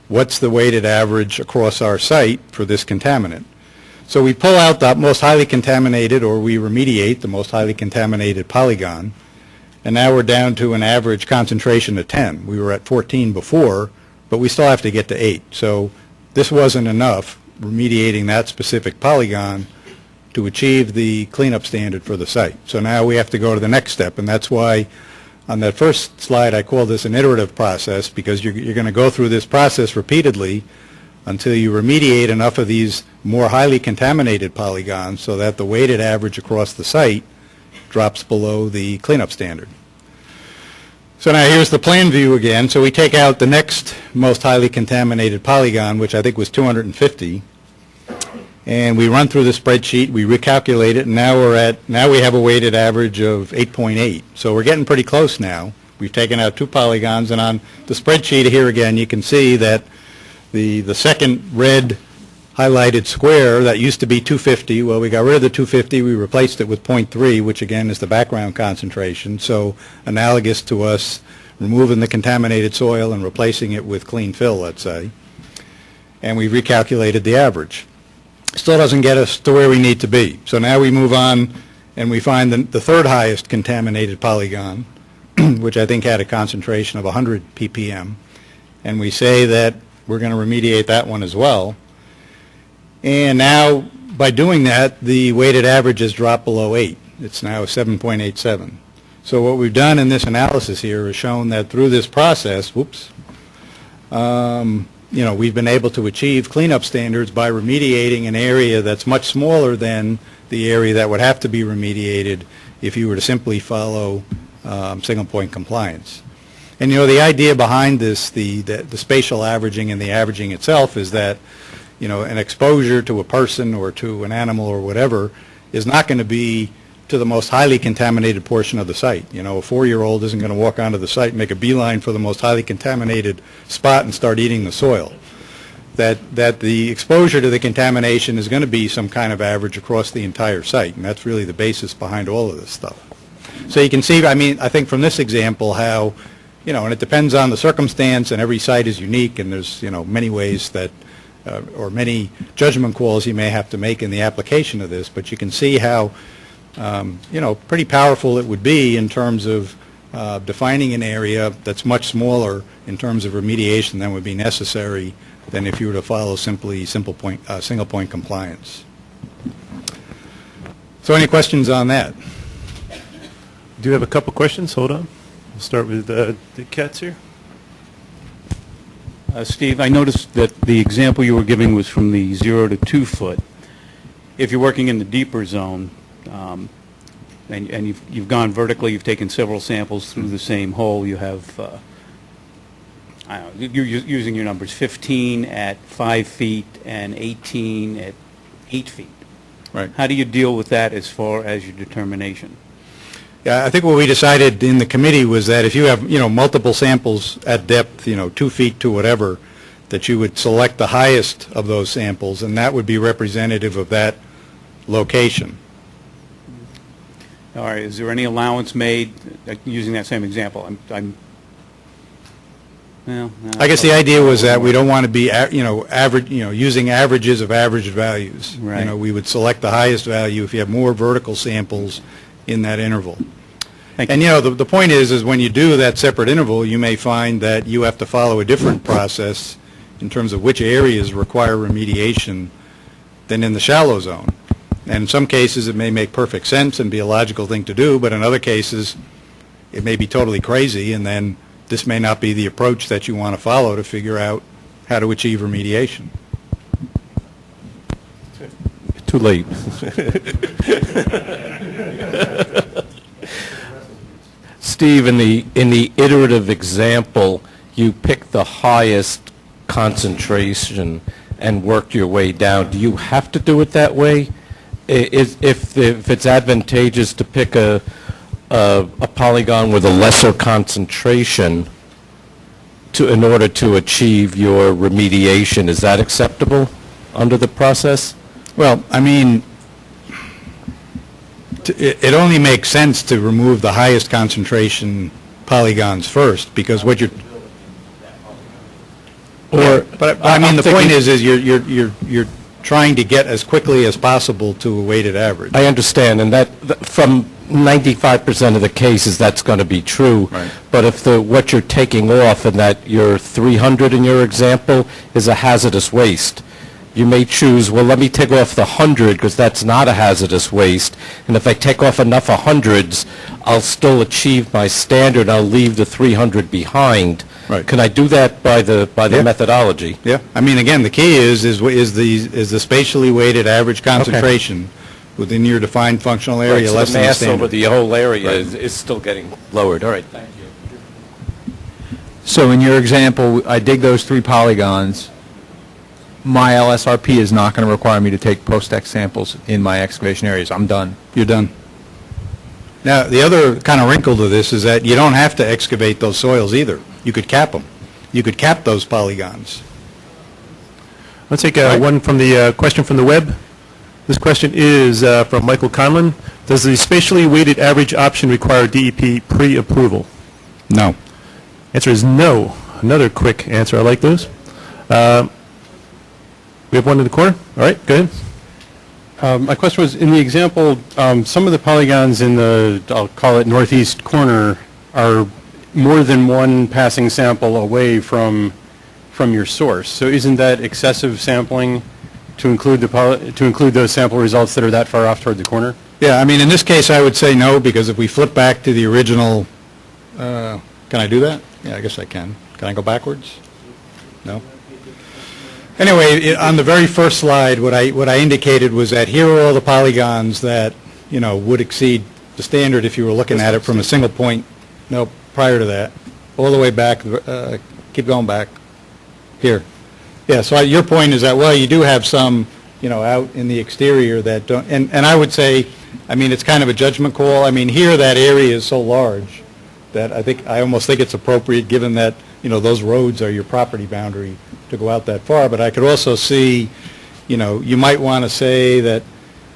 what's the weighted average across our site for this contaminant. So we pull out the most highly contaminated, or we remediate the most highly contaminated polygon. And now we're down to an average concentration of 10. We were at 14 before, but we still have to get to 8. So this wasn't enough, remediating that specific polygon, to achieve the cleanup standard for the site. So now we have to go to the next step, and that's why on that first slide I call this an iterative process, because you're going to go through this process repeatedly until you remediate enough of these more highly contaminated polygons so that the weighted average across the site drops below the cleanup standard. So now here's the plan view again. So we take out the next most highly contaminated polygon, which I think was 250, and we run through the spreadsheet, we recalculate it, and now we have a weighted average of 8.8. So we're getting pretty close now. We've taken out 2 polygons, and on the spreadsheet here again you can see that the second red highlighted square, that used to be 250. Well, we got rid of the 250. We replaced it with 0.3, which again is the background concentration. So analogous to us removing the contaminated soil and replacing it with clean fill, let's say. and we recalculated the average. Still doesn't get us to where we need to be. So now we move on and we find the third highest contaminated polygon, which I think had a concentration of 100 ppm, and we say that we're going to remediate that one as well. And now, by doing that, the weighted average has dropped below 8. It's now 7.87. So what we've done in this analysis here is shown that through this process, we've been able to achieve cleanup standards by remediating an area that's much smaller than the area that would have to be remediated if you were to simply follow single point compliance. And the idea behind this, the spatial averaging and the averaging itself, is that an exposure to a person or to an animal or whatever is not going to be to the most highly contaminated portion of the site. A 4-year-old isn't going to walk onto the site and make a beeline for the most highly contaminated spot and start eating the soil. That the exposure to the contamination is going to be some kind of average across the entire site, and that's really the basis behind all of this stuff. So you can see, I think from this example how, and it depends on the circumstance, and every site is unique, and there's, many ways that, or many judgment calls you may have to make in the application of this, but you can see how, pretty powerful it would be in terms of defining an area that's much smaller in terms of remediation than would be necessary than if you were to follow single point compliance. So any questions on that?
Do you have a couple questions? Hold on. We'll start with the cats here.
Steve, I noticed that the example you were giving was from the 0 to 2 foot. If you're working in the deeper zone, and you've gone vertically, you've taken several samples through the same hole, you have, I don't know, you're using your numbers, 15 at 5 feet and 18 at 8 feet.
Right.
How do you deal with that as far as your determination?
Yeah, I think what we decided in the committee was that if you have, multiple samples at depth, 2 feet to whatever, that you would select the highest of those samples, and that would be representative of that location.
All right, is there any allowance made, using that same example?
I guess the idea was that we don't want to be, average, using averages of average values.
Right.
We would select the highest value if you have more vertical samples in that interval. And the point is when you do that separate interval, you may find that you have to follow a different process in terms of which areas require remediation than in the shallow zone. And in some cases, it may make perfect sense and be a logical thing to do, but in other cases, it may be totally crazy, and then this may not be the approach that you want to follow to figure out how to achieve remediation.
Too late. Steve, in the iterative example, you picked the highest concentration and worked your way down. Do you have to do it that way? If it's advantageous to pick a polygon with a lesser concentration in order to achieve your remediation, is that acceptable under the process?
Well, it only makes sense to remove the highest concentration polygons first, because what you're... But the point is you're trying to get as quickly as possible to a weighted average.
I understand, and that from 95% of the cases that's going to be true.
Right.
But if what you're taking off, and that your 300 in your example is a hazardous waste, you may choose, well, let me take off the 100 because that's not a hazardous waste, and if I take off enough 100s, I'll still achieve my standard. I'll leave the 300 behind.
Right.
Can I do that by the methodology?
Yeah. Again, the key is the spatially weighted average concentration within your defined functional area,
Right, so
less
the
than the
mass
standard.
over the whole area
Right.
is still getting lowered. All right, thank you.
So in your example, I dig those 3 polygons. My LSRP is not going to require me to take post-ex samples in my excavation areas. I'm done.
You're done. Now, the other kind of wrinkle to this is that you don't have to excavate those soils either. You could cap them. You could cap those polygons.
Let's take one from the question from the web. This question is from Michael Conlon. Does the spatially weighted average option require DEP pre-approval?
No.
Answer is no. Another quick answer. I like those. We have one in the corner. All right, go ahead.
My question was, in the example, some of the polygons in the, I'll call it northeast corner, are more than one passing sample away from your source. So isn't that excessive sampling to include those sample results that are that far off toward the corner?
Yeah, I mean, in this case, I would say no, because if we flip back to the original, can I do that? Yeah, I guess I can. Can I go backwards? No? Anyway, on the very first slide, what I indicated was that here are all the polygons that, would exceed the standard if you were looking at it from a single point. No, prior to that. All the way back, keep going back. Here. Yeah, so your point is that, well, you do have some, out in the exterior that don't, and I would say, I mean, it's kind of a judgment call. I mean, here that area is so large that I almost think it's appropriate, given that, those roads are your property boundary, to go out that far. But I could also see, you might want to say that,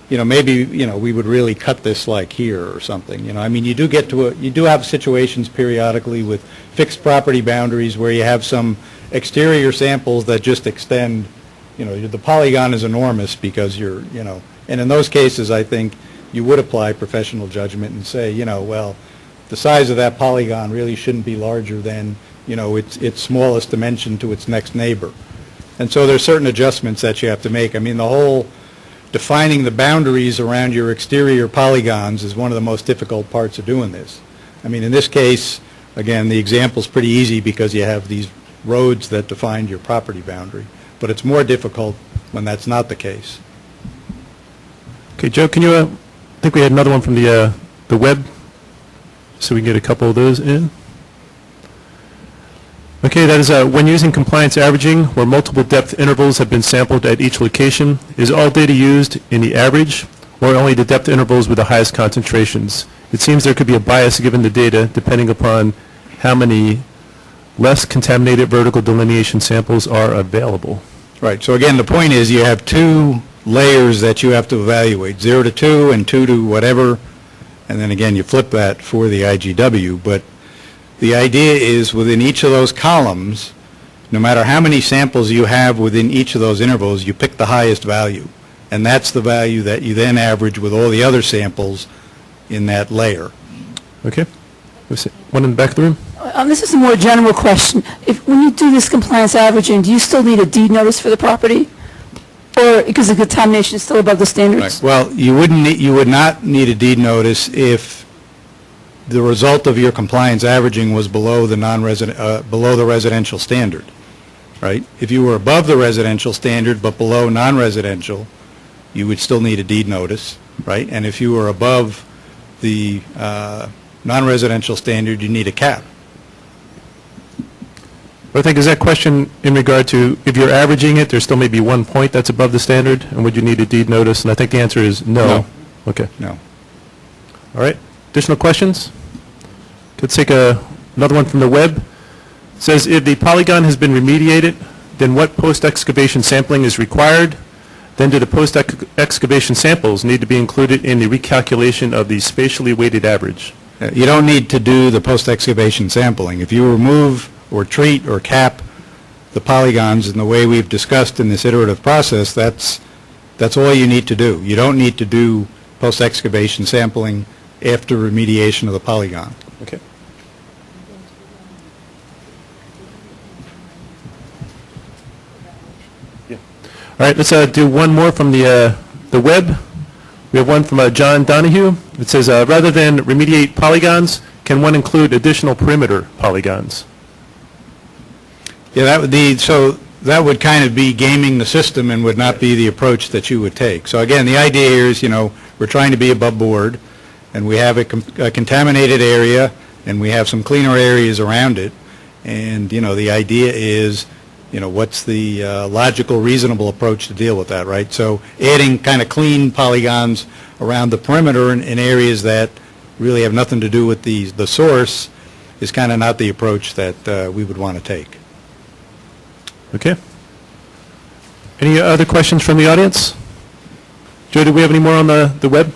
maybe, we would really cut this like here or something. I mean, you do have situations periodically with fixed property boundaries where you have some exterior samples that just extend, the polygon is enormous because and in those cases, I think you would apply professional judgment and say, well, the size of that polygon really shouldn't be larger than, its smallest dimension to its next neighbor. And so there's certain adjustments that you have to make. I mean, the whole defining the boundaries around your exterior polygons is one of the most difficult parts of doing this. I mean, in this case, again, the example's pretty easy because you have these roads that define your property boundary. But it's more difficult when that's not the case.
Okay, Joe, can you, I think we had another one from the web, so we can get a couple of those in. Okay, that is when using compliance averaging, where multiple depth intervals have been sampled at each location, is all data used in the average, or only the depth intervals with the highest concentrations? It seems there could be a bias given the data, depending upon how many less contaminated vertical delineation samples are available.
Right. So again, the point is you have two layers that you have to evaluate, 0 to 2 and 2 to whatever, and then again you flip that for the IGW. But the idea is within each of those columns, no matter how many samples you have within each of those intervals, you pick the highest value. And that's the value that you then average with all the other samples in that layer.
Okay. One in the back of the room.
This is a more general question. When you do this compliance averaging, do you still need a deed notice for the property? Or because the contamination is still above the standards?
Right. Well, you would not need a deed notice if the result of your compliance averaging was below the below the residential standard, right? If you were above the residential standard but below non-residential, you would still need a deed notice, right? And if you were above the non-residential standard, you need a cap.
But I think, is that question in regard to if you're averaging it, there still may be 1 point that's above the standard, and would you need a deed notice? And I think the answer is no.
No.
Okay.
No.
All right. Additional questions? Let's take another one from the web. It says, if the polygon has been remediated, then what post-excavation sampling is required? Then do the post-excavation samples need to be included in the recalculation of the spatially weighted average?
You don't need to do the post-excavation sampling. If you remove or treat or cap the polygons in the way we've discussed in this iterative process, that's all you need to do. You don't need to do post-excavation sampling after remediation of the polygon.
Okay. Yeah. All right, let's do one more from the web. We have one from John Donahue. It says, rather than remediate polygons, can one include additional perimeter polygons?
Yeah, that would kind of be gaming the system and would not be the approach that you would take. So again, the idea here is, we're trying to be above board, and we have a contaminated area, and we have some cleaner areas around it. And, the idea is, what's the logical, reasonable approach to deal with that, right? So adding kind of clean polygons around the perimeter in areas that really have nothing to do with the source is kind of not the approach that we would want to take.
Okay. Any other questions from the audience? Joe, do we have any more on the web?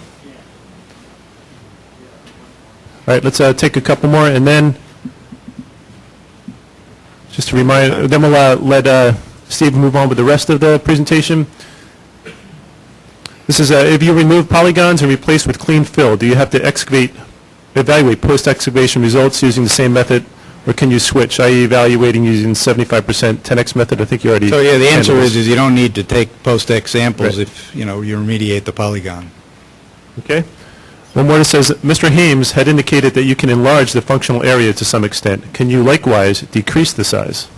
All right, let's take a couple more, and then just to remind, then we'll let Steve, move on with the rest of the presentation. This is if you remove polygons and replace with clean fill, do you have to evaluate post-excavation results using the same method, or can you switch, i.e. evaluating using 75% 10x method? I think you already...
So, yeah, the answer
handled this.
is you don't need to take post-ex samples
Right.
if, you remediate the polygon.
Okay. One more that says, Mr. Hames had indicated that you can enlarge the functional area to some extent. Can you likewise decrease the size?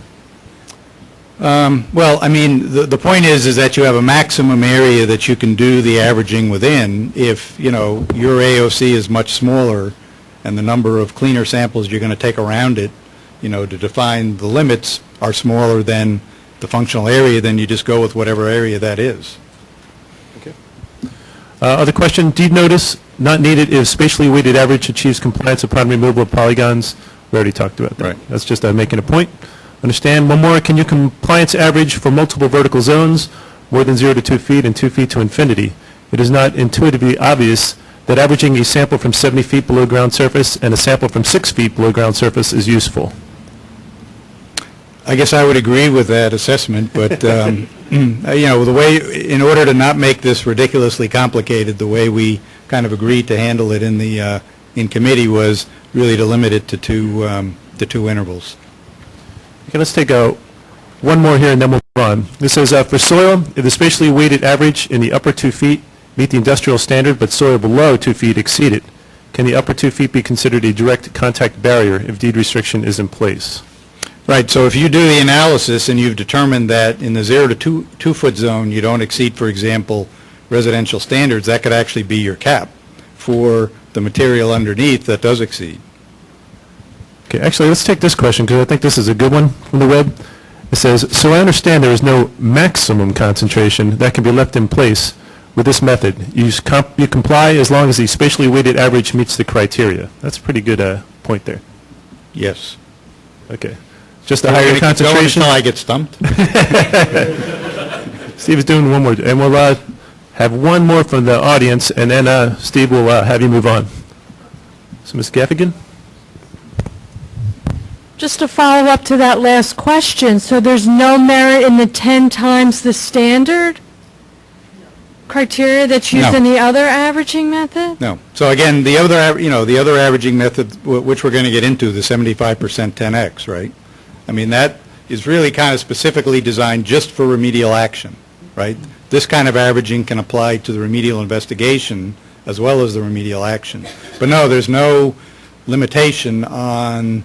Well, I mean, the point is that you have a maximum area that you can do the averaging within. If, your AOC is much smaller and the number of cleaner samples you're going to take around it, to define the limits are smaller than the functional area, then you just go with whatever area that is.
Okay. Other question, deed notice not needed if spatially weighted average achieves compliance upon removal of polygons. We already talked about that.
Right.
That's just making a point. Understand. One more, can you compliance average for multiple vertical zones, more than 0 to 2 feet and 2 feet to infinity? It is not intuitively obvious that averaging a sample from 70 feet below ground surface and a sample from 6 feet below ground surface is useful.
I guess I would agree with that assessment, but, the way, in order to not make this ridiculously complicated, the way we kind of agreed to handle it in committee was really to limit it to two intervals.
Okay, let's take one more here and then we'll move on. This says, for soil, if the spatially weighted average in the upper 2 feet meet the industrial standard, but soil below 2 feet exceed it, can the upper 2 feet be considered a direct contact barrier if deed restriction is in place?
Right, so if you do the analysis and you've determined that in the 0 to 2 foot zone you don't exceed, for example, residential standards, that could actually be your cap for the material underneath that does exceed.
Okay, actually, let's take this question because I think this is a good one from the web. It says, so I understand there is no maximum concentration that can be left in place with this method. You comply as long as the spatially weighted average meets the criteria. That's a pretty good point there.
Yes.
Okay. Just a higher concentration.
Until I get stumped.
Steve is doing one more, and we'll have one more from the audience, and then Steve will have you move on. So, Ms. Gaffigan?
Just to follow up to that last question, so there's no merit in the 10 times the standard criteria that's used
No.
in the other averaging method?
No. So again, the other averaging method, which we're going to get into, the 75% 10x, right? I mean, that is really kind of specifically designed just for remedial action, right? This kind of averaging can apply to the remedial investigation as well as the remedial action. But no, there's no limitation on,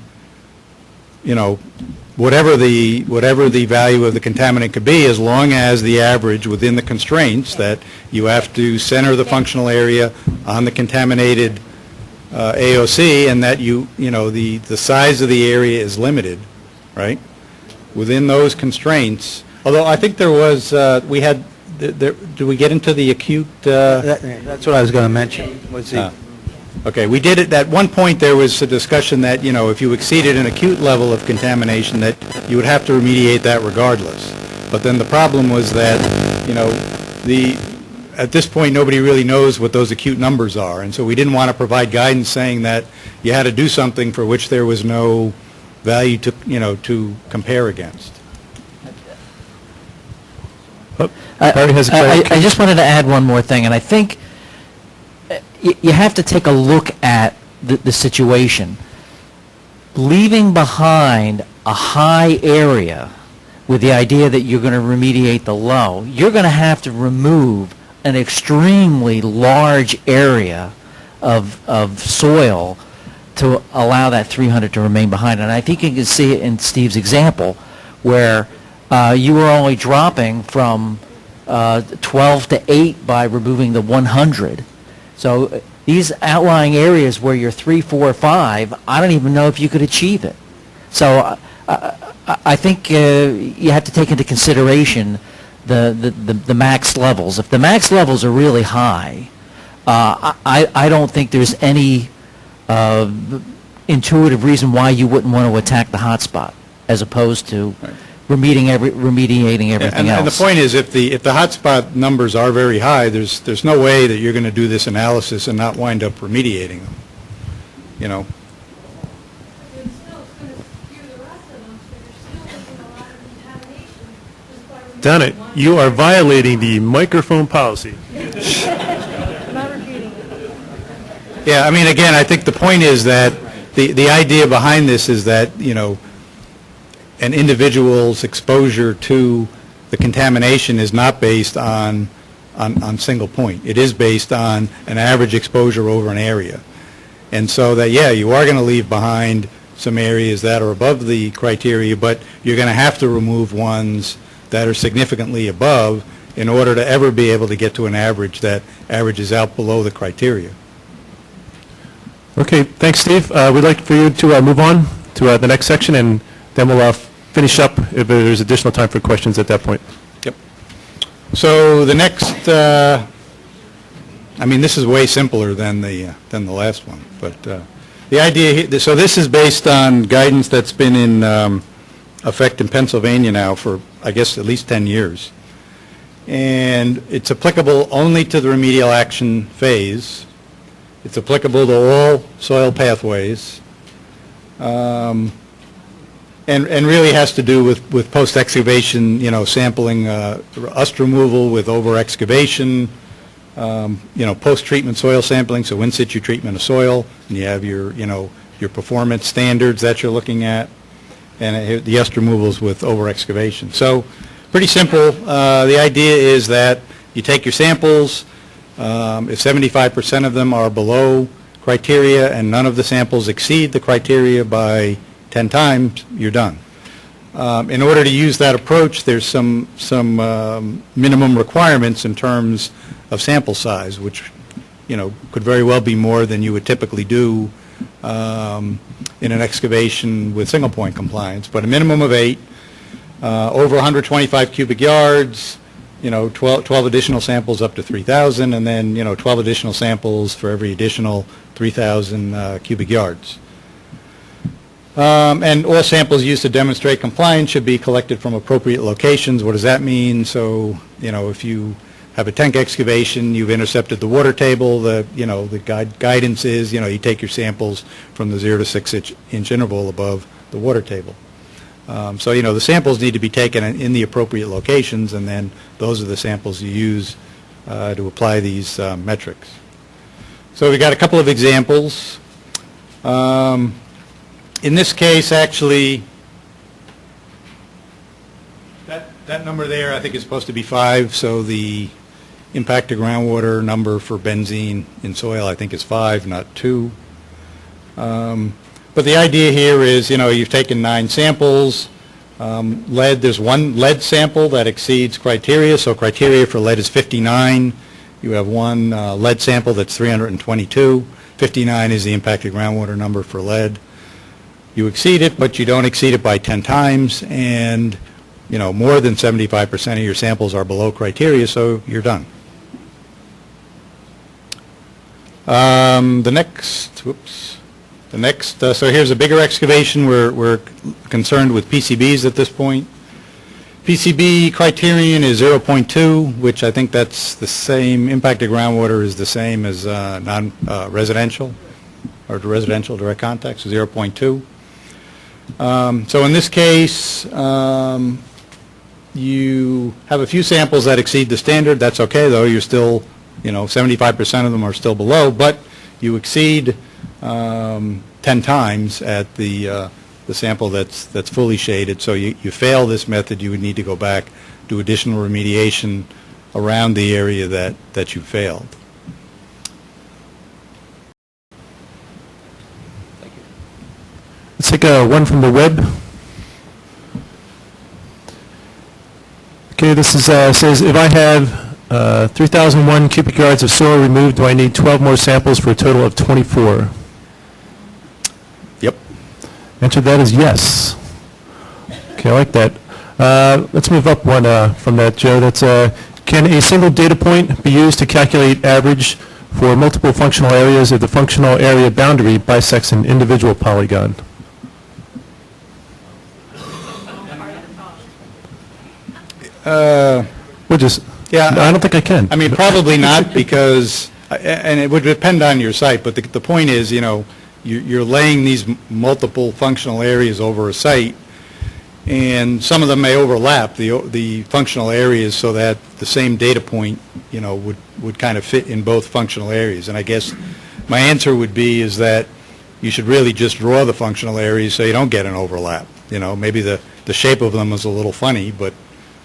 whatever the value of the contaminant could be, as long as the average within the constraints that you have to center the functional area on the contaminated AOC, and that the size of the area is limited, right? Within those constraints, although I think there was, do we get into the acute?
That's what I was going to mention.
Okay, we did it, at one point there was a discussion that, if you exceeded an acute level of contamination, that you would have to remediate that regardless. But then the problem was that, at this point nobody really knows what those acute numbers are, and so we didn't want to provide guidance saying that you had to do something for which there was no value to compare against.
I just wanted to add one more thing, and I think you have to take a look at the situation. Leaving behind a high area with the idea that you're going to remediate the low, you're going to have to remove an extremely large area of soil to allow that 300 to remain behind. And I think you can see it in Steve's example, where you were only dropping from 12 to 8 by removing the 100. So these outlying areas where you're 3, 4, 5, I don't even know if you could achieve it. So I think you have to take into consideration the max levels. If the max levels are really high, I don't think there's any intuitive reason why you wouldn't want to attack the hotspot as opposed to remediating everything else.
And the point is, if the hotspot numbers are very high, there's no way that you're going to do this analysis and not wind up remediating them.
Done it. You are violating the microphone policy.
Yeah, I mean, again, I think the point is that the idea behind this is that, you know, an individual's exposure to the contamination is not based on single point. It is based on an average exposure over an area. And so that, yeah, you are going to leave behind some areas that are above the criteria, but you're going to have to remove ones that are significantly above in order to ever be able to get to an average that averages out below the criteria.
Okay, thanks, Steve. We'd like for you to move on to the next section, and then we'll finish up if there's additional time for questions at that point.
Yep. So the next, I mean, this is way simpler than the last one, but the idea, so this is based on guidance that's been in effect in Pennsylvania now for, I guess, at least 10 years. And it's applicable only to the remedial action phase. It's applicable to all soil pathways, and really has to do with post-excavation, you know, sampling, rust removal with over-excavation, you know, post-treatment soil sampling, so in situ treatment of soil, and you have your, you know, your performance standards that you're looking at, and the rust removals with over-excavation. So pretty simple. The idea is that you take your samples. If 75% of them are below criteria and none of the samples exceed the criteria by 10 times, you're done. In order to use that approach, there's some minimum requirements in terms of sample size, which, you know, could very well be more than you would typically do in an excavation with single point compliance, but a minimum of 8, over 125 cubic yards, you know, 12 additional samples up to 3,000, and then, you know, 12 additional samples for every additional 3,000 cubic yards. And all samples used to demonstrate compliance should be collected from appropriate locations. What does that mean? So, you know, if you have a tank excavation, you've intercepted the water table, the guidance is, you know, you take your samples from the 0 to 6 inch interval above the water table. So, you know, the samples need to be taken in the appropriate locations, and then those are the samples you use to apply these metrics. So we got a couple of examples. In this case, actually, that number there I think is supposed to be 5, so the impact to groundwater number for benzene in soil I think is 5, not 2. But the idea here is, you know, you've taken 9 samples. Lead, there's one lead sample that exceeds criteria, so criteria for lead is 59. You have one lead sample that's 322. 59 is the impacted groundwater number for lead. You exceed it, but you don't exceed it by 10 times, and, you know, more than 75% of your samples are below criteria, so you're done. The next, so here's a bigger excavation. We're concerned with PCBs at this point. PCB criterion is 0.2, which I think that's the same, impacted groundwater is the same as non-residential, or residential direct contact, so 0.2. So in this case, you have a few samples that exceed the standard. That's okay, though. You're still, you know, 75% of them are still below, but you exceed 10 times at the sample that's fully shaded. So you fail this method, you would need to go back, do additional remediation around the area that you failed.
Let's take one from the web. Okay, this is says, if I have 3,001 cubic yards of soil removed, do I need 12 more samples for a total of 24?
Yep.
Answer to that is yes. Okay, I like that. Let's move up one from that, Joe. That's can a single data point be used to calculate average for multiple functional areas if the functional area boundary bisects an individual polygon? We'll just,
yeah,
no, I don't think I can.
I mean, probably not, because, and it would depend on your site, but the point is, you know, you're laying these multiple functional areas over a site, and some of them may overlap, the functional areas, so that the same data point, would kind of fit in both functional areas. And I guess my answer would be is that you should really just draw the functional areas so you don't get an overlap. Maybe the shape of them is a little funny, but,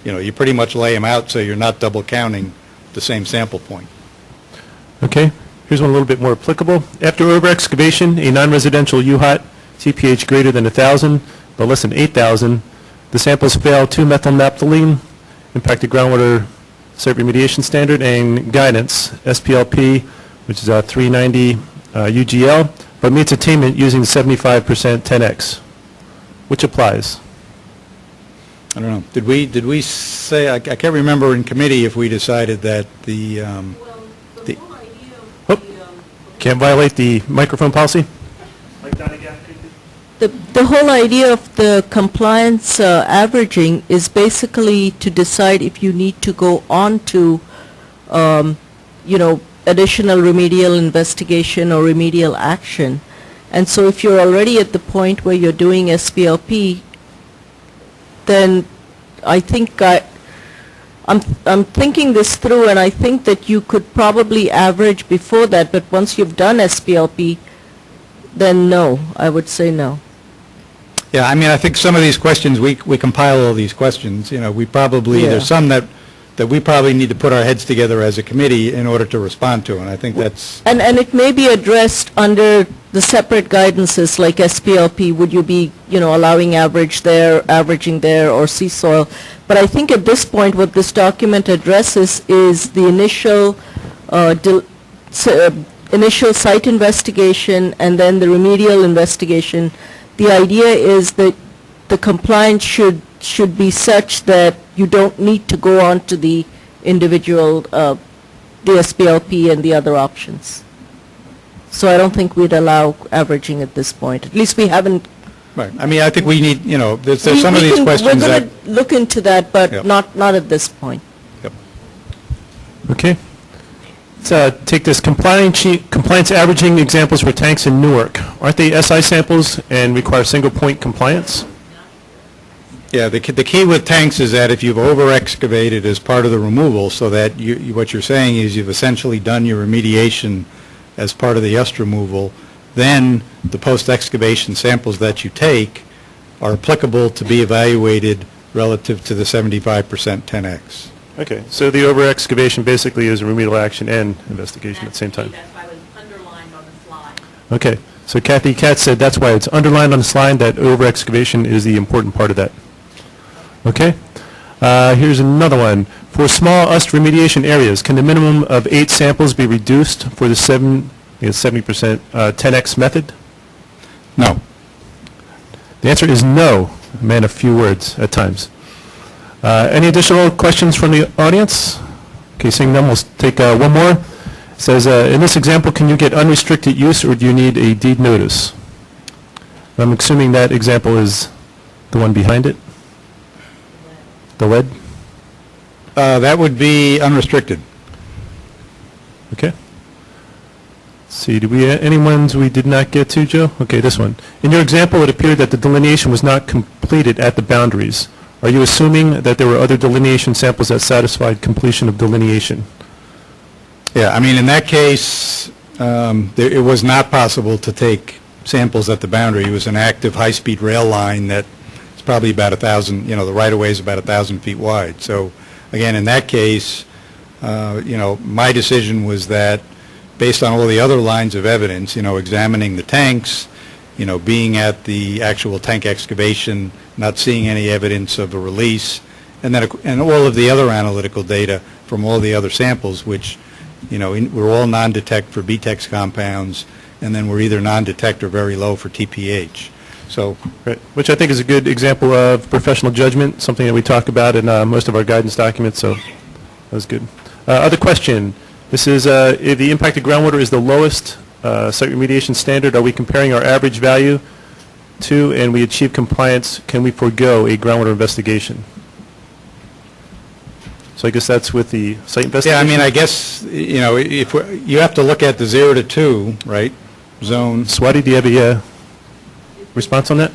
you pretty much lay them out so you're not double counting the same sample point.
Okay, here's one a little bit more applicable. After over-excavation, a non-residential UHOT TPH greater than 1,000 but less than 8,000, the samples fail 2-methylnaphthalene, impacted groundwater site remediation standard and guidance, SPLP, which is 390 UGL, but meets attainment using 75% 10x. Which applies?
I don't know. Did we say, I can't remember in committee if we decided that
Can't violate the microphone policy?
The whole idea of the compliance averaging is basically to decide if you need to go on to, additional remedial investigation or remedial action. And so if you're already at the point where you're doing SPLP, then I think I'm thinking this through, and I think that you could probably average before that, but once you've done SPLP, then no, I would say no.
Yeah, I mean, I think some of these questions, we compile all these questions, we probably, there's some that we probably need to put our heads together as a committee in order to respond to, and I think that's...
And it may be addressed under the separate guidances like SPLP. Would you be, allowing averaging there, or sea soil? But I think at this point what this document addresses is the initial initial site investigation and then the remedial investigation. The idea is that the compliance should be such that you don't need to go on to the individual, the SPLP and the other options. So I don't think we'd allow averaging at this point. At least we haven't.
Right. I mean, I think we need, there's some of these questions that...
We're going to look into that, but not at this point.
Yep.
Okay. Let's take this compliance averaging examples for tanks in Newark. Aren't they SI samples and require single point compliance?
Yeah, the key with tanks is that if you've over-excavated as part of the removal, so that what you're saying is you've essentially done your remediation as part of the S removal, then the post-excavation samples that you take are applicable to be evaluated relative to the 75% 10x.
Okay, so the over-excavation basically is a remedial action and investigation at the same time.
That's why it was underlined on the slide.
Okay, so Kathy Katz said that's why it's underlined on the slide, that over-excavation is the important part of that. Okay, here's another one. For small UST remediation areas, can the minimum of 8 samples be reduced for the 70% 10x method?
No.
The answer is no. Man, a few words at times. Any additional questions from the audience? Okay, seeing none, we'll take one more. It says, in this example, can you get unrestricted use or do you need a deed notice? I'm assuming that example is the one behind it? The lead?
That would be unrestricted.
Okay. Let's see, did we any ones we did not get to, Joe? Okay, this one. In your example, it appeared that the delineation was not completed at the boundaries. Are you assuming that there were other delineation samples that satisfied completion of delineation?
Yeah, I mean, in that case, it was not possible to take samples at the boundary. It was an active high-speed rail line that is probably about 1,000, the right-of-way is about 1,000 feet wide. So, again, in that case, my decision was that based on all the other lines of evidence, examining the tanks, being at the actual tank excavation, not seeing any evidence of a release, and all of the other analytical data from all the other samples, which, were all non-detect for BTEX compounds, and then were either non-detect or very low for TPH. So,
right. Which I think is a good example of professional judgment, something that we talk about in most of our guidance documents, so that was good. Other question. This is if the impacted groundwater is the lowest site remediation standard, are we comparing our average value to, and we achieve compliance, can we forego a groundwater investigation? So I guess that's with the site investigation?
Yeah, I mean, I guess, if you have to look at the 0 to 2, right, zone.
Swati, do you have a response on that?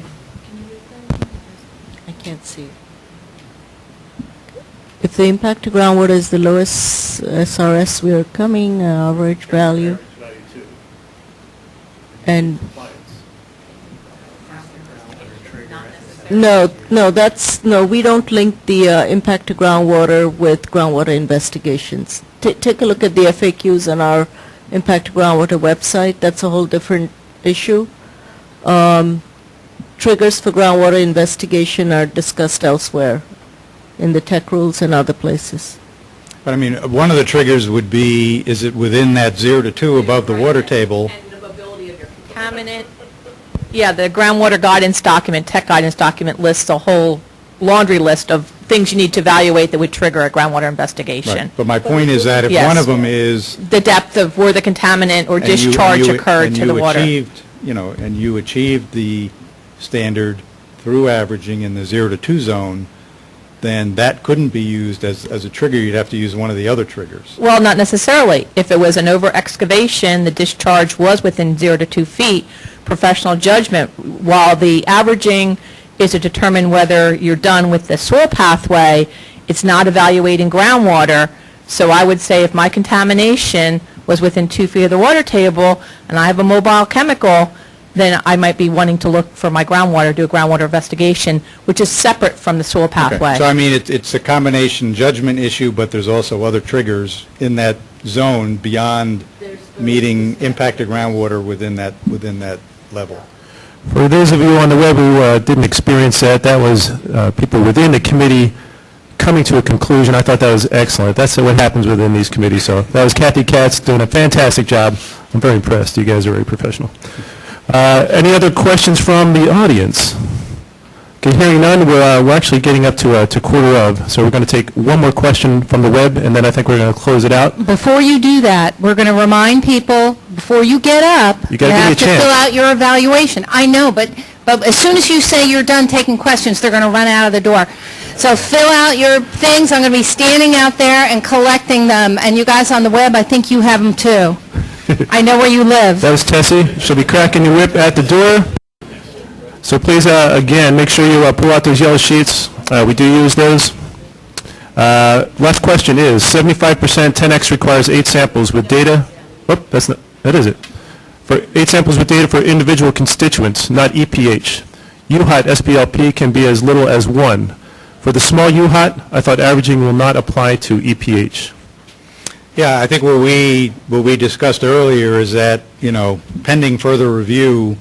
I can't. If the impact to groundwater is the lowest SRS we are coming, average value, and no, we don't link the impact to groundwater with groundwater investigations. Take a look at the FAQs on our impact to groundwater website. That's a whole different issue. Triggers for groundwater investigation are discussed elsewhere in the tech rules and other places.
But I mean, one of the triggers would be, is it within that 0 to 2 above the water table?
And the mobility of your contaminant. Yeah, the groundwater guidance document, tech guidance document lists a whole laundry list of things you need to evaluate that would trigger a groundwater investigation.
Right. But my point is that if
Yes.
one of them is...
The depth of where the contaminant or discharge occurred to the water.
And you achieved the standard through averaging in the 0 to 2 zone, then that couldn't be used as a trigger. You'd have to use one of the other triggers.
Well, not necessarily. If it was an over-excavation, the discharge was within 0 to 2 feet, professional judgment, while the averaging is to determine whether you're done with the soil pathway, it's not evaluating groundwater. So I would say if my contamination was within 2 feet of the water table and I have a mobile chemical, then I might be wanting to look for my groundwater, do a groundwater investigation, which is separate from the soil pathway.
Okay. So I mean, it's a combination judgment issue, but there's also other triggers in that zone beyond meeting impacted groundwater within that level.
For those of you on the web who didn't experience that, that was people within the committee coming to a conclusion. I thought that was excellent. That's what happens within these committees. So that was Kathy Katz doing a fantastic job. I'm very impressed. You guys are very professional. Any other questions from the audience? Okay, hearing none, we're actually getting up to quarter of, so we're going to take one more question from the web, and then I think we're going to close it out.
Before you do that, we're going to remind people, before you get up,
You gotta give me
have
a
to
chance.
fill out your evaluation. I know, but as soon as you say you're done taking questions, they're going to run out of the door. So fill out your things. I'm going to be standing out there and collecting them, and you guys on the web, I think you have them too. I know where you live.
That was Tessie. She'll be cracking your whip at the door. So please, again, make sure you pull out those yellow sheets. We do use those. Last question is, 75% 10X requires 8 samples with data. Whoop, that is it. For 8 samples with data for individual constituents, not EPH. UHOT SPLP can be as little as 1. For the small UHOT, I thought averaging will not apply to EPH.
Yeah, I think what we discussed earlier is that, pending further review,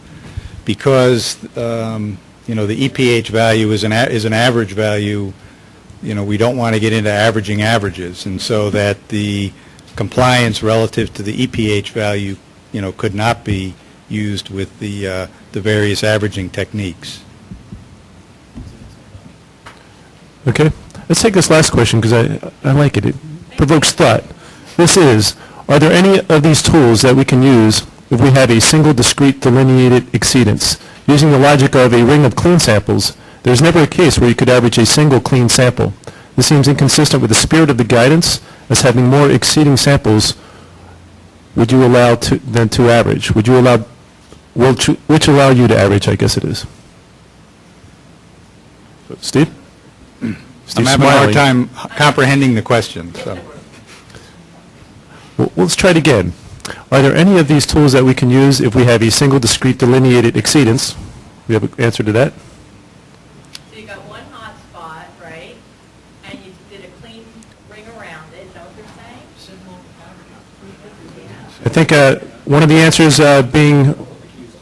because, the EPH value is an average value, we don't want to get into averaging averages, and so that the compliance relative to the EPH value, could not be used with the various averaging techniques.
Okay, let's take this last question because I like it. It provokes thought. This is, are there any of these tools that we can use if we have a single discrete delineated exceedance? Using the logic of a ring of clean samples, there's never a case where you could average a single clean sample. This seems inconsistent with the spirit of the guidance, as having more exceeding samples would you allow than to average. Would you allow, which allow you to average, I guess it is. Steve?
I'm having a hard time comprehending the question, so.
Well, let's try it again. Are there any of these tools that we can use if we have a single discrete delineated exceedance? We have an answer to that?
So you got one hot spot, right? And you did a clean ring around it. Is that what you're saying?
I think one of the answers being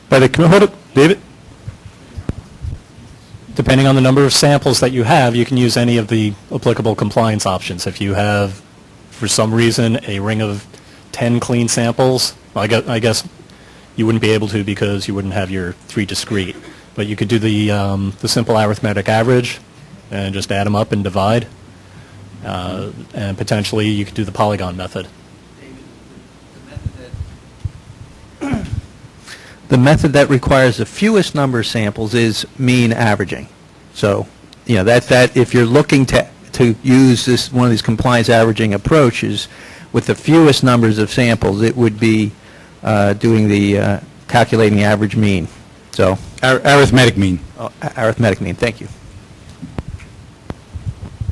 by the, hold it, David?
Depending on the number of samples that you have, you can use any of the applicable compliance options. If you have, for some reason, a ring of 10 clean samples, I guess you wouldn't be able to because you wouldn't have your 3 discrete. But you could do the simple arithmetic average and just add them up and divide. And potentially you could do the polygon method.
The method that requires the fewest number of samples is mean averaging. So, that if you're looking to use one of these compliance averaging approaches with the fewest numbers of samples, it would be doing the calculating the average mean. So
arithmetic mean.
Arithmetic mean. Thank you.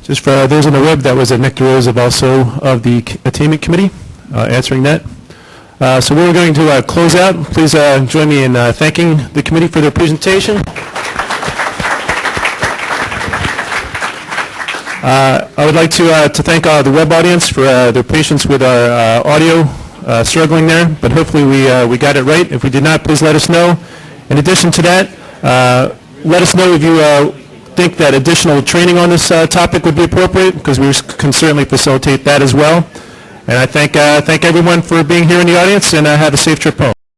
Just for those on the web, that was Nick DeRose also of the Attainment Committee answering that. So we're going to close out. Please join me in thanking the committee for their presentation. I would like to thank the web audience for their patience with our audio struggling there, but hopefully we got it right. If we did not, please let us know. In addition to that, let us know if you think that additional training on this topic would be appropriate, because we can certainly facilitate that as well. And I thank everyone for being here in the audience, and have a safe trip home.